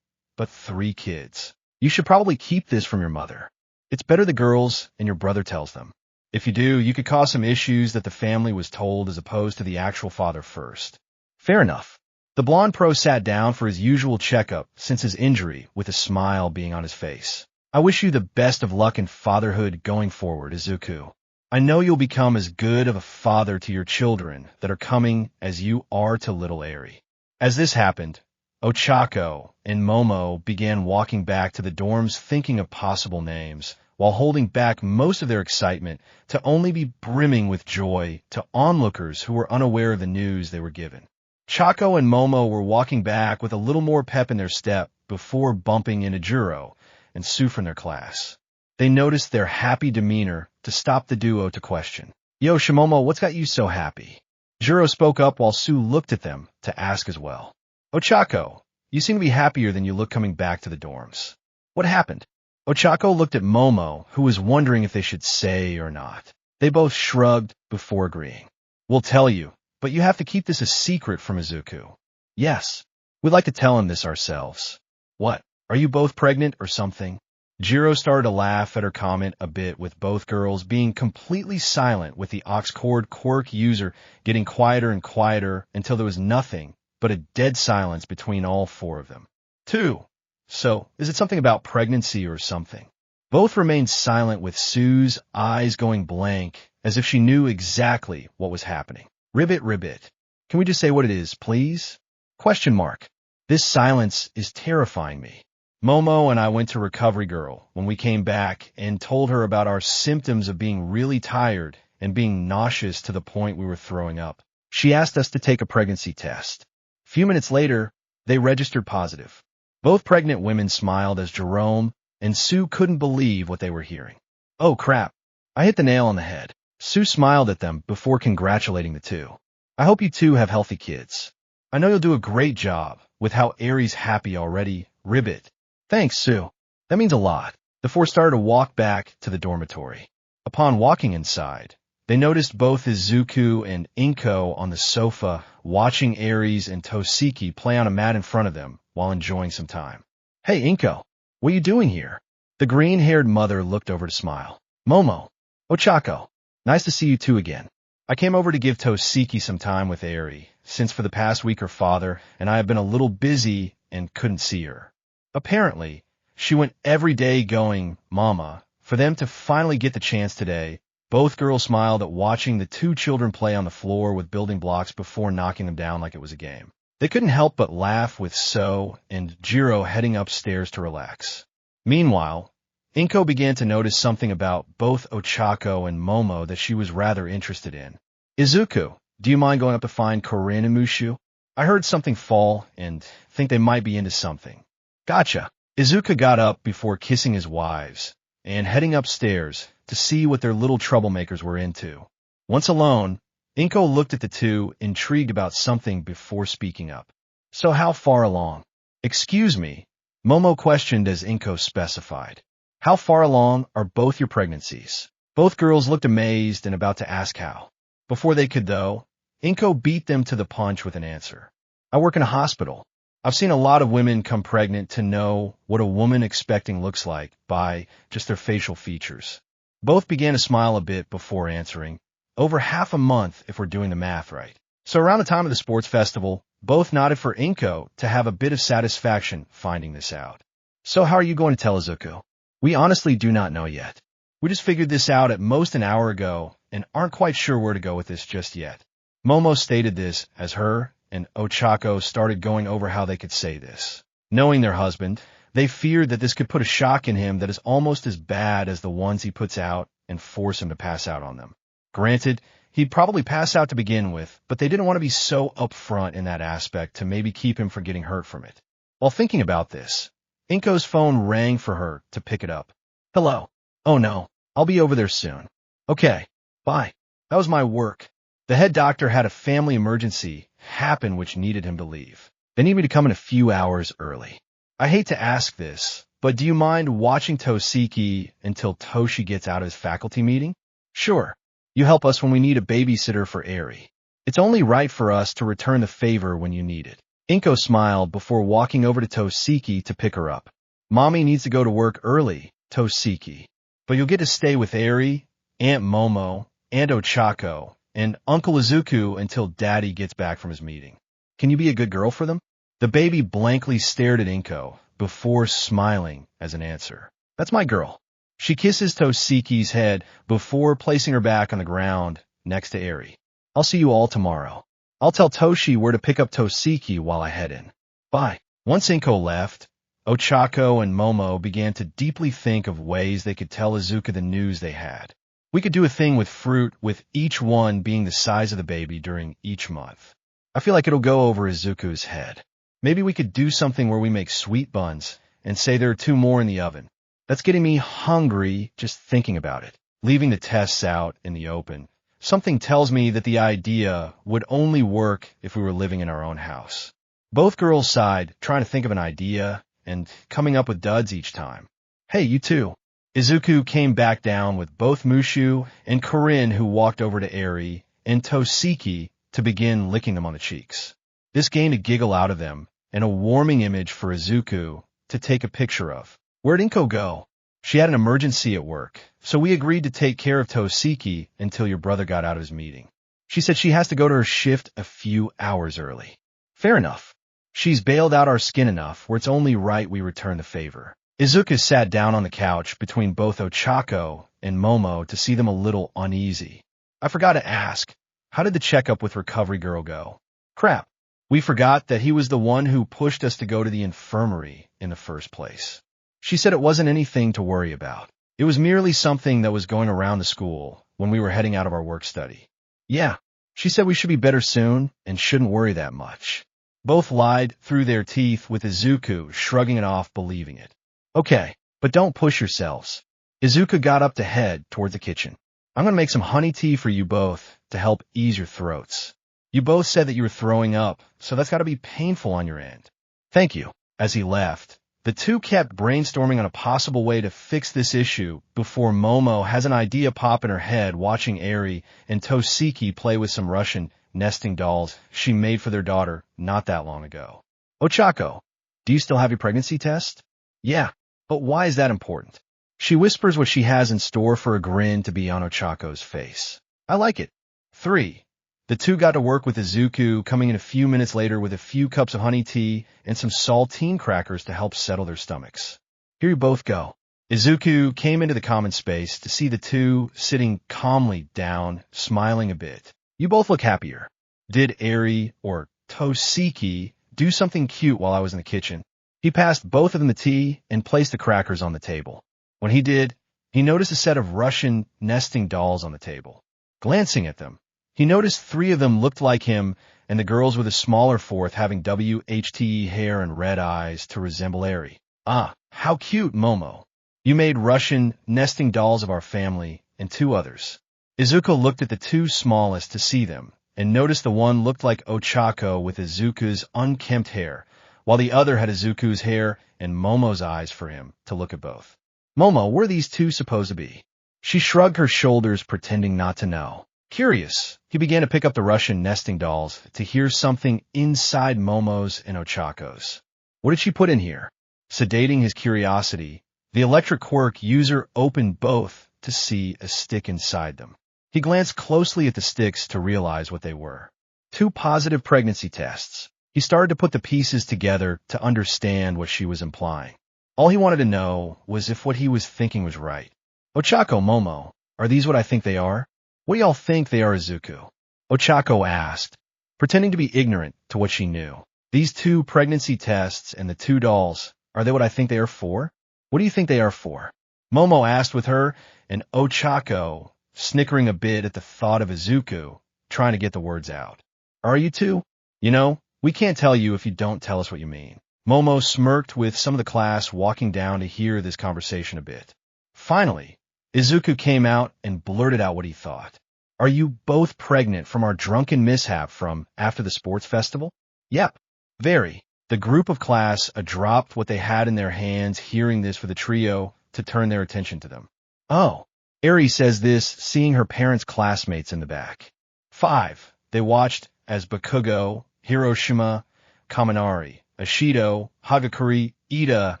but 3 kids. You should probably keep this from your mother. It's better the girls and your brother tells them. If you do, you could cause some issues that the family was told as opposed to the actual father first. Fair enough. The blonde pro sat down for his usual checkup since his injury, with a smile being on his face. I wish you the best of luck in fatherhood going forward, Izuku. I know you'll become as good of a father to your children that are coming as you are to little Eri. As this happened, Ochako and Momo began walking back to the dorms thinking of possible names, while holding back most of their excitement to only be brimming with joy to onlookers who were unaware of the news they were given. Chako and Momo were walking back with a little more pep in their step before bumping into Juro and Sue from their class. They noticed their happy demeanor to stop the duo to question. Yo, Shimomo, what's got you so happy? Juro spoke up while Sue looked at them to ask as well. Ochako, you seem to be happier than you look coming back to the dorms. What happened? Ochako looked at Momo, who was wondering if they should say or not. They both shrugged before agreeing. We'll tell you, but you have to keep this a secret from Izuku. Yes, we'd like to tell him this ourselves. What? Are you both pregnant or something? Jiro started to laugh at her comment a bit, with both girls being completely silent, with the Ochako Quirk user getting quieter and quieter until there was nothing but a dead silence between all 4 of them. 2. So, is it something about pregnancy or something? Both remained silent, with Sue's eyes going blank, as if she knew exactly what was happening. Ribbit. Can we just say what it is, please? Question mark. This silence is terrifying me. Momo and I went to Recovery Girl when we came back and told her about our symptoms of being really tired and being nauseous to the point we were throwing up. She asked us to take a pregnancy test. A few minutes later, they registered positive. Both pregnant women smiled as Jerome and Sue couldn't believe what they were hearing. Oh crap, I hit the nail on the head. Sue smiled at them before congratulating the 2. I hope you 2 have healthy kids. I know you'll do a great job with how Aries happy already. Ribbit. Thanks, Sue. That means a lot. The 4 started to walk back to the dormitory. Upon walking inside, They noticed both Izuku and Inko on the sofa, watching Aries and Toshiki play on a mat in front of them while enjoying some time. Hey, Inko, what are you doing here? The green-haired mother looked over to smile. Momo, Ochako, nice to see you two again. I came over to give Toshiki some time with Aries, since for the past week her father and I have been a little busy and couldn't see her. Apparently, she went every day going, Mama, for them to finally get the chance today. Both girls smiled at watching the two children play on the floor with building blocks before knocking them down like it was a game. They couldn't help but laugh with So and Jiro heading upstairs to relax. Meanwhile, Inko began to notice something about both Ochako and Momo that she was rather interested in. Izuku, do you mind going up to find Corinne and Mushu? I heard something fall and think they might be into something. Gotcha. Izuku got up before kissing his wives and heading upstairs to see what their little troublemakers were into. Once alone, Inko looked at the two, intrigued about something before speaking up. So how far along? Excuse me, Momo questioned as Inko specified. How far along are both your pregnancies? Both girls looked amazed and about to ask how. Before they could, though, Inko beat them to the punch with an answer. I work in a hospital. I've seen a lot of women come pregnant to know what a woman expecting looks like by just their facial features. Both began to smile a bit before answering. Over half a month if we're doing the math right. So around the time of the sports festival, both nodded for Inko to have a bit of satisfaction finding this out. So how are you going to tell Izuku? We honestly do not know yet. We just figured this out at most an hour ago and aren't quite sure where to go with this just yet. Momo stated this as her and Ochako started going over how they could say this. Knowing their husband, they feared that this could put a shock in him that is almost as bad as the ones he puts out and force him to pass out on them. Granted, he'd probably pass out to begin with, but they didn't want to be so upfront in that aspect to maybe keep him from getting hurt from it. While thinking about this, Inko's phone rang for her to pick it up. Hello. Oh no, I'll be over there soon. Okay, bye. That was my work. The head doctor had a family emergency happen which needed him to leave. They need me to come in a few hours early. I hate to ask this, but do you mind watching Toshiki until Toshi gets out of his faculty meeting? Sure. You help us when we need a babysitter for Aries. It's only right for us to return the favor when you need it. Inko smiled before walking over to Toshiki to pick her up. Mommy needs to go to work early, Toshiki. But you'll get to stay with Aries, Aunt Momo, and Ochako, and Uncle Izuku until Daddy gets back from his meeting. Can you be a good girl for them? The baby blankly stared at Inko before smiling as an answer. That's my girl. She kisses Toshiki's head before placing her back on the ground next to Aries. I'll see you all tomorrow. I'll tell Toshi where to pick up Toshiki while I head in. Bye. Once Inko left, Ochako and Momo began to deeply think of ways they could tell Izuku the news they had. We could do a thing with fruit with each one being the size of the baby during each month. I feel like it'll go over Izuku's head. Maybe we could do something where we make sweet buns and say there are 2 more in the oven. That's getting me hungry just thinking about it. Leaving the tests out in the open, something tells me that the idea would only work if we were living in our own house. Both girls sighed, trying to think of an idea and coming up with duds each time. Hey, you too. Izuku came back down with both Mushu and Corinne, who walked over to Aries and Toshiki to begin licking them on the cheeks. This gained a giggle out of them and a warming image for Izuku to take a picture of. Where'd Inko go? She had an emergency at work, so we agreed to take care of Toshiki until your brother got out of his meeting. She said she has to go to her shift a few hours early. Fair enough. She's bailed out our skin enough where it's only right we return the favor. Izuku sat down on the couch between both Ochako and Momo to see them a little uneasy. I forgot to ask, how did the checkup with Recovery Girl go? Crap. We forgot that he was the one who pushed us to go to the infirmary in the first place. She said it wasn't anything to worry about. It was merely something that was going around the school when we were heading out of our work study. Yeah, she said we should be better soon and shouldn't worry that much. Both lied through their teeth with Izuku shrugging it off, believing it. Okay, but don't push yourselves. Izuku got up to head toward the kitchen. I'm going to make some honey tea for you both to help ease your throats. You both said that you were throwing up, so that's got to be painful on your end. Thank you. As he left, The two kept brainstorming on a possible way to fix this issue before Momo has an idea pop in her head watching Eri and Tosiki play with some Russian nesting dolls she made for their daughter not that long ago. Ochako, do you still have your pregnancy test? Yeah, but why is that important? She whispers what she has in store for a grin to be on Ochako's face. I like it. 3. The two got to work with Izuku, coming in a few minutes later with a few cups of honey tea and some saltine crackers to help settle their stomachs. Here you both go. Izuku came into the common space to see the two sitting calmly down, smiling a bit. You both look happier. Did Eri or Tosiki do something cute while I was in the kitchen? He passed both of them the tea and placed the crackers on the table. When he did, he noticed a set of Russian nesting dolls on the table. Glancing at them, he noticed 3 of them looked like him, and the girls with a smaller fourth having WHTE hair and red eyes to resemble Eri. Ah, how cute, Momo. You made Russian nesting dolls of our family and 2 others. Izuku looked at the 2 smallest to see them, and noticed the one looked like Ochako with Izuku's unkempt hair, while the other had Izuku's hair and Momo's eyes for him to look at both. Momo, where are these 2 supposed to be? She shrugged her shoulders, pretending not to know. Curious, he began to pick up the Russian nesting dolls to hear something inside Momo's and Ochako's. What did she put in here? Sedating his curiosity, the electric quirk user opened both to see a stick inside them. He glanced closely at the sticks to realize what they were. 2 positive pregnancy tests. He started to put the pieces together to understand what she was implying. All he wanted to know was if what he was thinking was right. Ochako, Momo, are these what I think they are? What do y'all think they are, Izuku? Ochako asked, pretending to be ignorant to what she knew. These 2 pregnancy tests and the 2 dolls, are they what I think they are for? What do you think they are for? Momo asked with her, and Ochako snickering a bit at the thought of Izuku, trying to get the words out. Are you 2? You know, we can't tell you if you don't tell us what you mean. Momo smirked with some of the class walking down to hear this conversation a bit. Finally, Izuku came out and blurted out what he thought. Are you both pregnant from our drunken mishap from after the sports festival? Yep. Very. The group of class dropped what they had in their hands, hearing this for the trio to turn their attention to them. Oh. Eri says this, seeing her parents' classmates in the back. 5. They watched as Bakugo, Hiroshima, Kaminari, Ashido, Hagakure, Ida,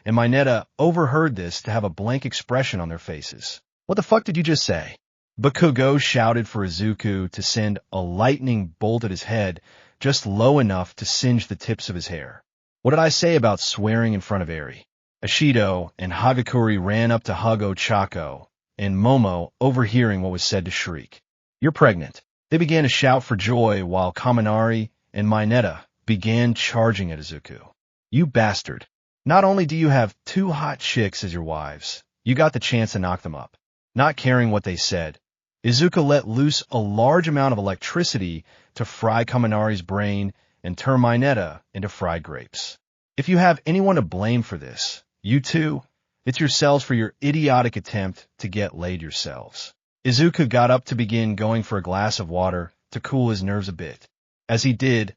and Mineta overheard this to have a blank expression on their faces. What the fuck did you just say? Bakugo shouted for Izuku to send a lightning bolt at his head, just low enough to singe the tips of his hair. What did I say about swearing in front of Eri? Ashido and Hagakure ran up to hug Ochako, and Momo, overhearing what was said, to shriek. You're pregnant. They began to shout for joy while Kaminari and Mineta began charging at Izuku. You bastard. Not only do you have 2 hot chicks as your wives, you got the chance to knock them up. Not caring what they said, Izuku let loose a large amount of electricity to fry Kaminari's brain and turn Mineta into fried grapes. If you have anyone to blame for this, you 2, it's yourselves for your idiotic attempt to get laid yourselves. Izuku got up to begin going for a glass of water to cool his nerves a bit. As he did,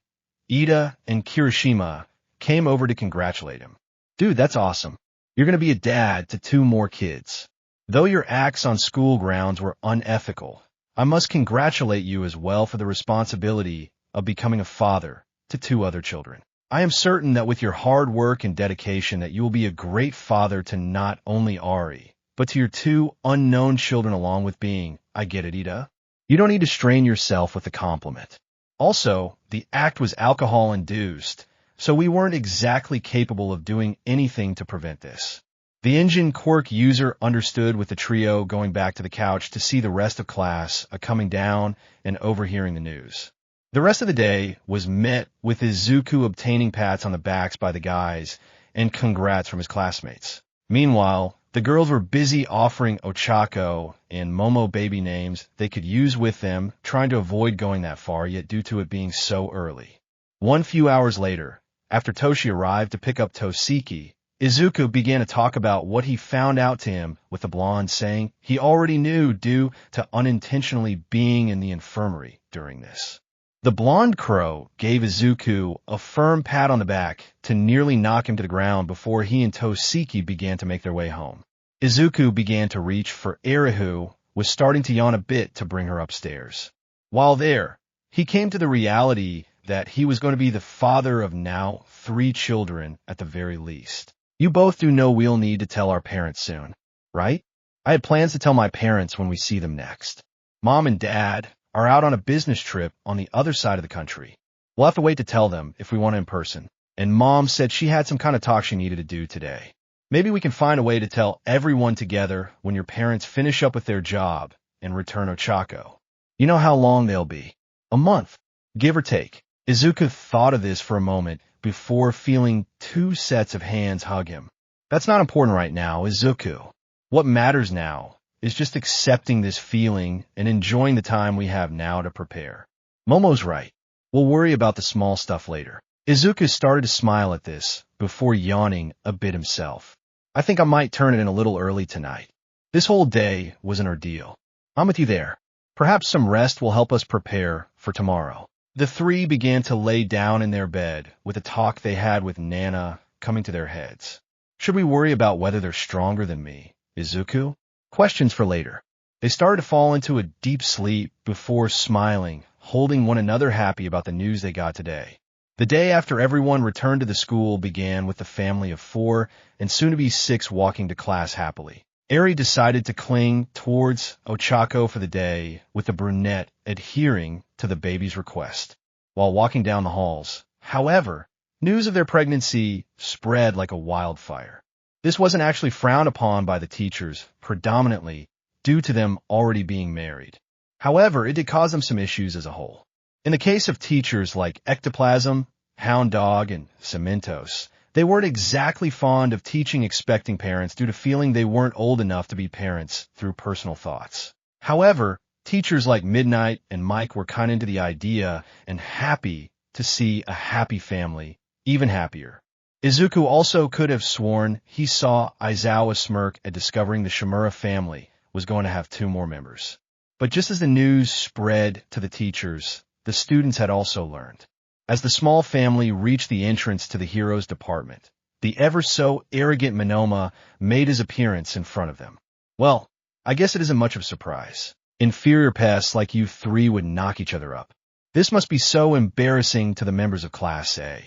Ida and Kirishima came over to congratulate him. Dude, that's awesome. You're going to be a dad to 2 more kids. Though your acts on school grounds were unethical, I must congratulate you as well for the responsibility of becoming a father to 2 other children. I am certain that with your hard work and dedication that you will be a great father to not only Ari, but to your 2 unknown children along with being, I get it, Ida. You don't need to strain yourself with the compliment. Also, the act was alcohol-induced, so we weren't exactly capable of doing anything to prevent this. The engine quirk user understood, with the trio going back to the couch to see the rest of class coming down and overhearing the news. The rest of the day was met with Izuku obtaining pats on the backs by the guys and congrats from his classmates. Meanwhile, the girls were busy offering Ochako and Momo baby names they could use with them, trying to avoid going that far, yet due to it being so early. One few hours later, after Toshi arrived to pick up Tosiki, Izuku began to talk about what he found out to him with the blonde, saying he already knew due to unintentionally being in the infirmary during this. The blonde crow gave Izuku a firm pat on the back to nearly knock him to the ground before he and Tosiki began to make their way home. Izuku began to reach for Eri, who was starting to yawn a bit, to bring her upstairs. While there, he came to the reality that he was going to be the father of now 3 children at the very least. You both do know we'll need to tell our parents soon, right? I had plans to tell my parents when we see them next. Mom and Dad are out on a business trip on the other side of the country. We'll have to wait to tell them if we want it in person. And Mom said she had some kind of talk she needed to do today. Maybe we can find a way to tell everyone together when your parents finish up with their job and return Ochako. You know how long they'll be. A month, give or take. Izuku thought of this for a moment before feeling 2 sets of hands hug him. That's not important right now, Izuku. What matters now is just accepting this feeling and enjoying the time we have now to prepare. Momo's right. We'll worry about the small stuff later. Izuku started to smile at this before yawning a bit himself. I think I might turn it in a little early tonight. This whole day was an ordeal. I'm with you there. Perhaps some rest will help us prepare for tomorrow. The 3 began to lay down in their bed with a talk they had with Nana coming to their heads. Should we worry about whether they're stronger than me, Izuku? Questions for later. They started to fall into a deep sleep before smiling, holding one another happy about the news they got today. The day after everyone returned to the school began with the family of 4 and soon-to-be 6 walking to class happily. Eri decided to cling towards Ochako for the day, with the brunette adhering to the baby's request. While walking down the halls, however, news of their pregnancy spread like a wildfire. This wasn't actually frowned upon by the teachers, predominantly due to them already being married. However, it did cause them some issues as a whole. In the case of teachers like Ectoplasm, Hound Dog, and Cementos, they weren't exactly fond of teaching expecting parents due to feeling they weren't old enough to be parents through personal thoughts. However, teachers like Midnight and Mike were kind of into the idea and happy to see a happy family, even happier. Izuku also could have sworn he saw Aizawa smirk at discovering the Shimura family was going to have 2 more members. But just as the news spread to the teachers, the students had also learned. As the small family reached the entrance to the heroes department, the ever-so-arrogant Monoma made his appearance in front of them. Well, I guess it isn't much of a surprise. Inferior pests like you 3 would knock each other up. This must be so embarrassing to the members of Class A.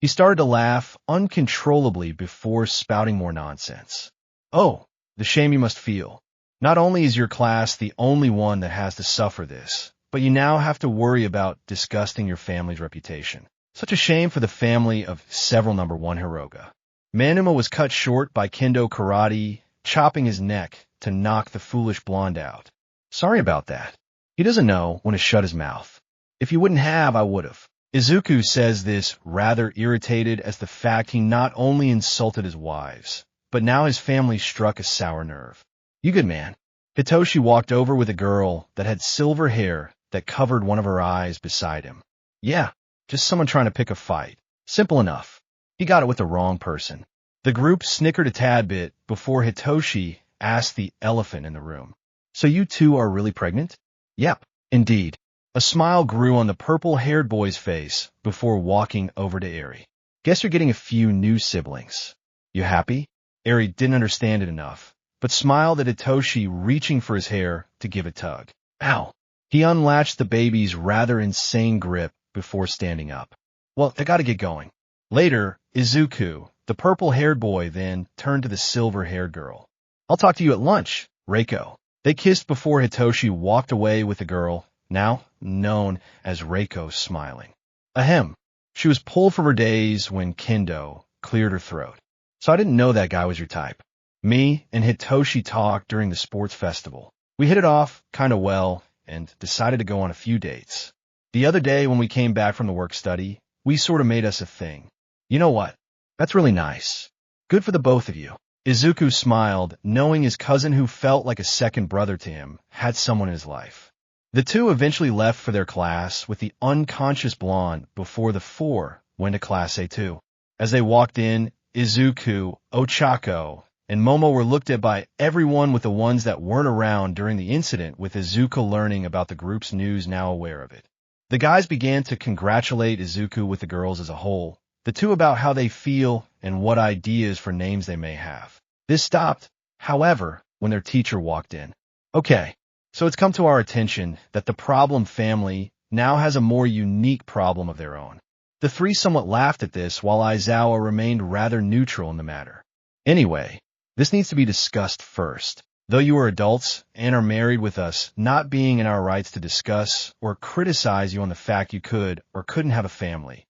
He started to laugh uncontrollably before spouting more nonsense. Oh, the shame you must feel. Not only is your class the only one that has to suffer this, but you now have to worry about disgusting your family's reputation. Such a shame for the family of several number 1 Hiroga. Manuma was cut short by Kendo Karate, chopping his neck to knock the foolish blonde out. Sorry about that. He doesn't know when to shut his mouth. If you wouldn't have, I would have. Izuku says this rather irritated as the fact he not only insulted his wives, but now his family struck a sour nerve. You good, man. Hitoshi walked over with a girl that had silver hair that covered one of her eyes beside him. Yeah, just someone trying to pick a fight. Simple enough. He got it with the wrong person. The group snickered a tad bit before Hitoshi asked the elephant in the room. So you 2 are really pregnant? Yep, indeed. A smile grew on the purple-haired boy's face before walking over to Eri. Guess you're getting a few new siblings. You happy? Eri didn't understand it enough, but smiled at Hitoshi reaching for his hair to give a tug. Ow! He unlatched the baby's rather insane grip before standing up. Well, I gotta get going. Later, Izuku, the purple-haired boy, then turned to the silver-haired girl. I'll talk to you at lunch, Reiko. They kissed before Hitoshi walked away with the girl, now known as Reiko, smiling. Ahem. She was pulled from her days when Kendo cleared her throat. So I didn't know that guy was your type. Me and Hitoshi talked during the sports festival. We hit it off kind of well and decided to go on a few dates. The other day when we came back from the work study, we sort of made us a thing. You know what? That's really nice. Good for the both of you. Izuku smiled, knowing his cousin, who felt like a second brother to him, had someone in his life. The 2 eventually left for their class with the unconscious blonde before the 4 went to Class A2. As they walked in, Izuku, Ochako, and Momo were looked at by everyone, with the ones that weren't around during the incident, with Izuku learning about the group's news now aware of it. The guys began to congratulate Izuku with the girls as a whole, the two about how they feel and what ideas for names they may have. This stopped, however, when their teacher walked in. Okay, so it's come to our attention that the problem family now has a more unique problem of their own. The three somewhat laughed at this, while Aizawa remained rather neutral in the matter. Anyway, this needs to be discussed first. Though you are adults and are married, with us not being in our rights to discuss or criticize you on the fact you could or couldn't have a family,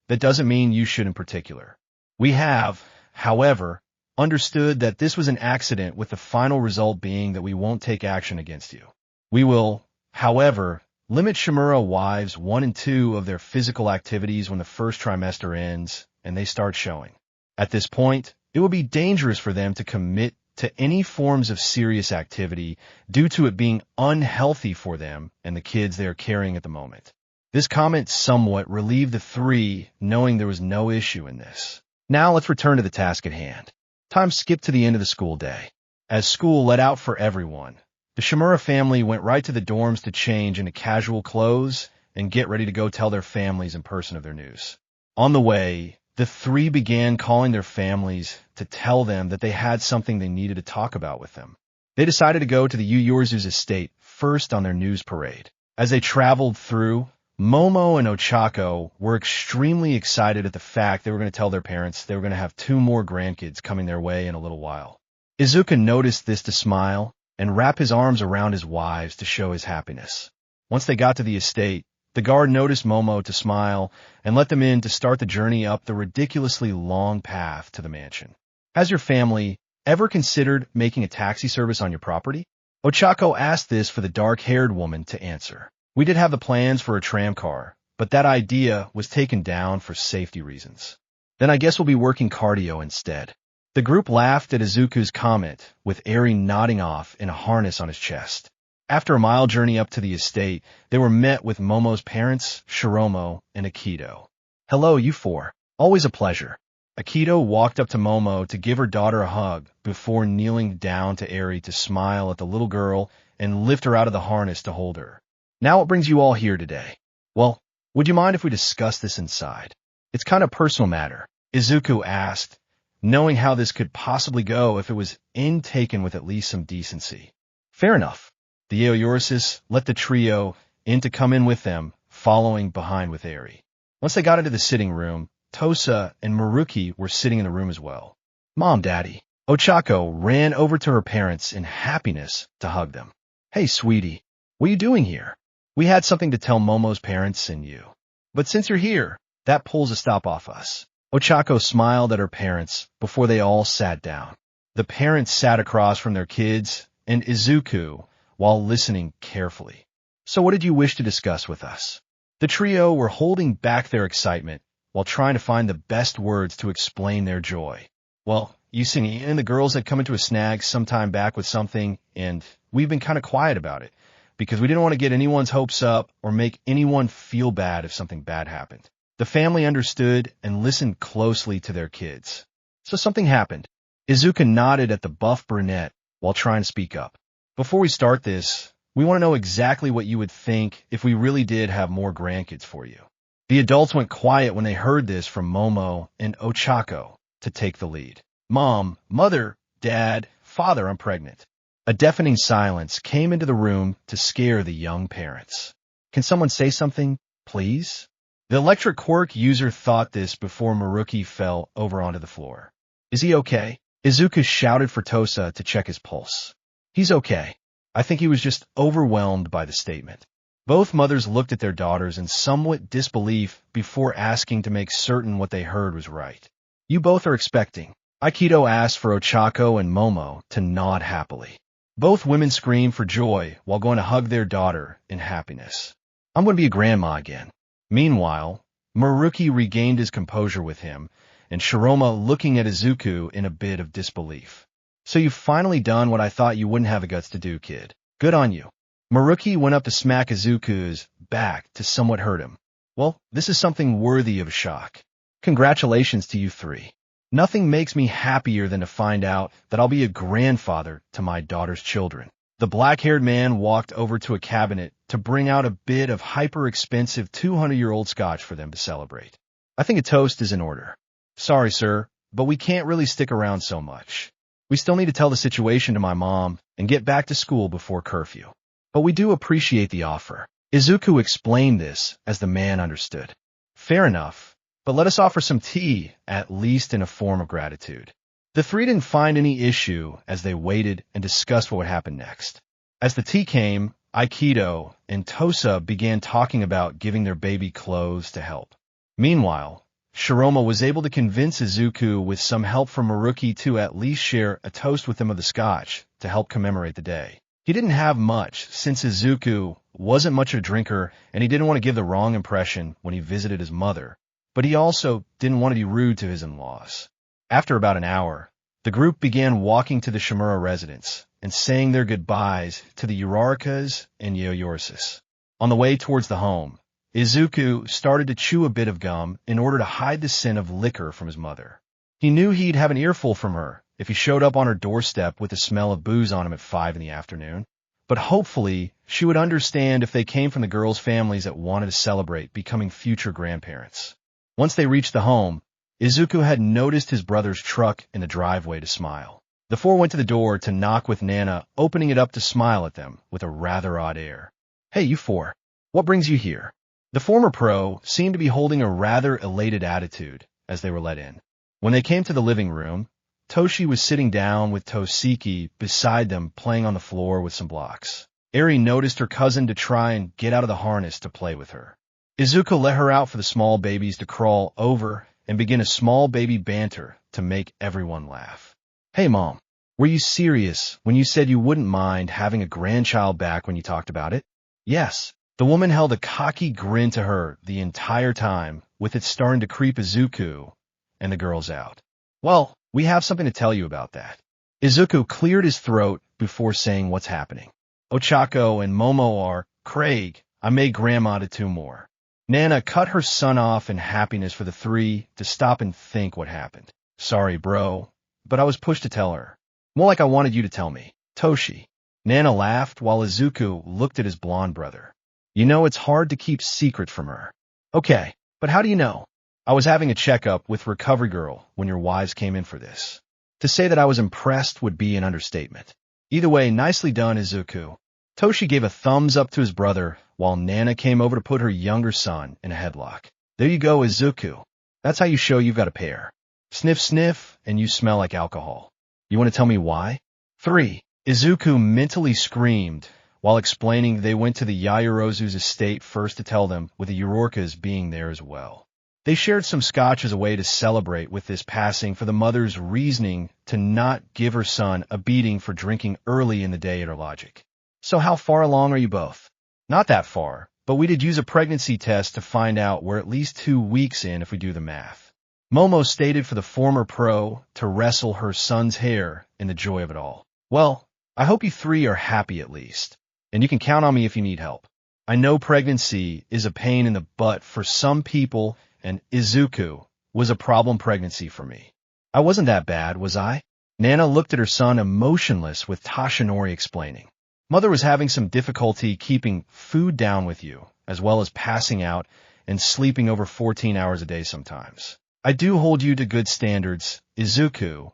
that doesn't mean you should in particular. We have, however, understood that this was an accident, with the final result being that we won't take action against you. We will, however, limit Shimura wives 1 and 2 of their physical activities when the first trimester ends and they start showing. At this point, it will be dangerous for them to commit to any forms of serious activity due to it being unhealthy for them and the kids they are carrying at the moment. This comment somewhat relieved the three, knowing there was no issue in this. Now let's return to the task at hand. Time skipped to the end of the school day. As school let out for everyone, the Shimura family went right to the dorms to change into casual clothes and get ready to go tell their families in person of their news. On the way, the three began calling their families to tell them that they had something they needed to talk about with them. They decided to go to the Yaoyorozu's estate first on their news parade. As they traveled through, Momo and Ochako were extremely excited at the fact they were going to tell their parents they were going to have 2 more grandkids coming their way in a little while. Izuku noticed this to smile and wrap his arms around his wives to show his happiness. Once they got to the estate, the guard noticed Momo to smile and let them in to start the journey up the ridiculously long path to the mansion. Has your family ever considered making a taxi service on your property? Ochako asked this for the dark-haired woman to answer. We did have the plans for a tram car, but that idea was taken down for safety reasons. Then I guess we'll be working cardio instead. The group laughed at Izuku's comment, with Eri nodding off in a harness on his chest. After a mile journey up to the estate, they were met with Momo's parents, Shiromo, and Akito. Hello, you four. Always a pleasure. Akito walked up to Momo to give her daughter a hug before kneeling down to Eri to smile at the little girl and lift her out of the harness to hold her. Now what brings you all here today? Well, would you mind if we discuss this inside? It's kind of a personal matter, Izuku asked, knowing how this could possibly go if it was taken with at least some decency. Fair enough. The Yaoyorozu let the trio in to come in with them, following behind with Eri. Once they got into the sitting room, Tosa and Maruki were sitting in the room as well. Mom, Daddy. Ochako ran over to her parents in happiness to hug them. Hey, sweetie, what are you doing here? We had something to tell Momo's parents and you. But since you're here, that pulls a stop off us. Ochako smiled at her parents before they all sat down. The parents sat across from their kids and Izuku while listening carefully. So what did you wish to discuss with us? The trio were holding back their excitement while trying to find the best words to explain their joy. Well, you see, and the girls had come into a snag some time back with something, and we've been kind of quiet about it because we didn't want to get anyone's hopes up or make anyone feel bad if something bad happened. The family understood and listened closely to their kids. So something happened. Izuku nodded at the buff brunette while trying to speak up. Before we start this, we want to know exactly what you would think if we really did have more grandkids for you. The adults went quiet when they heard this from Momo and Ochako to take the lead. Mom, Mother, Dad, Father, I'm pregnant. A deafening silence came into the room to scare the young parents. Can someone say something, please? The electric quirk user thought this before Maruki fell over onto the floor. Is he okay? Izuku shouted for Tosa to check his pulse. He's okay. I think he was just overwhelmed by the statement. Both mothers looked at their daughters in somewhat disbelief before asking to make certain what they heard was right. You both are expecting. Aikido asked for Ochako and Momo to nod happily. Both women screamed for joy while going to hug their daughter in happiness. I'm going to be a grandma again. Meanwhile, Maruki regained his composure with him, and Shiroma looking at Izuku in a bit of disbelief. So you've finally done what I thought you wouldn't have the guts to do, kid. Good on you. Maruki went up to smack Izuku's back to somewhat hurt him. Well, this is something worthy of a shock. Congratulations to you three. Nothing makes me happier than to find out that I'll be a grandfather to my daughter's children. The black-haired man walked over to a cabinet to bring out a bit of hyper-expensive 200-year-old scotch for them to celebrate. I think a toast is in order. Sorry, sir, but we can't really stick around so much. We still need to tell the situation to my mom and get back to school before curfew. But we do appreciate the offer. Izuku explained this as the man understood. Fair enough, but let us offer some tea, at least in a form of gratitude. The three didn't find any issue as they waited and discussed what would happen next. As the tea came, Aikido and Tosa began talking about giving their baby clothes to help. Meanwhile, Shiroma was able to convince Izuku with some help from Maruki to at least share a toast with him of the scotch to help commemorate the day. He didn't have much since Izuku wasn't much a drinker and he didn't want to give the wrong impression when he visited his mother, but he also didn't want to be rude to his in-laws. After about an hour, the group began walking to the Shimura residence and saying their goodbyes to the Urarakas and Yaoyorozu. On the way towards the home, Izuku started to chew a bit of gum in order to hide the scent of liquor from his mother. He knew he'd have an earful from her if he showed up on her doorstep with the smell of booze on him at 5 in the afternoon, but hopefully she would understand if they came from the girls' families that wanted to celebrate becoming future grandparents. Once they reached the home, Izuku had noticed his brother's truck in the driveway to smile. The four went to the door to knock with Nana, opening it up to smile at them with a rather odd air. Hey, you four. What brings you here? The former pro seemed to be holding a rather elated attitude as they were let in. When they came to the living room, Toshi was sitting down with Tosiki beside them playing on the floor with some blocks. Eri noticed her cousin to try and get out of the harness to play with her. Izuku let her out for the small babies to crawl over and begin a small baby banter to make everyone laugh. Hey, Mom, were you serious when you said you wouldn't mind having a grandchild back when you talked about it? Yes. The woman held a cocky grin to her the entire time, with it starting to creep Izuku and the girls out. Well, we have something to tell you about that. Izuku cleared his throat before saying what's happening. Ochako and Momo are, Craig, I made Grandma to 2 more. Nana cut her son off in happiness for the 3 to stop and think what happened. Sorry, bro, but I was pushed to tell her. More like I wanted you to tell me. Toshi. Nana laughed while Izuku looked at his blonde brother. You know it's hard to keep secret from her. Okay, but how do you know? I was having a checkup with Recovery Girl when your wives came in for this. To say that I was impressed would be an understatement. Either way, nicely done, Izuku. Toshi gave a thumbs up to his brother while Nana came over to put her younger son in a headlock. There you go, Izuku. That's how you show you've got a pair. Sniff, sniff, and you smell like alcohol. You want to tell me why? 3. Izuku mentally screamed while explaining they went to the Yaoyorozu's estate first to tell them, with the Urarakas being there as well. They shared some scotch as a way to celebrate with this passing for the mother's reasoning to not give her son a beating for drinking early in the day at her logic. So how far along are you both? Not that far, but we did use a pregnancy test to find out we're at least 2 weeks in if we do the math. Momo stated for the former pro to wrestle her son's hair in the joy of it all. Well, I hope you 3 are happy at least, and you can count on me if you need help. I know pregnancy is a pain in the butt for some people, and Izuku was a problem pregnancy for me. I wasn't that bad, was I? Nana looked at her son emotionless with Tashinori explaining. Mother was having some difficulty keeping food down with you, as well as passing out and sleeping over 14 hours a day sometimes. I do hold you to good standards, Izuku,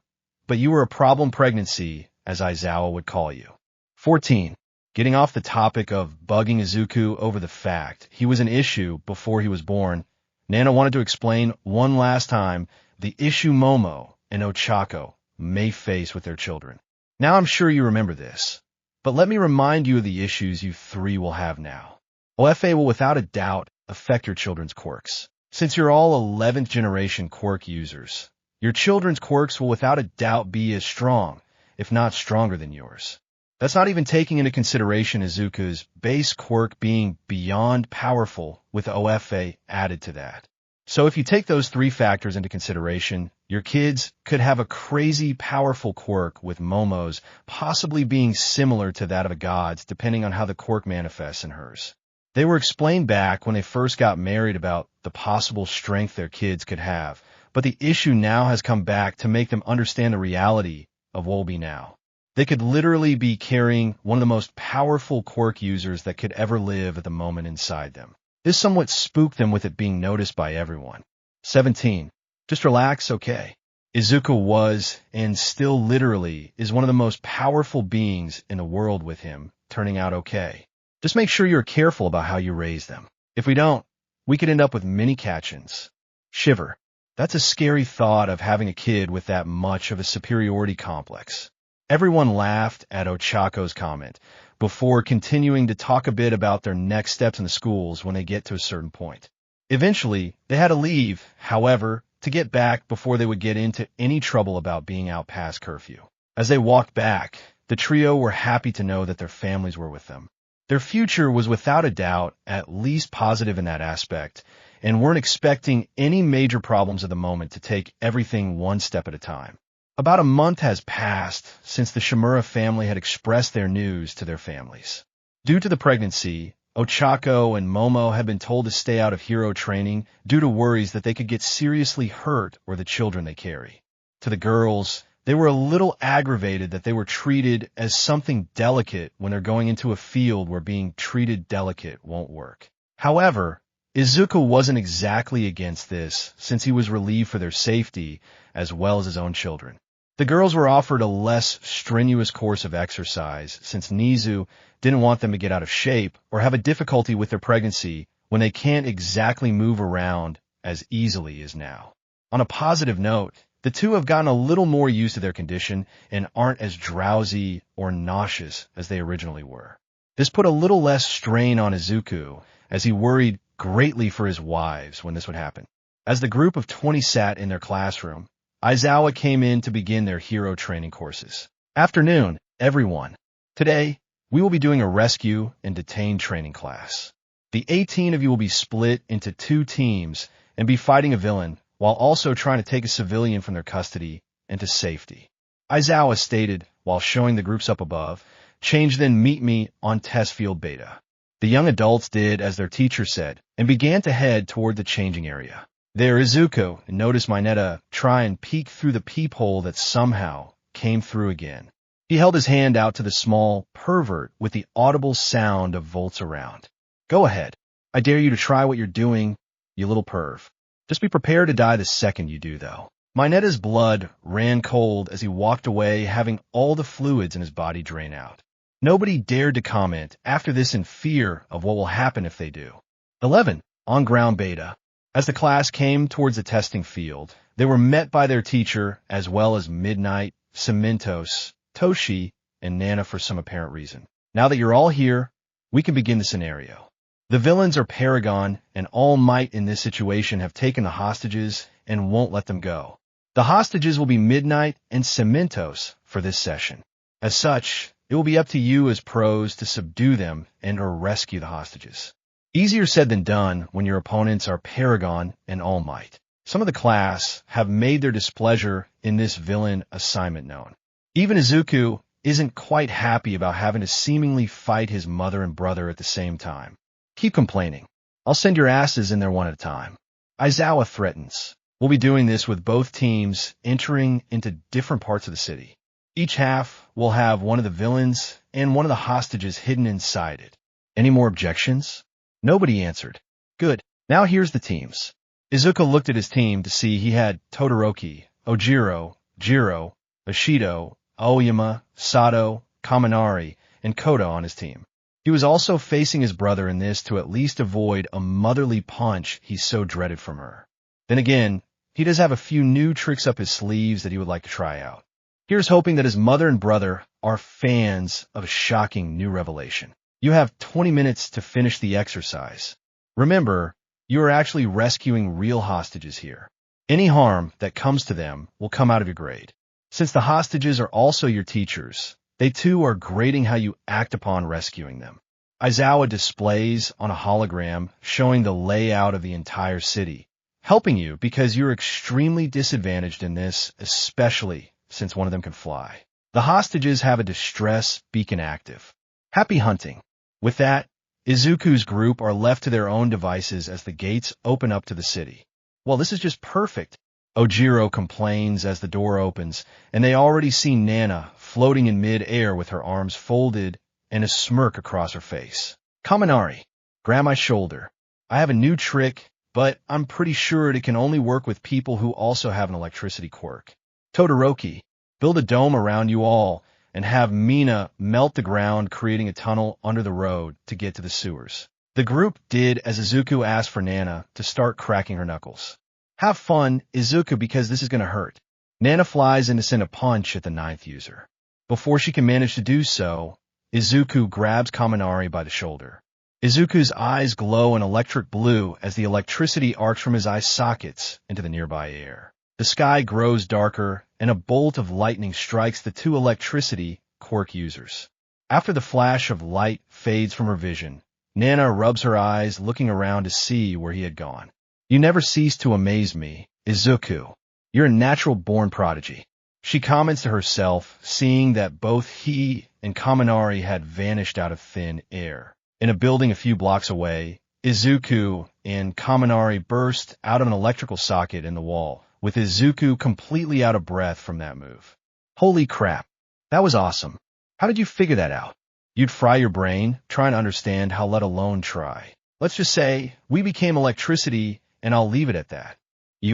but you were a problem pregnancy, as Aizawa would call you. 14. Getting off the topic of bugging Izuku over the fact he was an issue before he was born, Nana wanted to explain one last time the issue Momo and Ochako may face with their children. Now I'm sure you remember this, but let me remind you of the issues you 3 will have now. OFA will without a doubt affect your children's quirks. Since you're all 11th generation quirk users, your children's quirks will without a doubt be as strong, if not stronger than yours. That's not even taking into consideration Izuku's base quirk being beyond powerful with OFA added to that. So if you take those 3 factors into consideration, your kids could have a crazy powerful quirk with Momo's possibly being similar to that of a god's depending on how the quirk manifests in hers. They were explained back when they first got married about the possible strength their kids could have, but the issue now has come back to make them understand the reality of what will be now. They could literally be carrying one of the most powerful quirk users that could ever live at the moment inside them. This somewhat spooked them with it being noticed by everyone. 17. Just relax, okay? Izuku was, and still literally, is one of the most powerful beings in the world with him, turning out okay. Just make sure you're careful about how you raise them. If we don't, we could end up with mini Kachins. Shiver. That's a scary thought of having a kid with that much of a superiority complex. Everyone laughed at Ochako's comment, before continuing to talk a bit about their next steps in the schools when they get to a certain point. Eventually, they had to leave, however, to get back before they would get into any trouble about being out past curfew. As they walked back, the trio were happy to know that their families were with them. Their future was without a doubt at least positive in that aspect, and weren't expecting any major problems at the moment to take everything one step at a time. About a month has passed since the Shimura family had expressed their news to their families. Due to the pregnancy, Ochako and Momo had been told to stay out of hero training due to worries that they could get seriously hurt or the children they carry. To the girls, they were a little aggravated that they were treated as something delicate when they're going into a field where being treated delicate won't work. However, Izuku wasn't exactly against this since he was relieved for their safety as well as his own children. The girls were offered a less strenuous course of exercise since Nizu didn't want them to get out of shape or have a difficulty with their pregnancy when they can't exactly move around as easily as now. On a positive note, the two have gotten a little more used to their condition and aren't as drowsy or nauseous as they originally were. This put a little less strain on Izuku as he worried greatly for his wives when this would happen. As the group of 20 sat in their classroom, Aizawa came in to begin their hero training courses. Afternoon, everyone. Today, we will be doing a rescue and detain training class. The 18 of you will be split into 2 teams and be fighting a villain while also trying to take a civilian from their custody into safety. Aizawa stated while showing the groups up above, change then meet me on test field beta. The young adults did as their teacher said and began to head toward the changing area. There, Izuku noticed Mineta try and peek through the peephole that somehow came through again. He held his hand out to the small pervert with the audible sound of volts around. Go ahead. I dare you to try what you're doing, you little perv. Just be prepared to die the second you do, though. Mineta's blood ran cold as he walked away, having all the fluids in his body drain out. Nobody dared to comment after this in fear of what will happen if they do. 11. On-ground beta. As the class came towards the testing field, they were met by their teacher as well as Midnight, Cementos, Toshi, and Nana for some apparent reason. Now that you're all here, we can begin the scenario. The villains are Paragon and All Might in this situation have taken the hostages and won't let them go. The hostages will be Midnight and Cementos for this session. As such, it will be up to you as pros to subdue them and or rescue the hostages. Easier said than done when your opponents are Paragon and All Might. Some of the class have made their displeasure in this villain assignment known. Even Izuku isn't quite happy about having to seemingly fight his mother and brother at the same time. Keep complaining. I'll send your asses in there one at a time. Aizawa threatens. We'll be doing this with both teams entering into different parts of the city. Each half will have one of the villains and one of the hostages hidden inside it. Any more objections? Nobody answered. Good. Now here's the teams. Izuku looked at his team to see he had Todoroki, Ojiro, Jiro, Ashido, Aoyama, Sato, Kaminari, and Koda on his team. He was also facing his brother in this to at least avoid a motherly punch he so dreaded from her. Then again, he does have a few new tricks up his sleeves that he would like to try out. Here's hoping that his mother and brother are fans of a shocking new revelation. You have 20 minutes to finish the exercise. Remember, you are actually rescuing real hostages here. Any harm that comes to them will come out of your grade. Since the hostages are also your teachers, they too are grading how you act upon rescuing them. Aizawa displays on a hologram showing the layout of the entire city, helping you because you're extremely disadvantaged in this, especially since one of them can fly. The hostages have a distress beacon active. Happy hunting. With that, Izuku's group are left to their own devices as the gates open up to the city. Well, this is just perfect. Ojiro complains as the door opens, and they already see Nana floating in mid-air with her arms folded and a smirk across her face. Kaminari, grab my shoulder. I have a new trick, but I'm pretty sure it can only work with people who also have an electricity quirk. Todoroki, build a dome around you all and have Mina melt the ground, creating a tunnel under the road to get to the sewers. The group did as Izuku asked for Nana to start cracking her knuckles. Have fun, Izuku, because this is going to hurt. Nana flies in to send a punch at the ninth user. Before she can manage to do so, Izuku grabs Kaminari by the shoulder. Izuku's eyes glow an electric blue as the electricity arcs from his eye sockets into the nearby air. The sky grows darker, and a bolt of lightning strikes the two electricity quirk users. After the flash of light fades from her vision, Nana rubs her eyes, looking around to see where he had gone. You never cease to amaze me, Izuku. You're a natural-born prodigy. She comments to herself, seeing that both he and Kaminari had vanished out of thin air. In a building a few blocks away, Izuku and Kaminari burst out of an electrical socket in the wall, with Izuku completely out of breath from that move. Holy crap, that was awesome. How did you figure that out? You'd fry your brain trying to understand how, let alone try. Let's just say we became electricity, and I'll leave it at that.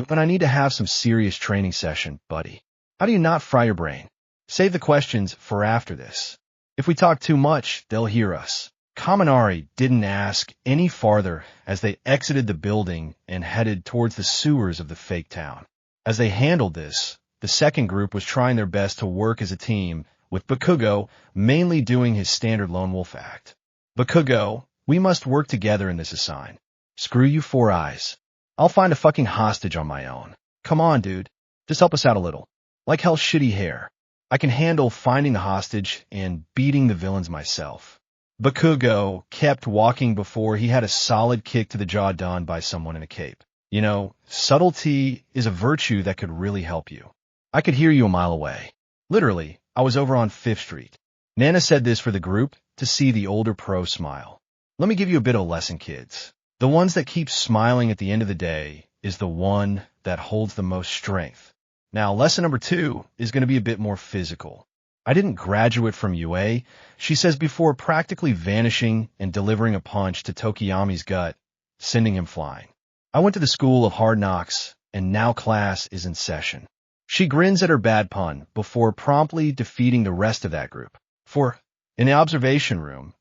But I need to have some serious training session, buddy. How do you not fry your brain? Save the questions for after this. If we talk too much, they'll hear us. Kaminari didn't ask any farther as they exited the building and headed towards the sewers of the fake town. As they handled this, the second group was trying their best to work as a team, with Bakugo mainly doing his standard lone wolf act. Bakugo, we must work together in this assign. Screw you, Four Eyes. I'll find a fucking hostage on my own. Come on, dude. Just help us out a little. Like hell's shitty hair. I can handle finding the hostage and beating the villains myself. Bakugo kept walking before he had a solid kick to the jaw done by someone in a cape. You know, subtlety is a virtue that could really help you. I could hear you a mile away. Literally, I was over on 5th Street. Nana said this for the group to see the older pro smile. Let me give you a bit of a lesson, kids. The ones that keep smiling at the end of the day is the one that holds the most strength. Now, lesson number 2 is going to be a bit more physical. I didn't graduate from UA, she says before practically vanishing and delivering a punch to Tokiyami's gut, sending him flying. I went to the School of Hard Knocks, and now class is in session. She grins at her bad pun before promptly defeating the rest of that group. In the observation room,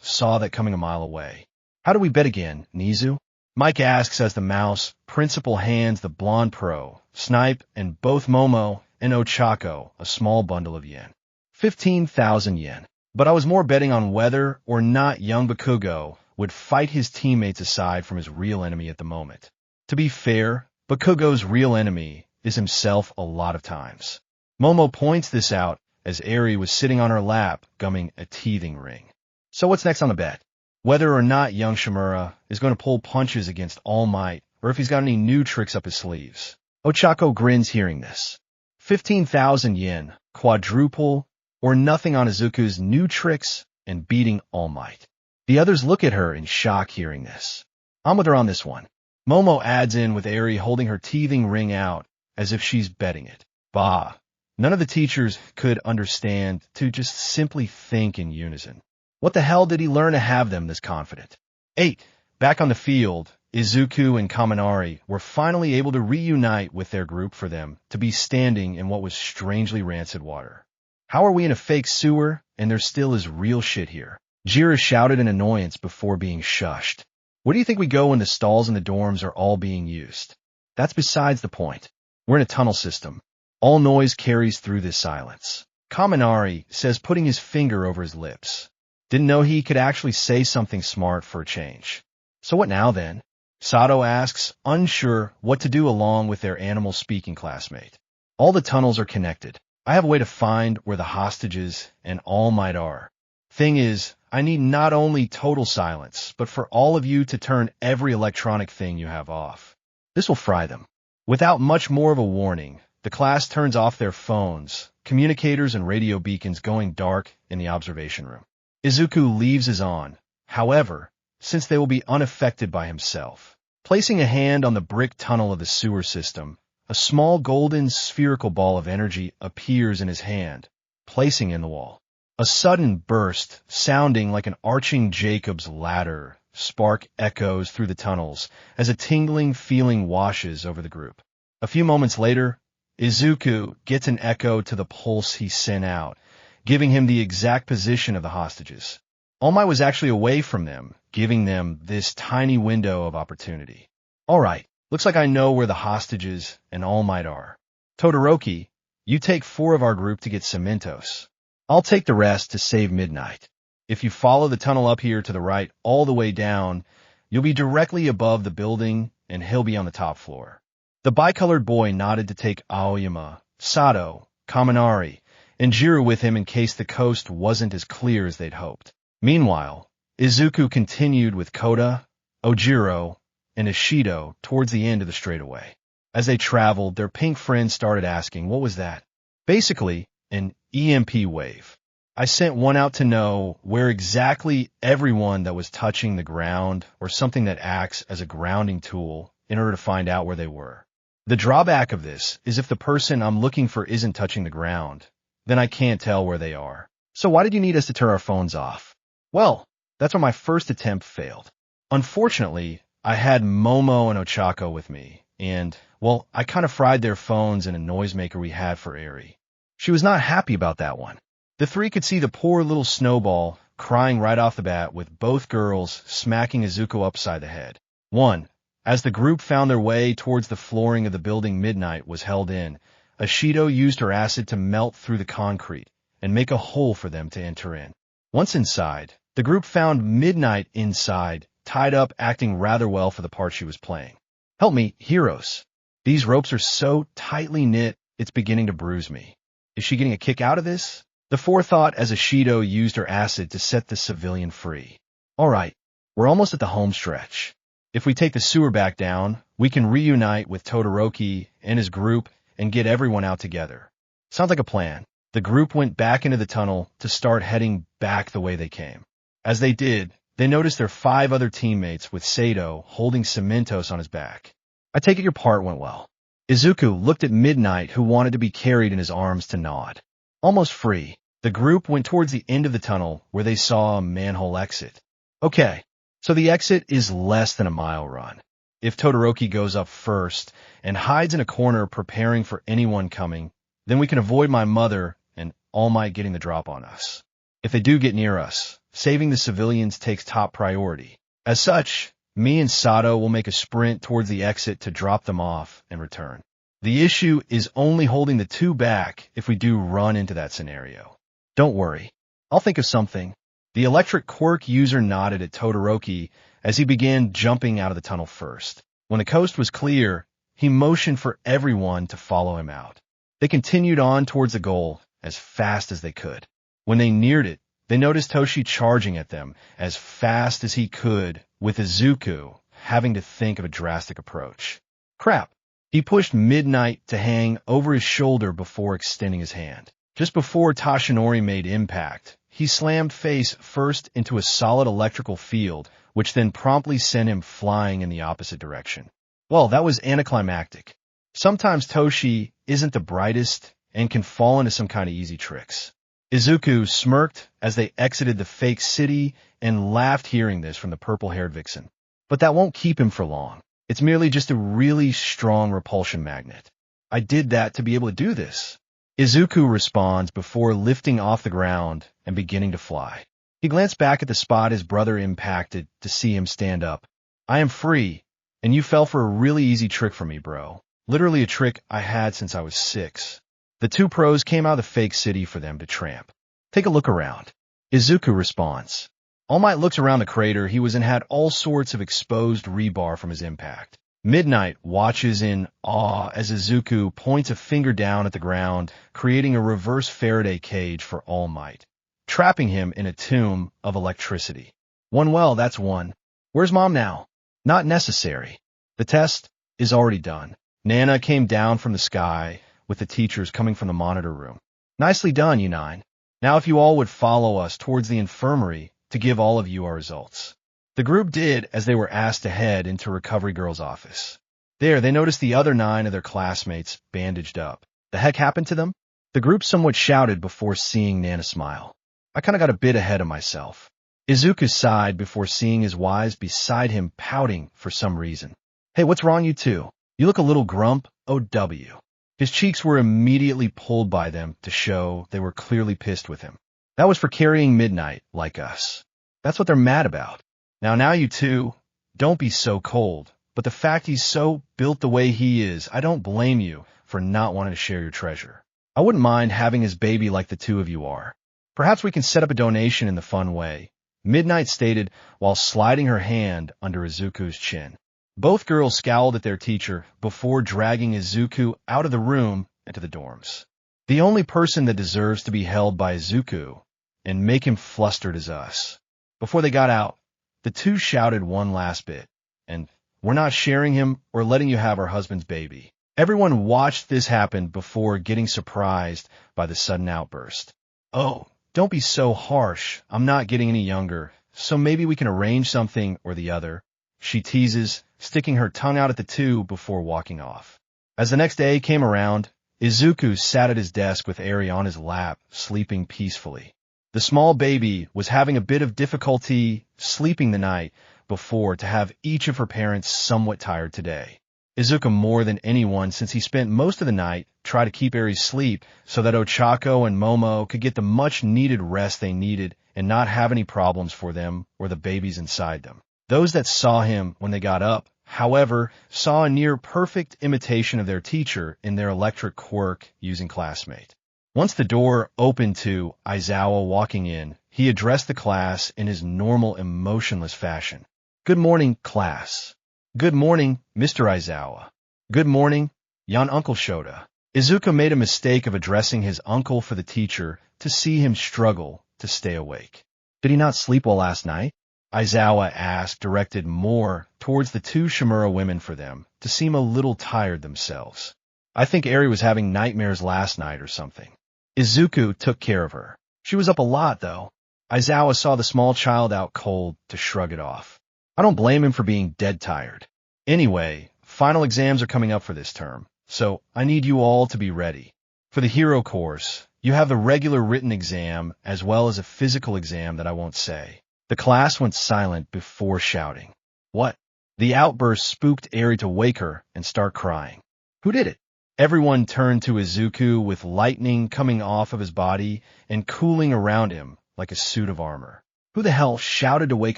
saw that coming a mile away. How do we bet again, Nizu? Mike asks as the mouse principal hands the blonde pro, Snipe, and both Momo and Ochako a small bundle of yen. 15,000 yen. But I was more betting on whether or not young Bakugo would fight his teammates aside from his real enemy at the moment. To be fair, Bakugo's real enemy is himself a lot of times. Momo points this out as Eri was sitting on her lap gumming a teething ring. So what's next on the bet? Whether or not young Shimura is going to pull punches against All Might, or if he's got any new tricks up his sleeves. Ochako grins hearing this. 15,000 yen, quadruple, or nothing on Izuku's new tricks and beating All Might. The others look at her in shock hearing this. I'm with her on this one. Momo adds in with Eri holding her teething ring out as if she's betting it. Bah. None of the teachers could understand to just simply think in unison. What the hell did he learn to have them this confident? 8. Back on the field, Izuku and Kaminari were finally able to reunite with their group for them to be standing in what was strangely rancid water. How are we in a fake sewer and there still is real shit here? Jira shouted in annoyance before being shushed. Where do you think we go when the stalls in the dorms are all being used? That's besides the point. We're in a tunnel system. All noise carries through this silence. Kaminari says, putting his finger over his lips. Didn't know he could actually say something smart for a change. So what now then? Sato asks, unsure what to do along with their animal-speaking classmate. All the tunnels are connected. I have a way to find where the hostages and All Might are. Thing is, I need not only total silence, but for all of you to turn every electronic thing you have off. This will fry them. Without much more of a warning, the class turns off their phones, communicators and radio beacons going dark in the observation room. Izuku leaves his on, however, since they will be unaffected by himself. Placing a hand on the brick tunnel of the sewer system, a small golden spherical ball of energy appears in his hand, placing in the wall. A sudden burst, sounding like an arching Jacob's ladder, spark echoes through the tunnels as a tingling feeling washes over the group. A few moments later, Izuku gets an echo to the pulse he sent out, giving him the exact position of the hostages. All Might was actually away from them, giving them this tiny window of opportunity. All right, looks like I know where the hostages and All Might are. Todoroki, you take 4 of our group to get Cementos. I'll take the rest to save Midnight. If you follow the tunnel up here to the right all the way down, you'll be directly above the building and he'll be on the top floor. The bicolored boy nodded to take Aoyama, Sato, Kaminari, and Jiro with him in case the coast wasn't as clear as they'd hoped. Meanwhile, Izuku continued with Koda, Ojiro, and Ishido towards the end of the straightaway. As they traveled, their pink friend started asking, what was that? Basically, an EMP wave. I sent one out to know where exactly everyone that was touching the ground or something that acts as a grounding tool in order to find out where they were. The drawback of this is if the person I'm looking for isn't touching the ground, then I can't tell where they are. So why did you need us to turn our phones off? Well, that's where my first attempt failed. Unfortunately, I had Momo and Ochako with me, and, well, I kind of fried their phones in a noisemaker we had for Eri. She was not happy about that one. The 3 could see the poor little snowball crying right off the bat with both girls smacking Izuku upside the head. 1. As the group found their way towards the flooring of the building Midnight was held in, Ishido used her acid to melt through the concrete and make a hole for them to enter in. Once inside, the group found Midnight inside, tied up, acting rather well for the part she was playing. Help me, heroes. These ropes are so tightly knit, it's beginning to bruise me. Is she getting a kick out of this? The forethought as Ishido used her acid to set the civilian free. All right, we're almost at the home stretch. If we take the sewer back down, we can reunite with Todoroki and his group and get everyone out together. Sounds like a plan. The group went back into the tunnel to start heading back the way they came. As they did, they noticed their 5 other teammates with Sato holding Cementos on his back. I take it your part went well. Izuku looked at Midnight, who wanted to be carried in his arms, to nod. Almost free, the group went towards the end of the tunnel where they saw a manhole exit. Okay, so the exit is less than a mile run. If Todoroki goes up first and hides in a corner preparing for anyone coming, then we can avoid my mother and All Might getting the drop on us. If they do get near us, saving the civilians takes top priority. As such, me and Sato will make a sprint towards the exit to drop them off and return. The issue is only holding the 2 back if we do run into that scenario. Don't worry, I'll think of something. The electric quirk user nodded at Todoroki as he began jumping out of the tunnel first. When the coast was clear, he motioned for everyone to follow him out. They continued on towards the goal as fast as they could. When they neared it, they noticed Toshi charging at them as fast as he could, with Izuku having to think of a drastic approach. Crap! He pushed Midnight to hang over his shoulder before extending his hand. Just before Tashinori made impact, he slammed face first into a solid electrical field, which then promptly sent him flying in the opposite direction. Well, that was anticlimactic. Sometimes Toshi isn't the brightest and can fall into some kind of easy tricks. Izuku smirked as they exited the fake city and laughed hearing this from the purple-haired vixen. But that won't keep him for long. It's merely just a really strong repulsion magnet. I did that to be able to do this. Izuku responds before lifting off the ground and beginning to fly. He glanced back at the spot his brother impacted to see him stand up. I am free, and you fell for a really easy trick for me, bro. Literally a trick I had since I was 6. The 2 pros came out of the fake city for them to tramp. Take a look around. Izuku responds. All Might looks around the crater he was in, had all sorts of exposed rebar from his impact. Midnight watches in awe as Izuku points a finger down at the ground, creating a reverse Faraday cage for All Might, trapping him in a tomb of electricity. Well, that's one. Where's Mom now? Not necessary. The test is already done. Nana came down from the sky, with the teachers coming from the monitor room. Nicely done, you 9. Now if you all would follow us towards the infirmary to give all of you our results. The group did as they were asked to head into Recovery Girl's office. There, they noticed the other 9 of their classmates bandaged up. The heck happened to them? The group somewhat shouted before seeing Nana smile. I kinda got a bit ahead of myself. Izuku sighed before seeing his wives beside him pouting for some reason. Hey, what's wrong, you two? You look a little grump, OW. His cheeks were immediately pulled by them to show they were clearly pissed with him. That was for carrying midnight, like us. That's what they're mad about. Now you two, don't be so cold. But the fact he's so built the way he is, I don't blame you for not wanting to share your treasure. I wouldn't mind having his baby like the two of you are. Perhaps we can set up a donation in the fun way, Midnight stated while sliding her hand under Izuku's chin. Both girls scowled at their teacher before dragging Izuku out of the room and to the dorms. The only person that deserves to be held by Izuku and make him flustered is us. Before they got out, the two shouted one last bit, and we're not sharing him or letting you have our husband's baby. Everyone watched this happen before getting surprised by the sudden outburst. Oh, don't be so harsh. I'm not getting any younger, so maybe we can arrange something or the other, she teases, sticking her tongue out at the two before walking off. As the next day came around, Izuku sat at his desk with Eri on his lap, sleeping peacefully. The small baby was having a bit of difficulty sleeping the night before to have each of her parents somewhat tired today. Izuku more than anyone, since he spent most of the night trying to keep Eri's sleep so that Ochako and Momo could get the much-needed rest they needed and not have any problems for them or the babies inside them. Those that saw him when they got up, however, saw a near-perfect imitation of their teacher in their electric quirk using classmate. Once the door opened to Aizawa walking in, he addressed the class in his normal emotionless fashion. Good morning, class. Good morning, Mr. Aizawa. Good morning, Yan Uncle Shota. Izuku made a mistake of addressing his uncle for the teacher to see him struggle to stay awake. Did he not sleep well last night? Aizawa asked, directed more towards the two Shimura women for them to seem a little tired themselves. I think Eri was having nightmares last night or something. Izuku took care of her. She was up a lot, though. Aizawa saw the small child out cold to shrug it off. I don't blame him for being dead tired. Anyway, final exams are coming up for this term, so I need you all to be ready. For the hero course, you have the regular written exam as well as a physical exam that I won't say. The class went silent before shouting. What? The outburst spooked Eri to wake her and start crying. Who did it? Everyone turned to Izuku with lightning coming off of his body and cooling around him like a suit of armor. Who the hell shouted to wake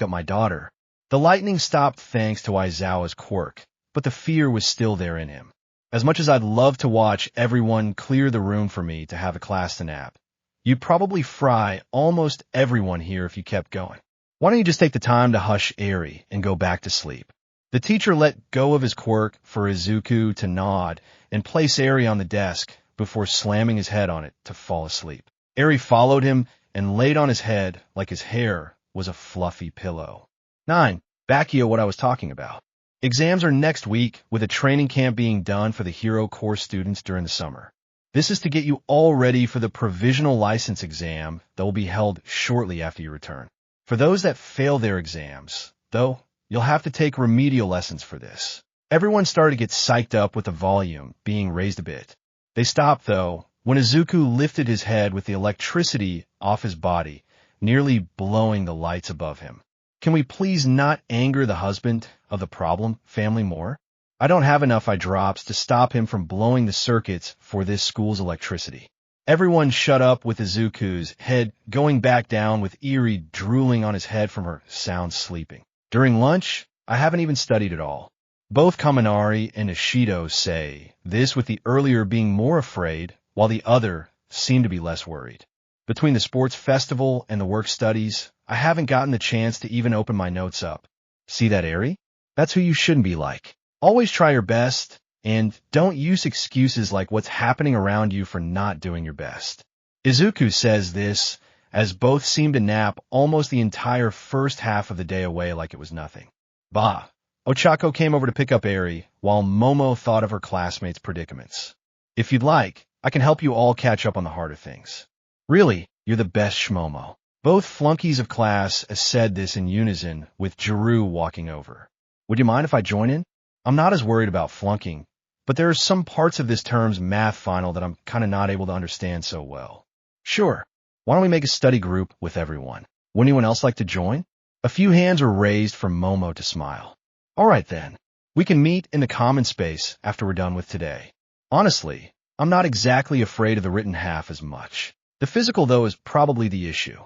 up my daughter? The lightning stopped thanks to Aizawa's quirk, but the fear was still there in him. As much as I'd love to watch everyone clear the room for me to have a class to nap, you'd probably fry almost everyone here if you kept going. Why don't you just take the time to hush Eri and go back to sleep? The teacher let go of his quirk for Izuku to nod and place Eri on the desk before slamming his head on it to fall asleep. Eri followed him and laid on his head like his hair was a fluffy pillow. 9. Back to what I was talking about. Exams are next week, with a training camp being done for the hero course students during the summer. This is to get you all ready for the provisional license exam that will be held shortly after you return. For those that fail their exams, though, you'll have to take remedial lessons for this. Everyone started to get psyched up with the volume being raised a bit. They stopped, though, when Izuku lifted his head with the electricity off his body, nearly blowing the lights above him. Can we please not anger the husband of the problem family more? I don't have enough eye drops to stop him from blowing the circuits for this school's electricity. Everyone shut up with Izuku's head going back down with Eri drooling on his head from her sound sleeping. During lunch, I haven't even studied at all. Both Kaminari and Ishido say this with the earlier being more afraid, while the other seemed to be less worried. Between the sports festival and the work studies, I haven't gotten the chance to even open my notes up. See that, Eri? That's who you shouldn't be like. Always try your best, and don't use excuses like what's happening around you for not doing your best. Izuku says this, as both seem to nap almost the entire first half of the day away like it was nothing. Bah! Ochako came over to pick up Eri, while Momo thought of her classmates' predicaments. If you'd like, I can help you all catch up on the harder things. Really, you're the best Shmomo. Both flunkies of class said this in unison, with Jiru walking over. Would you mind if I join in? I'm not as worried about flunking, but there are some parts of this term's math final that I'm kind of not able to understand so well. Sure. Why don't we make a study group with everyone? Would anyone else like to join? A few hands were raised for Momo to smile. All right then. We can meet in the common space after we're done with today. Honestly, I'm not exactly afraid of the written half as much. The physical, though, is probably the issue.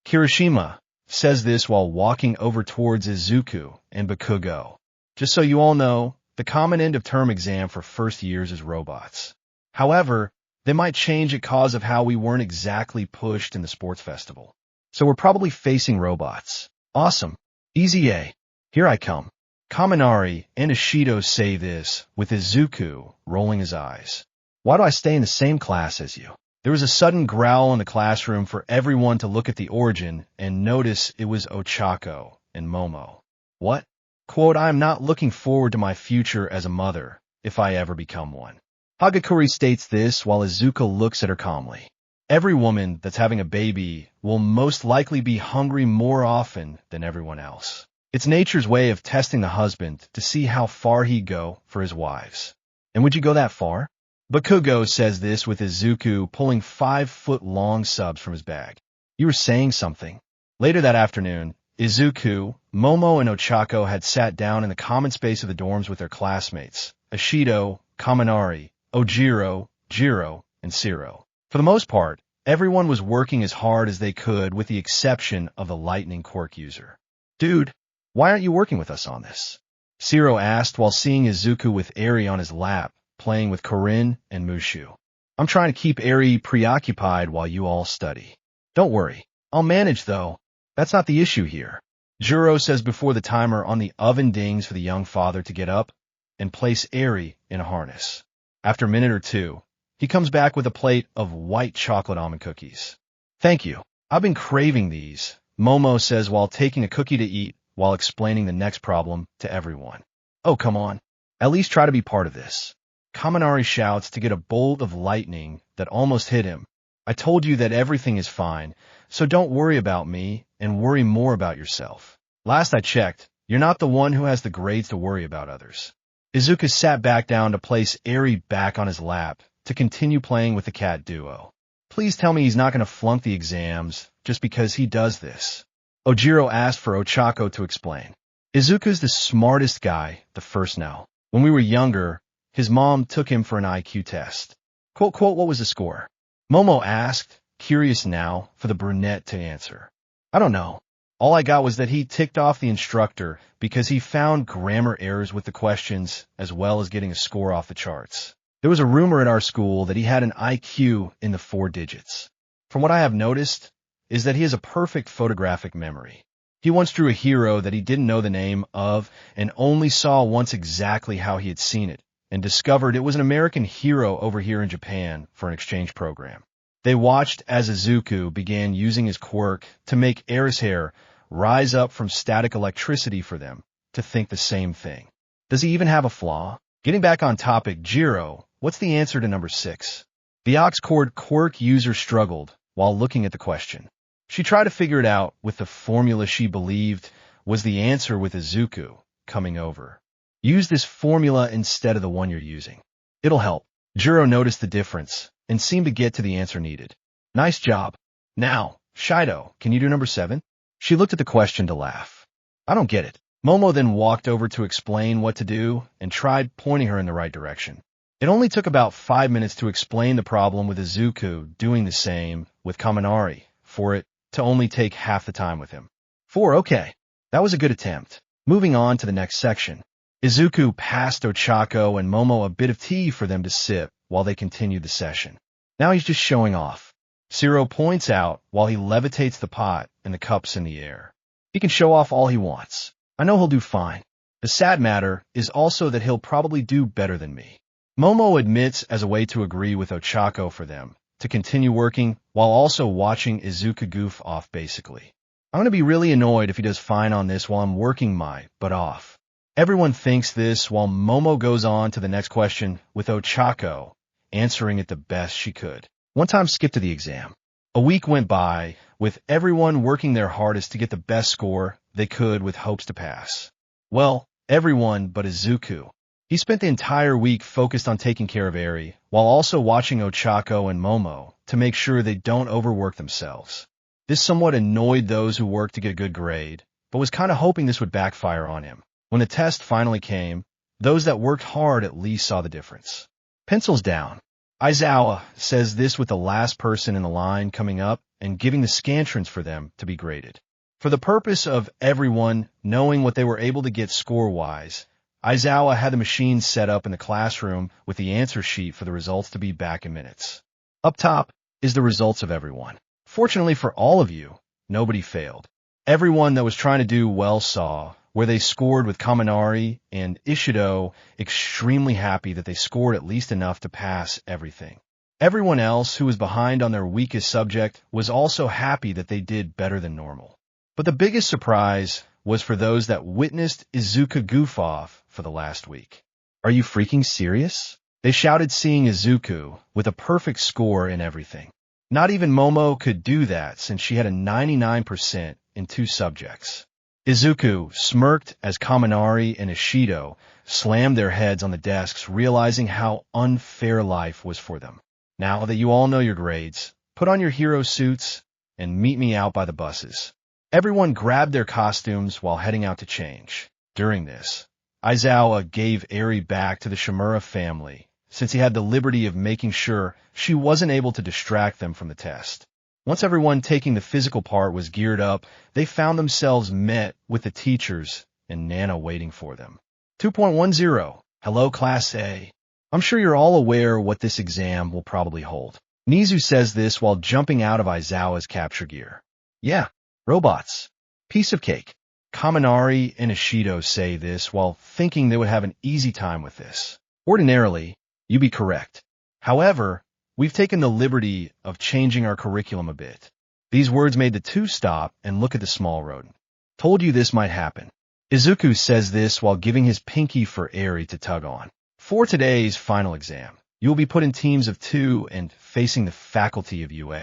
Kirishima says this while walking over towards Izuku and Bakugo. Just so you all know, the common end-of-term exam for first years is robots. However, they might change it cause of how we weren't exactly pushed in the sports festival. So we're probably facing robots. Awesome. Easy A. Here I come. Kaminari and Ishido say this, with Izuku rolling his eyes. Why do I stay in the same class as you? There was a sudden growl in the classroom for everyone to look at the origin and notice it was Ochako and Momo. What? Quote, I am not looking forward to my future as a mother, if I ever become one. Hagakure states this while Izuku looks at her calmly. Every woman that's having a baby will most likely be hungry more often than everyone else. It's nature's way of testing the husband to see how far he'd go for his wives. And would you go that far? Bakugo says this with Izuku pulling 5-foot-long subs from his bag. You were saying something. Later that afternoon, Izuku, Momo, and Ochako had sat down in the common space of the dorms with their classmates, Ishido, Kaminari, Ojiro, Jiro, and Siro. For the most part, everyone was working as hard as they could with the exception of the lightning quirk user. Dude, why aren't you working with us on this? Siro asked while seeing Izuku with Eri on his lap, playing with Corinne and Mushu. I'm trying to keep Eri preoccupied while you all study. Don't worry. I'll manage, though. That's not the issue here. Juro says before the timer on the oven dings for the young father to get up and place Eri in a harness. After a minute or two, he comes back with a plate of white chocolate almond cookies. Thank you. I've been craving these, Momo says while taking a cookie to eat while explaining the next problem to everyone. Oh, come on. At least try to be part of this. Kaminari shouts to get a bolt of lightning that almost hit him. I told you that everything is fine, so don't worry about me and worry more about yourself. Last I checked, you're not the one who has the grades to worry about others. Izuku sat back down to place Eri back on his lap to continue playing with the cat duo. Please tell me he's not going to flunk the exams just because he does this. Ojiro asked for Ochako to explain. Izuku's the smartest guy, the first now. When we were younger, his mom took him for an IQ test. Quote, what was the score? Momo asked, curious now for the brunette to answer. I don't know. All I got was that he ticked off the instructor because he found grammar errors with the questions as well as getting a score off the charts. There was a rumor at our school that he had an IQ in the 4 digits. From what I have noticed is that he has a perfect photographic memory. He once drew a hero that he didn't know the name of and only saw once exactly how he had seen it, and discovered it was an American hero over here in Japan for an exchange program. They watched as Izuku began using his quirk to make Air's hair rise up from static electricity for them to think the same thing. Does he even have a flaw? Getting back on topic, Jiro, what's the answer to number 6? The aux-cord quirk user struggled while looking at the question. She tried to figure it out with the formula she believed was the answer with Izuku coming over. Use this formula instead of the one you're using. It'll help. Jiro noticed the difference and seemed to get to the answer needed. Nice job. Now, Shido, can you do number 7? She looked at the question to laugh. I don't get it. Momo then walked over to explain what to do and tried pointing her in the right direction. It only took about 5 minutes to explain the problem with Izuku doing the same with Kaminari for it to only take half the time with him. 4, okay. That was a good attempt. Moving on to the next section. Izuku passed Ochako and Momo a bit of tea for them to sip while they continued the session. Now he's just showing off. Siro points out while he levitates the pot and the cups in the air. He can show off all he wants. I know he'll do fine. The sad matter is also that he'll probably do better than me. Momo admits as a way to agree with Ochako for them to continue working while also watching Izuku goof off basically. I'm going to be really annoyed if he does fine on this while I'm working my butt off. Everyone thinks this while Momo goes on to the next question with Ochako answering it the best she could. One time skipped to the exam. A week went by with everyone working their hardest to get the best score they could with hopes to pass. Well, everyone but Izuku. He spent the entire week focused on taking care of Eri, while also watching Ochako and Momo to make sure they don't overwork themselves. This somewhat annoyed those who worked to get a good grade, but was kind of hoping this would backfire on him. When the test finally came, those that worked hard at least saw the difference. Pencils down. Aizawa says this with the last person in the line coming up and giving the scantrons for them to be graded. For the purpose of everyone knowing what they were able to get score-wise, Aizawa had the machine set up in the classroom with the answer sheet for the results to be back in minutes. Up top is the results of everyone. Fortunately for all of you, nobody failed. Everyone that was trying to do well saw where they scored, with Kaminari and Ishido extremely happy that they scored at least enough to pass everything. Everyone else who was behind on their weakest subject was also happy that they did better than normal. But the biggest surprise was for those that witnessed Izuku goof off for the last week. Are you freaking serious? They shouted, seeing Izuku with a perfect score in everything. Not even Momo could do that since she had a 99% in 2 subjects. Izuku smirked as Kaminari and Ishido slammed their heads on the desks, realizing how unfair life was for them. Now that you all know your grades, put on your hero suits and meet me out by the buses. Everyone grabbed their costumes while heading out to change. During this, Aizawa gave Eri back to the Shimura family, since he had the liberty of making sure she wasn't able to distract them from the test. Once everyone taking the physical part was geared up, they found themselves met with the teachers and Nana waiting for them. 2.10. Hello, Class A. I'm sure you're all aware what this exam will probably hold. Nizu says this while jumping out of Aizawa's capture gear. Yeah, robots. Piece of cake. Kaminari and Ishido say this while thinking they would have an easy time with this. Ordinarily, you'd be correct. However, we've taken the liberty of changing our curriculum a bit. These words made the 2 stop and look at the small rodent. Told you this might happen. Izuku says this while giving his pinky for Eri to tug on. For today's final exam, you will be put in teams of 2 and facing the faculty of UA.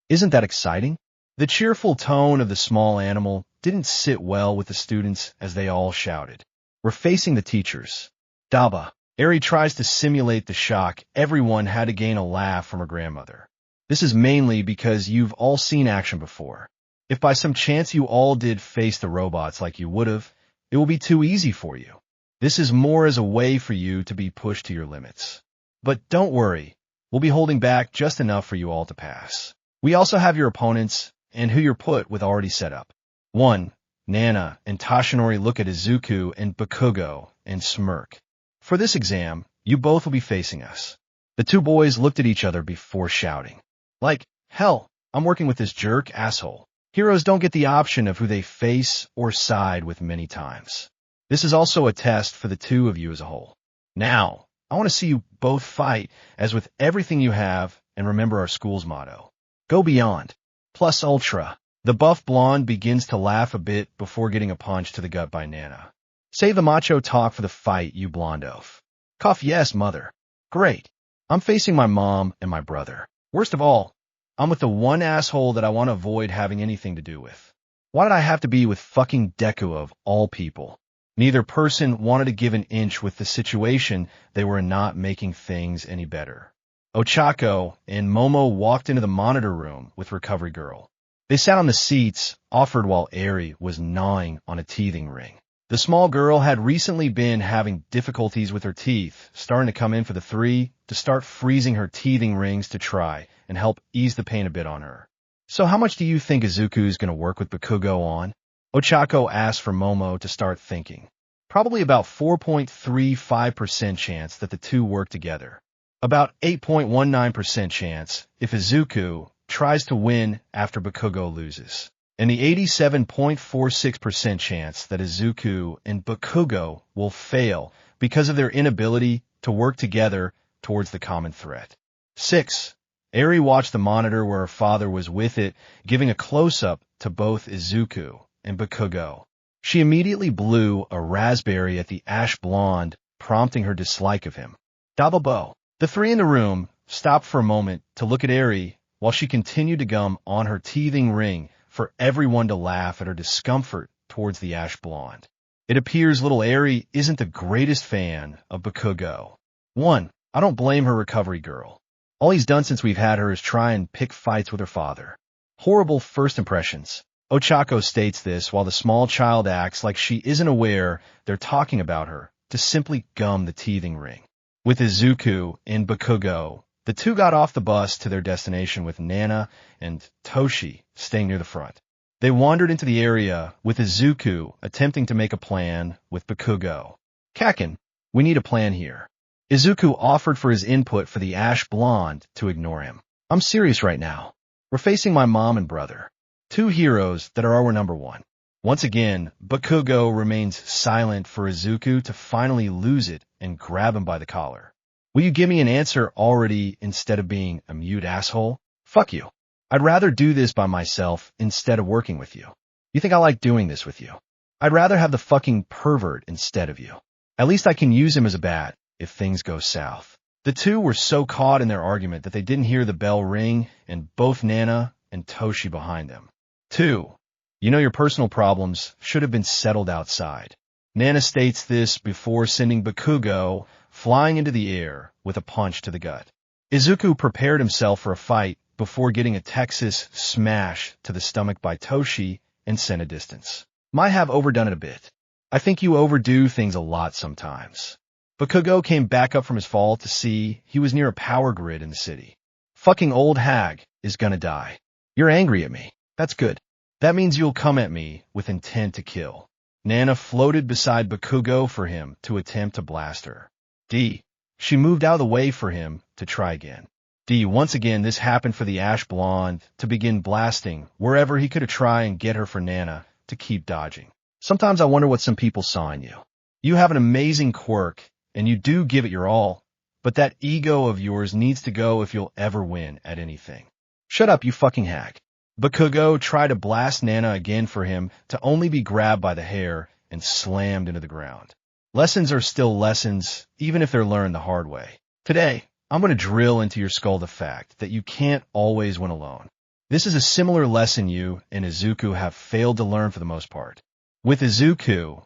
Isn't that exciting? The cheerful tone of the small animal didn't sit well with the students as they all shouted. We're facing the teachers. Daba. Eri tries to simulate the shock everyone had to gain a laugh from her grandmother. This is mainly because you've all seen action before. If by some chance you all did face the robots like you would have, it will be too easy for you. This is more as a way for you to be pushed to your limits. But don't worry, we'll be holding back just enough for you all to pass. We also have your opponents and who you're put with already set up. 1. Nana and Tashinori look at Izuku and Bakugo and smirk. For this exam, you both will be facing us. The 2 boys looked at each other before shouting. Like, hell, I'm working with this jerk asshole. Heroes don't get the option of who they face or side with many times. This is also a test for the 2 of you as a whole. Now, I want to see you both fight as with everything you have, and remember our school's motto. Go beyond. Plus ultra. The buff blonde begins to laugh a bit before getting a punch to the gut by Nana. Save the macho talk for the fight, you blonde oaf. Cough, yes, mother. Great. I'm facing my mom and my brother. Worst of all, I'm with the one asshole that I want to avoid having anything to do with. Why did I have to be with fucking Deku of all people? Neither person wanted to give an inch with the situation. They were not making things any better. Ochako and Momo walked into the monitor room with Recovery Girl. They sat on the seats offered while Eri was gnawing on a teething ring. The small girl had recently been having difficulties with her teeth, starting to come in for the 3 to start freezing her teething rings to try and help ease the pain a bit on her. So how much do you think Izuku's going to work with Bakugo on? Ochako asked for Momo to start thinking. Probably about 4.35% chance that the 2 work together. About 8.19% chance if Izuku tries to win after Bakugo loses. And the 87.46% chance that Izuku and Bakugo will fail because of their inability to work together towards the common threat. 6. Eri watched the monitor where her father was with it, giving a close-up to both Izuku and Bakugo. She immediately blew a raspberry at the ash blonde, prompting her dislike of him. Dababo. The 3 in the room stopped for a moment to look at Eri while she continued to gum on her teething ring for everyone to laugh at her discomfort towards the ash blonde. It appears little Eri isn't the greatest fan of Bakugo. 1. I don't blame her, recovery girl. All he's done since we've had her is try and pick fights with her father. Horrible first impressions. Ochako states this while the small child acts like she isn't aware they're talking about her to simply gum the teething ring. With Izuku and Bakugo, the two got off the bus to their destination with Nana and Toshi staying near the front. They wandered into the area with Izuku attempting to make a plan with Bakugo. Kakin, we need a plan here. Izuku offered for his input for the ash blonde to ignore him. I'm serious right now. We're facing my mom and brother. Two heroes that are our number one. Once again, Bakugo remains silent for Izuku to finally lose it and grab him by the collar. Will you give me an answer already instead of being a mute asshole? Fuck you. I'd rather do this by myself instead of working with you. You think I like doing this with you? I'd rather have the fucking pervert instead of you. At least I can use him as a bat if things go south. The two were so caught in their argument that they didn't hear the bell ring and both Nana and Toshi behind them. 2. You know your personal problems should have been settled outside. Nana states this before sending Bakugo flying into the air with a punch to the gut. Izuku prepared himself for a fight before getting a Texas smash to the stomach by Toshi and sent a distance. Might have overdone it a bit. I think you overdo things a lot sometimes. Bakugo came back up from his fall to see he was near a power grid in the city. Fucking old hag is gonna die. You're angry at me. That's good. That means you'll come at me with intent to kill. Nana floated beside Bakugo for him to attempt to blast her. D. She moved out of the way for him to try again. D. Once again, this happened for the ash blonde to begin blasting wherever he could have tried and get her for Nana to keep dodging. Sometimes I wonder what some people saw in you. You have an amazing quirk, and you do give it your all, but that ego of yours needs to go if you'll ever win at anything. Shut up, you fucking hag. Bakugo tried to blast Nana again for him to only be grabbed by the hair and slammed into the ground. Lessons are still lessons, even if they're learned the hard way. Today, I'm going to drill into your skull the fact that you can't always win alone. This is a similar lesson you and Izuku have failed to learn for the most part. With Izuku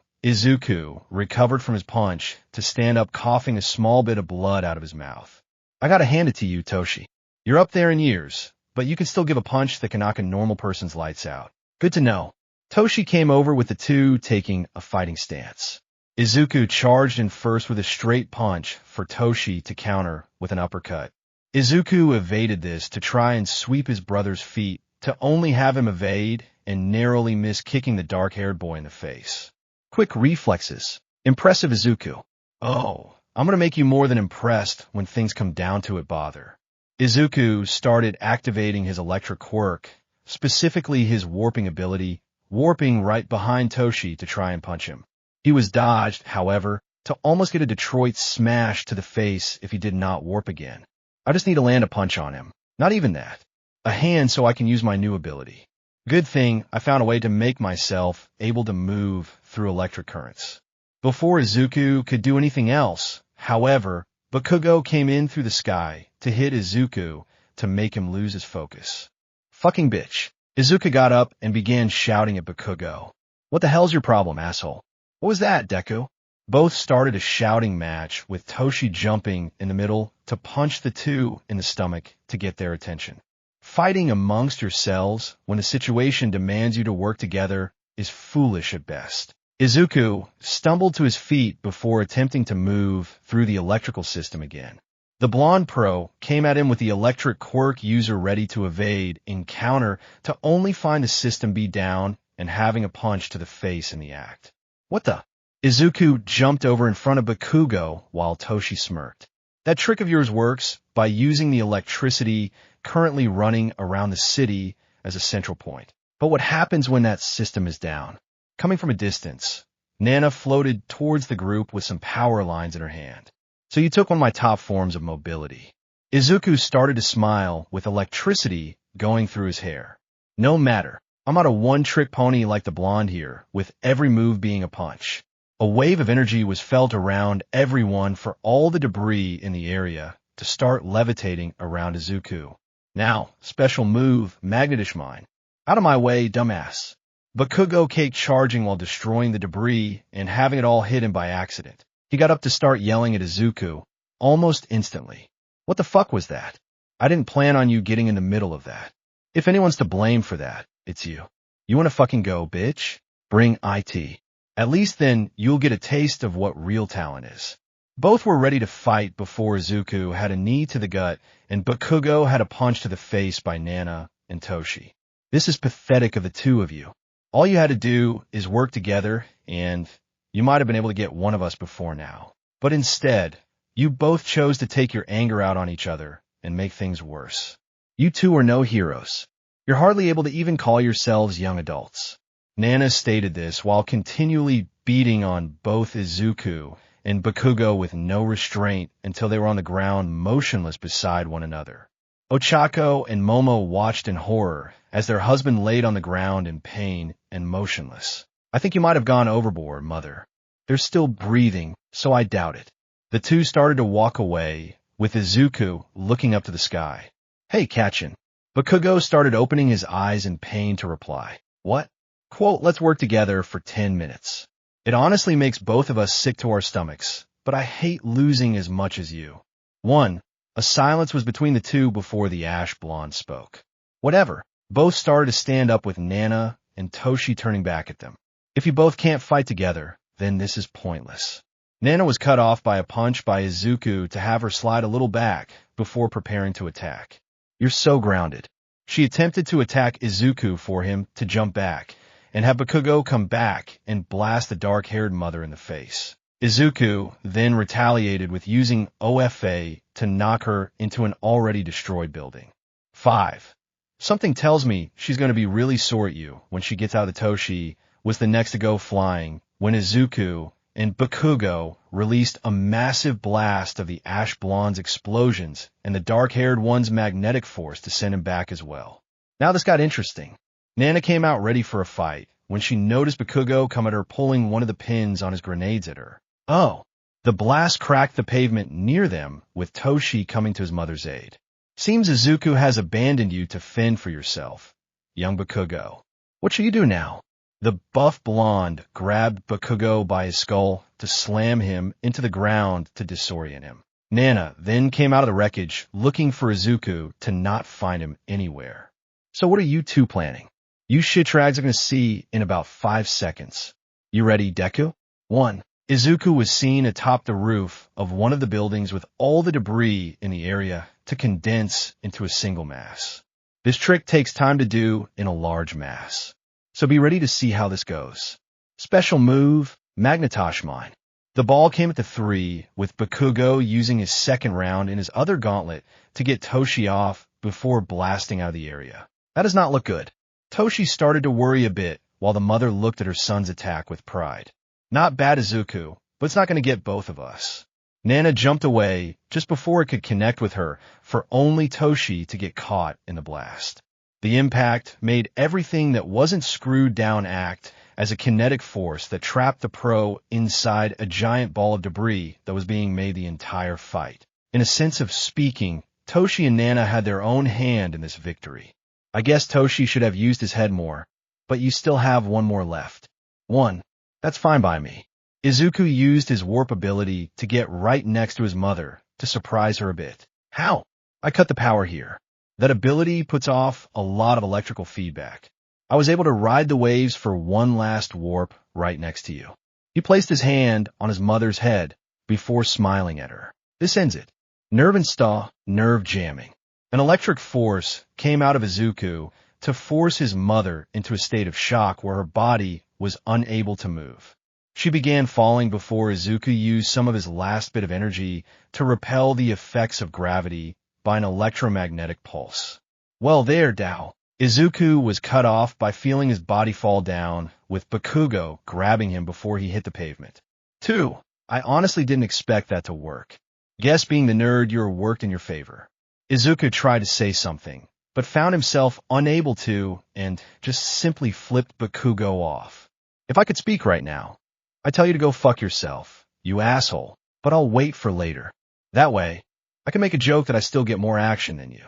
recovered from his punch to stand up coughing a small bit of blood out of his mouth. I gotta hand it to you, Toshi. You're up there in years, but you can still give a punch that can knock a normal person's lights out. Good to know. Toshi came over with the two taking a fighting stance. Izuku charged in first with a straight punch for Toshi to counter with an uppercut. Izuku evaded this to try and sweep his brother's feet to only have him evade and narrowly miss kicking the dark-haired boy in the face. Quick reflexes. Impressive, Izuku. Oh, I'm going to make you more than impressed when things come down to it, bother. Izuku started activating his electric quirk, specifically his warping ability, warping right behind Toshi to try and punch him. He was dodged, however, to almost get a Detroit smash to the face if he did not warp again. I just need to land a punch on him. Not even that. A hand so I can use my new ability. Good thing I found a way to make myself able to move through electric currents. Before Izuku could do anything else, however, Bakugo came in through the sky to hit Izuku to make him lose his focus. Fucking bitch. Izuku got up and began shouting at Bakugo. What the hell's your problem, asshole? What was that, Deku? Both started a shouting match with Toshi jumping in the middle to punch the two in the stomach to get their attention. Fighting amongst yourselves when the situation demands you to work together is foolish at best. Izuku stumbled to his feet before attempting to move through the electrical system again. The blonde pro came at him with the electric quirk user ready to evade in counter to only find the system be down and having a punch to the face in the act. What the? Izuku jumped over in front of Bakugo while Toshi smirked. That trick of yours works by using the electricity currently running around the city as a central point. But what happens when that system is down? Coming from a distance, Nana floated towards the group with some power lines in her hand. So you took one of my top forms of mobility. Izuku started to smile with electricity going through his hair. No matter. I'm not a one-trick pony like the blonde here, with every move being a punch. A wave of energy was felt around everyone for all the debris in the area to start levitating around Izuku. Now, special move, Magnetish Mine. Out of my way, dumbass. Bakugo kept charging while destroying the debris and having it all hit him by accident. He got up to start yelling at Izuku almost instantly. What the fuck was that? I didn't plan on you getting in the middle of that. If anyone's to blame for that, it's you. You wanna fucking go, bitch? Bring IT. At least then you'll get a taste of what real talent is. Both were ready to fight before Izuku had a knee to the gut and Bakugo had a punch to the face by Nana and Toshi. This is pathetic of the two of you. All you had to do is work together and you might have been able to get one of us before now. But instead, you both chose to take your anger out on each other and make things worse. You two are no heroes. You're hardly able to even call yourselves young adults. Nana stated this while continually beating on both Izuku and Bakugo with no restraint until they were on the ground motionless beside one another. Ochako and Momo watched in horror as their husband laid on the ground in pain and motionless. I think you might have gone overboard, mother. They're still breathing, so I doubt it. The two started to walk away, with Izuku looking up to the sky. Hey, Kachin. Bakugo started opening his eyes in pain to reply. What? Quote, let's work together for 10 minutes. It honestly makes both of us sick to our stomachs, but I hate losing as much as you. 1. A silence was between the two before the ash blonde spoke. Whatever. Both started to stand up with Nana and Toshi turning back at them. If you both can't fight together, then this is pointless. Nana was cut off by a punch by Izuku to have her slide a little back before preparing to attack. You're so grounded. She attempted to attack Izuku for him to jump back and have Bakugo come back and blast the dark-haired mother in the face. Izuku then retaliated with using OFA to knock her into an already destroyed building. 5. Something tells me she's going to be really sore at you when she gets out of the Toshi was the next to go flying when Izuku and Bakugo released a massive blast of the Ash Blonde's explosions and the dark-haired one's magnetic force to send him back as well. Now this got interesting. Nana came out ready for a fight when she noticed Bakugo come at her pulling one of the pins on his grenades at her. Oh, the blast cracked the pavement near them with Toshi coming to his mother's aid. Seems Izuku has abandoned you to fend for yourself, young Bakugo. What shall you do now? The buff blonde grabbed Bakugo by his skull to slam him into the ground to disorient him. Nana then came out of the wreckage looking for Izuku to not find him anywhere. So what are you two planning? You shitrags are going to see in about 5 seconds. You ready, Deku? 1. Izuku was seen atop the roof of one of the buildings with all the debris in the area to condense into a single mass. This trick takes time to do in a large mass. So be ready to see how this goes. Special move, Magnetosh Mine. The ball came at the 3, with Bakugo using his second round in his other gauntlet to get Toshi off before blasting out of the area. That does not look good. Toshi started to worry a bit while the mother looked at her son's attack with pride. Not bad, Izuku, but it's not going to get both of us. Nana jumped away just before it could connect with her for only Toshi to get caught in the blast. The impact made everything that wasn't screwed down act as a kinetic force that trapped the pro inside a giant ball of debris that was being made the entire fight. In a sense of speaking, Toshi and Nana had their own hand in this victory. I guess Toshi should have used his head more, but you still have one more left. 1. That's fine by me. Izuku used his warp ability to get right next to his mother to surprise her a bit. How? I cut the power here. That ability puts off a lot of electrical feedback. I was able to ride the waves for one last warp right next to you. He placed his hand on his mother's head before smiling at her. This ends it. Nerve install, nerve jamming. An electric force came out of Izuku to force his mother into a state of shock where her body was unable to move. She began falling before Izuku used some of his last bit of energy to repel the effects of gravity by an electromagnetic pulse. Well there, Dao. Izuku was cut off by feeling his body fall down, with Bakugo grabbing him before he hit the pavement. 2. I honestly didn't expect that to work. Guess being the nerd you were worked in your favor. Izuku tried to say something, but found himself unable to and just simply flipped Bakugo off. If I could speak right now, I'd tell you to go fuck yourself, you asshole, but I'll wait for later. That way, I can make a joke that I still get more action than you.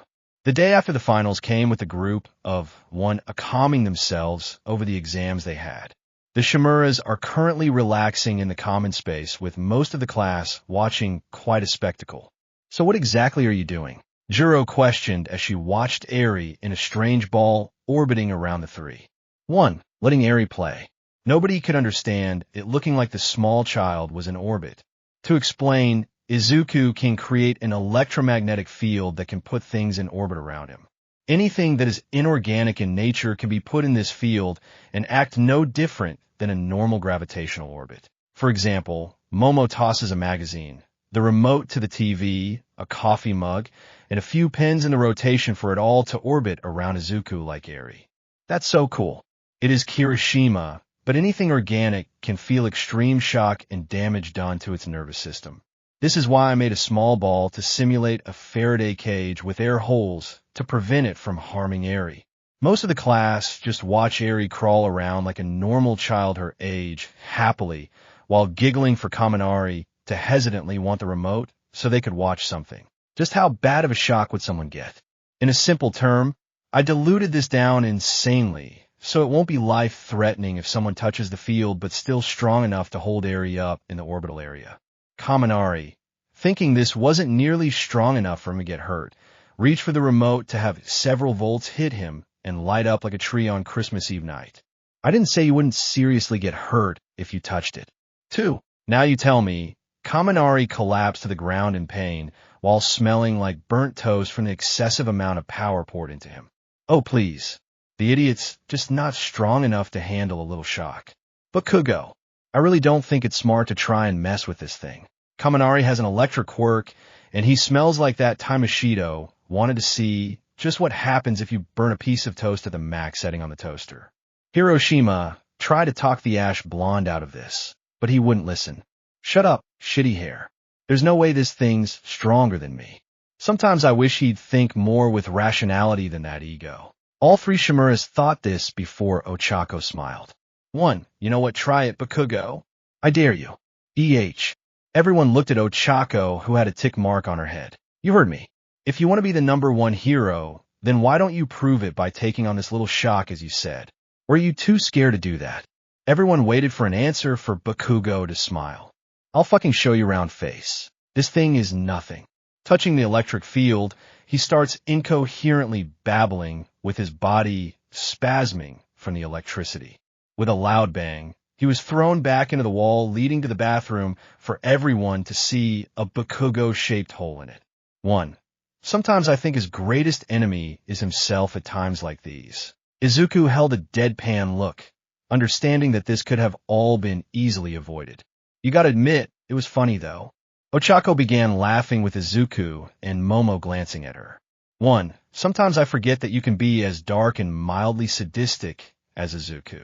The day after the finals came with a group of one calming themselves over the exams they had. The Shimuras are currently relaxing in the common space with most of the class watching quite a spectacle. So what exactly are you doing? Juro questioned as she watched Eri in a strange ball orbiting around the three. 1. Letting Eri play. Nobody could understand it looking like the small child was in orbit. To explain, Izuku can create an electromagnetic field that can put things in orbit around him. Anything that is inorganic in nature can be put in this field and act no different than a normal gravitational orbit. For example, Momo tosses a magazine, the remote to the TV, a coffee mug, and a few pins in the rotation for it all to orbit around Izuku like Eri. That's so cool. It is Kirishima, but anything organic can feel extreme shock and damage done to its nervous system. This is why I made a small ball to simulate a Faraday cage with air holes to prevent it from harming Eri. Most of the class just watch Eri crawl around like a normal child her age, happily, while giggling for Kaminari to hesitantly want the remote so they could watch something. Just how bad of a shock would someone get? In a simple term, I diluted this down insanely, so it won't be life-threatening if someone touches the field but still strong enough to hold Eri up in the orbital area. Kaminari, thinking this wasn't nearly strong enough for him to get hurt, reached for the remote to have several volts hit him and light up like a tree on Christmas Eve night. I didn't say you wouldn't seriously get hurt if you touched it. 2. Now you tell me, Kaminari collapsed to the ground in pain while smelling like burnt toast from the excessive amount of power poured into him. Oh, please. The idiot's just not strong enough to handle a little shock. But Kugo, I really don't think it's smart to try and mess with this thing. Kaminari has an electric quirk, and he smells like that Timoshido wanted to see just what happens if you burn a piece of toast at the max setting on the toaster. Hiroshima tried to talk the ash blonde out of this, but he wouldn't listen. Shut up, shitty hair. There's no way this thing's stronger than me. Sometimes I wish he'd think more with rationality than that ego. All three Shimuras thought this before Ochako smiled. 1. You know what? Try it, Bakugo. I dare you. EH. Everyone looked at Ochako, who had a tick mark on her head. You heard me. If you want to be the #1 hero, then why don't you prove it by taking on this little shock as you said? Or are you too scared to do that? Everyone waited for an answer for Bakugo to smile. I'll fucking show you round face. This thing is nothing. Touching the electric field, he starts incoherently babbling with his body spasming from the electricity. With a loud bang, he was thrown back into the wall leading to the bathroom for everyone to see a Bakugo-shaped hole in it. 1. Sometimes I think his greatest enemy is himself at times like these. Izuku held a deadpan look, understanding that this could have all been easily avoided. You gotta admit, it was funny though. Ochako began laughing with Izuku and Momo glancing at her. 1. Sometimes I forget that you can be as dark and mildly sadistic as Izuku.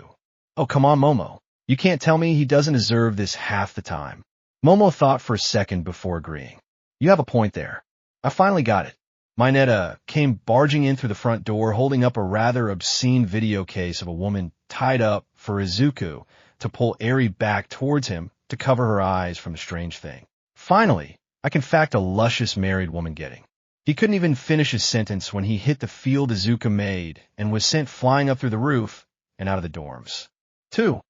Oh, come on, Momo. You can't tell me he doesn't deserve this half the time. Momo thought for a second before agreeing. You have a point there. I finally got it. Mineta came barging in through the front door holding up a rather obscene video case of a woman tied up for Izuku to pull Eri back towards him to cover her eyes from the strange thing. Finally, I can fact a luscious married woman getting. He couldn't even finish his sentence when he hit the field Izuku made and was sent flying up through the roof and out of the dorms. 2.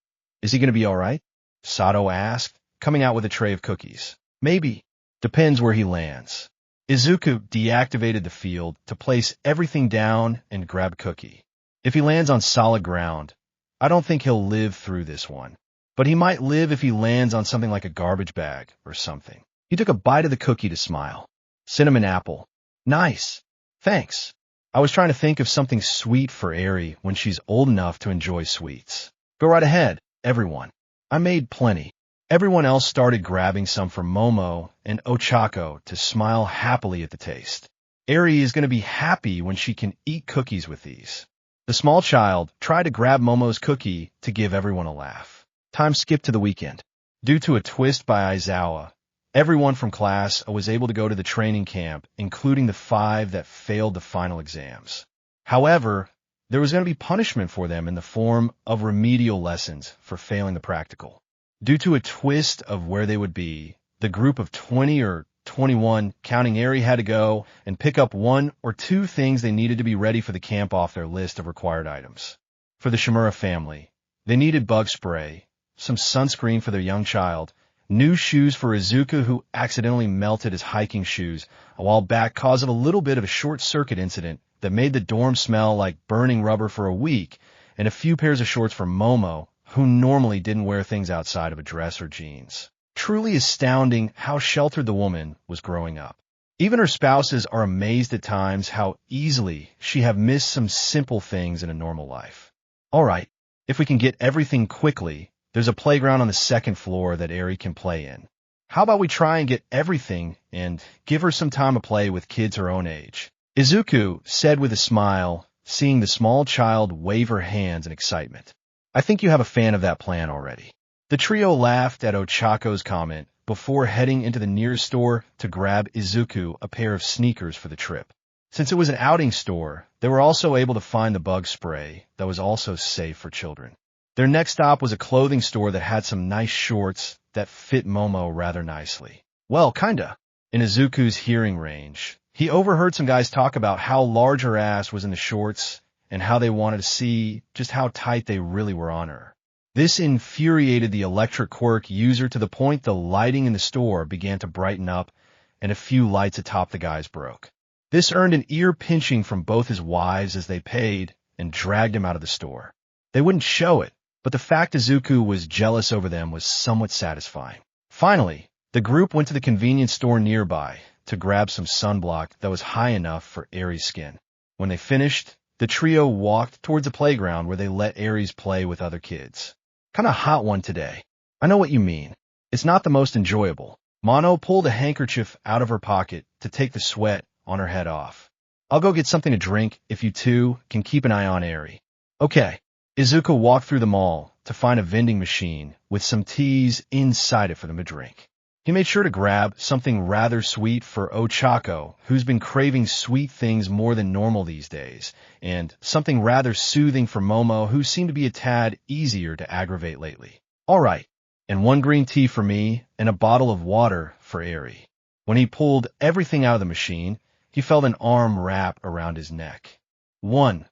Is he going to be all right? Sato asked, coming out with a tray of cookies. Maybe. Depends where he lands. Izuku deactivated the field to place everything down and grab cookie. If he lands on solid ground, I don't think he'll live through this one. But he might live if he lands on something like a garbage bag or something. He took a bite of the cookie to smile. Cinnamon apple. Nice. Thanks. I was trying to think of something sweet for Eri when she's old enough to enjoy sweets. Go right ahead, everyone. I made plenty. Everyone else started grabbing some for Momo and Ochako to smile happily at the taste. Eri is going to be happy when she can eat cookies with these. The small child tried to grab Momo's cookie to give everyone a laugh. Time skipped to the weekend. Due to a twist by Aizawa, everyone from class was able to go to the training camp, including the 5 that failed the final exams. However, there was going to be punishment for them in the form of remedial lessons for failing the practical. Due to a twist of where they would be, the group of 20 or 21, counting Eri, had to go and pick up 1 or 2 things they needed to be ready for the camp off their list of required items. For the Shimura family, they needed bug spray, some sunscreen for their young child, new shoes for Izuku, who accidentally melted his hiking shoes a while back, causing a little bit of a short-circuit incident that made the dorm smell like burning rubber for a week, and a few pairs of shorts for Momo, who normally didn't wear things outside of a dress or jeans. Truly astounding how sheltered the woman was growing up. Even her spouses are amazed at times how easily she have missed some simple things in a normal life. All right, if we can get everything quickly, there's a playground on the 2nd floor that Eri can play in. How about we try and get everything and give her some time to play with kids her own age? Izuku said with a smile, seeing the small child wave her hands in excitement. I think you have a fan of that plan already. The trio laughed at Ochako's comment before heading into the nearest store to grab Izuku a pair of sneakers for the trip. Since it was an outing store, they were also able to find the bug spray that was also safe for children. Their next stop was a clothing store that had some nice shorts that fit Momo rather nicely. Well, kinda. In Izuku's hearing range, he overheard some guys talk about how large her ass was in the shorts and how they wanted to see just how tight they really were on her. This infuriated the Electric Quirk user to the point the lighting in the store began to brighten up and a few lights atop the guys broke. This earned an ear pinching from both his wives as they paid and dragged him out of the store. They wouldn't show it, but the fact Izuku was jealous over them was somewhat satisfying. Finally, the group went to the convenience store nearby to grab some sunblock that was high enough for Eri's skin. When they finished, the trio walked towards a playground where they let Aries play with other kids. Kinda hot one today. I know what you mean. It's not the most enjoyable. Mono pulled a handkerchief out of her pocket to take the sweat on her head off. I'll go get something to drink if you two can keep an eye on Eri. Okay. Izuku walked through the mall to find a vending machine with some teas inside it for them to drink. He made sure to grab something rather sweet for Ochako, who's been craving sweet things more than normal these days, and something rather soothing for Momo, who seemed to be a tad easier to aggravate lately. All right, and 1 green tea for me and a bottle of water for Eri. When he pulled everything out of the machine, he felt an arm wrap around his neck. 1.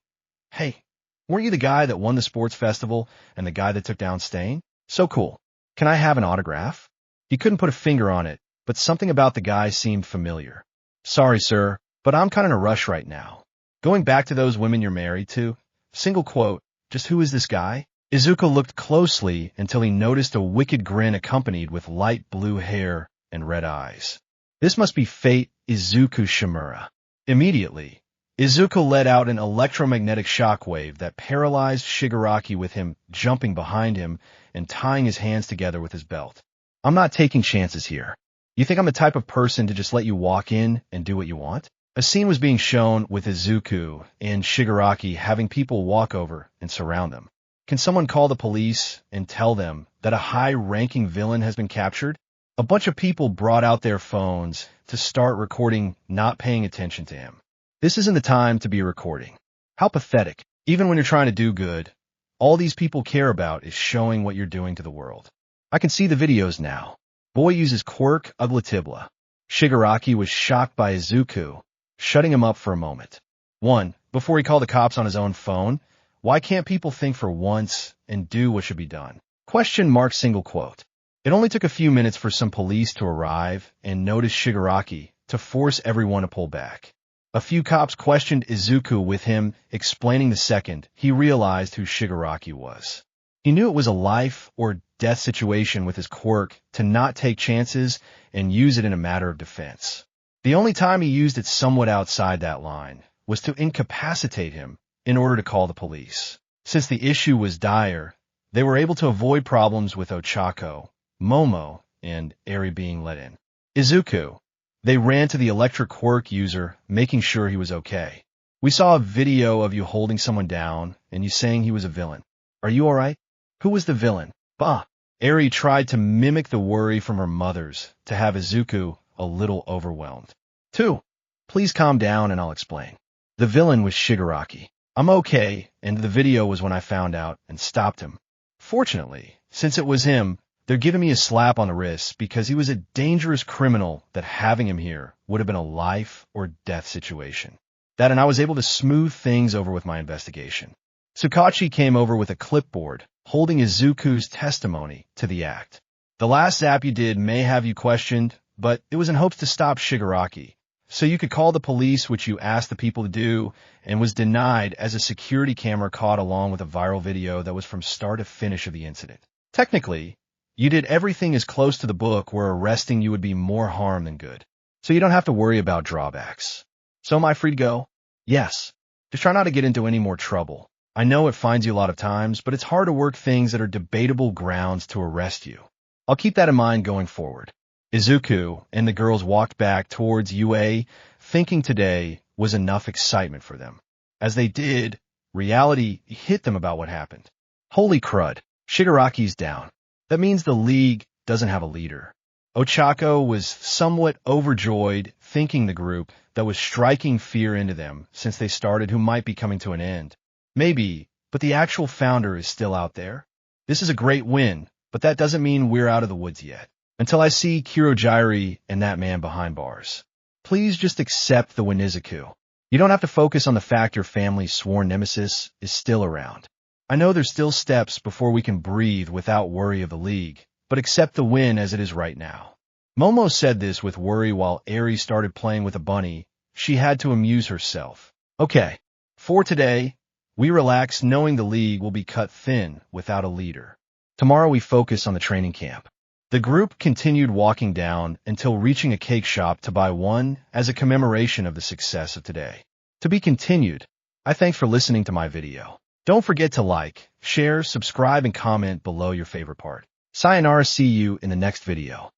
Hey, weren't you the guy that won the sports festival and the guy that took down Stain? So cool. Can I have an autograph? He couldn't put a finger on it, but something about the guy seemed familiar. Sorry, sir, but I'm kind of in a rush right now. Going back to those women you're married to? Single quote, just who is this guy? Izuku looked closely until he noticed a wicked grin accompanied with light blue hair and red eyes. This must be Fate Izuku Shimura. Immediately, Izuku let out an electromagnetic shockwave that paralyzed Shigaraki, with him jumping behind him and tying his hands together with his belt. I'm not taking chances here. You think I'm the type of person to just let you walk in and do what you want? A scene was being shown with Izuku and Shigaraki having people walk over and surround them. Can someone call the police and tell them that a high-ranking villain has been captured? A bunch of people brought out their phones to start recording, not paying attention to him. This isn't the time to be recording. How pathetic. Even when you're trying to do good, all these people care about is showing what you're doing to the world. I can see the videos now. Boy uses quirk Uglatibla. Shigaraki was shocked by Izuku, shutting him up for a moment. 1. Before he called the cops on his own phone, why can't people think for once and do what should be done? Question mark single quote. It only took a few minutes for some police to arrive and notice Shigaraki to force everyone to pull back. A few cops questioned Izuku, with him explaining the second he realized who Shigaraki was. He knew it was a life or death situation with his quirk to not take chances and use it in a matter of defense. The only time he used it somewhat outside that line was to incapacitate him in order to call the police. Since the issue was dire, they were able to avoid problems with Ochako, Momo, and Eri being let in. Izuku. They ran to the Electric Quirk user, making sure he was okay. We saw a video of you holding someone down and you saying he was a villain. Are you alright? Who was the villain? Bah! Eri tried to mimic the worry from her mothers to have Izuku a little overwhelmed. 2. Please calm down and I'll explain. The villain was Shigaraki. I'm okay, and the video was when I found out and stopped him. Fortunately, since it was him, They're giving me a slap on the wrist because he was a dangerous criminal that having him here would have been a life or death situation. And I was able to smooth things over with my investigation. Tsukachi came over with a clipboard, holding Izuku's testimony to the act. The last zap you did may have you questioned, but it was in hopes to stop Shigaraki, so you could call the police, which you asked the people to do, and was denied as a security camera caught along with a viral video that was from start to finish of the incident. Technically, you did everything as close to the book where arresting you would be more harm than good, so you don't have to worry about drawbacks. So am I free to go? Yes. Just try not to get into any more trouble. I know it finds you a lot of times, but it's hard to work things that are debatable grounds to arrest you. I'll keep that in mind going forward. Izuku and the girls walked back towards UA, thinking today was enough excitement for them. As they did, reality hit them about what happened. Holy crud, Shigaraki's down. That means the league doesn't have a leader. Ochako was somewhat overjoyed, thinking the group that was striking fear into them since they started who might be coming to an end. Maybe, but the actual founder is still out there. This is a great win, but that doesn't mean we're out of the woods yet. Until I see Kirojiri and that man behind bars. Please just accept the win, Izuku. You don't have to focus on the fact your family's sworn nemesis is still around. I know there's still steps before we can breathe without worry of the league, but accept the win as it is right now. Momo said this with worry while Eri started playing with a bunny. She had to amuse herself. Okay, for today, we relax knowing the league will be cut thin without a leader. Tomorrow we focus on the training camp. The group continued walking down until reaching a cake shop to buy one as a commemoration of the success of today. To be continued. I thanks for listening to my video. Don't forget to like, share, subscribe, and comment below your favorite part. Sayonara, see you in the next video.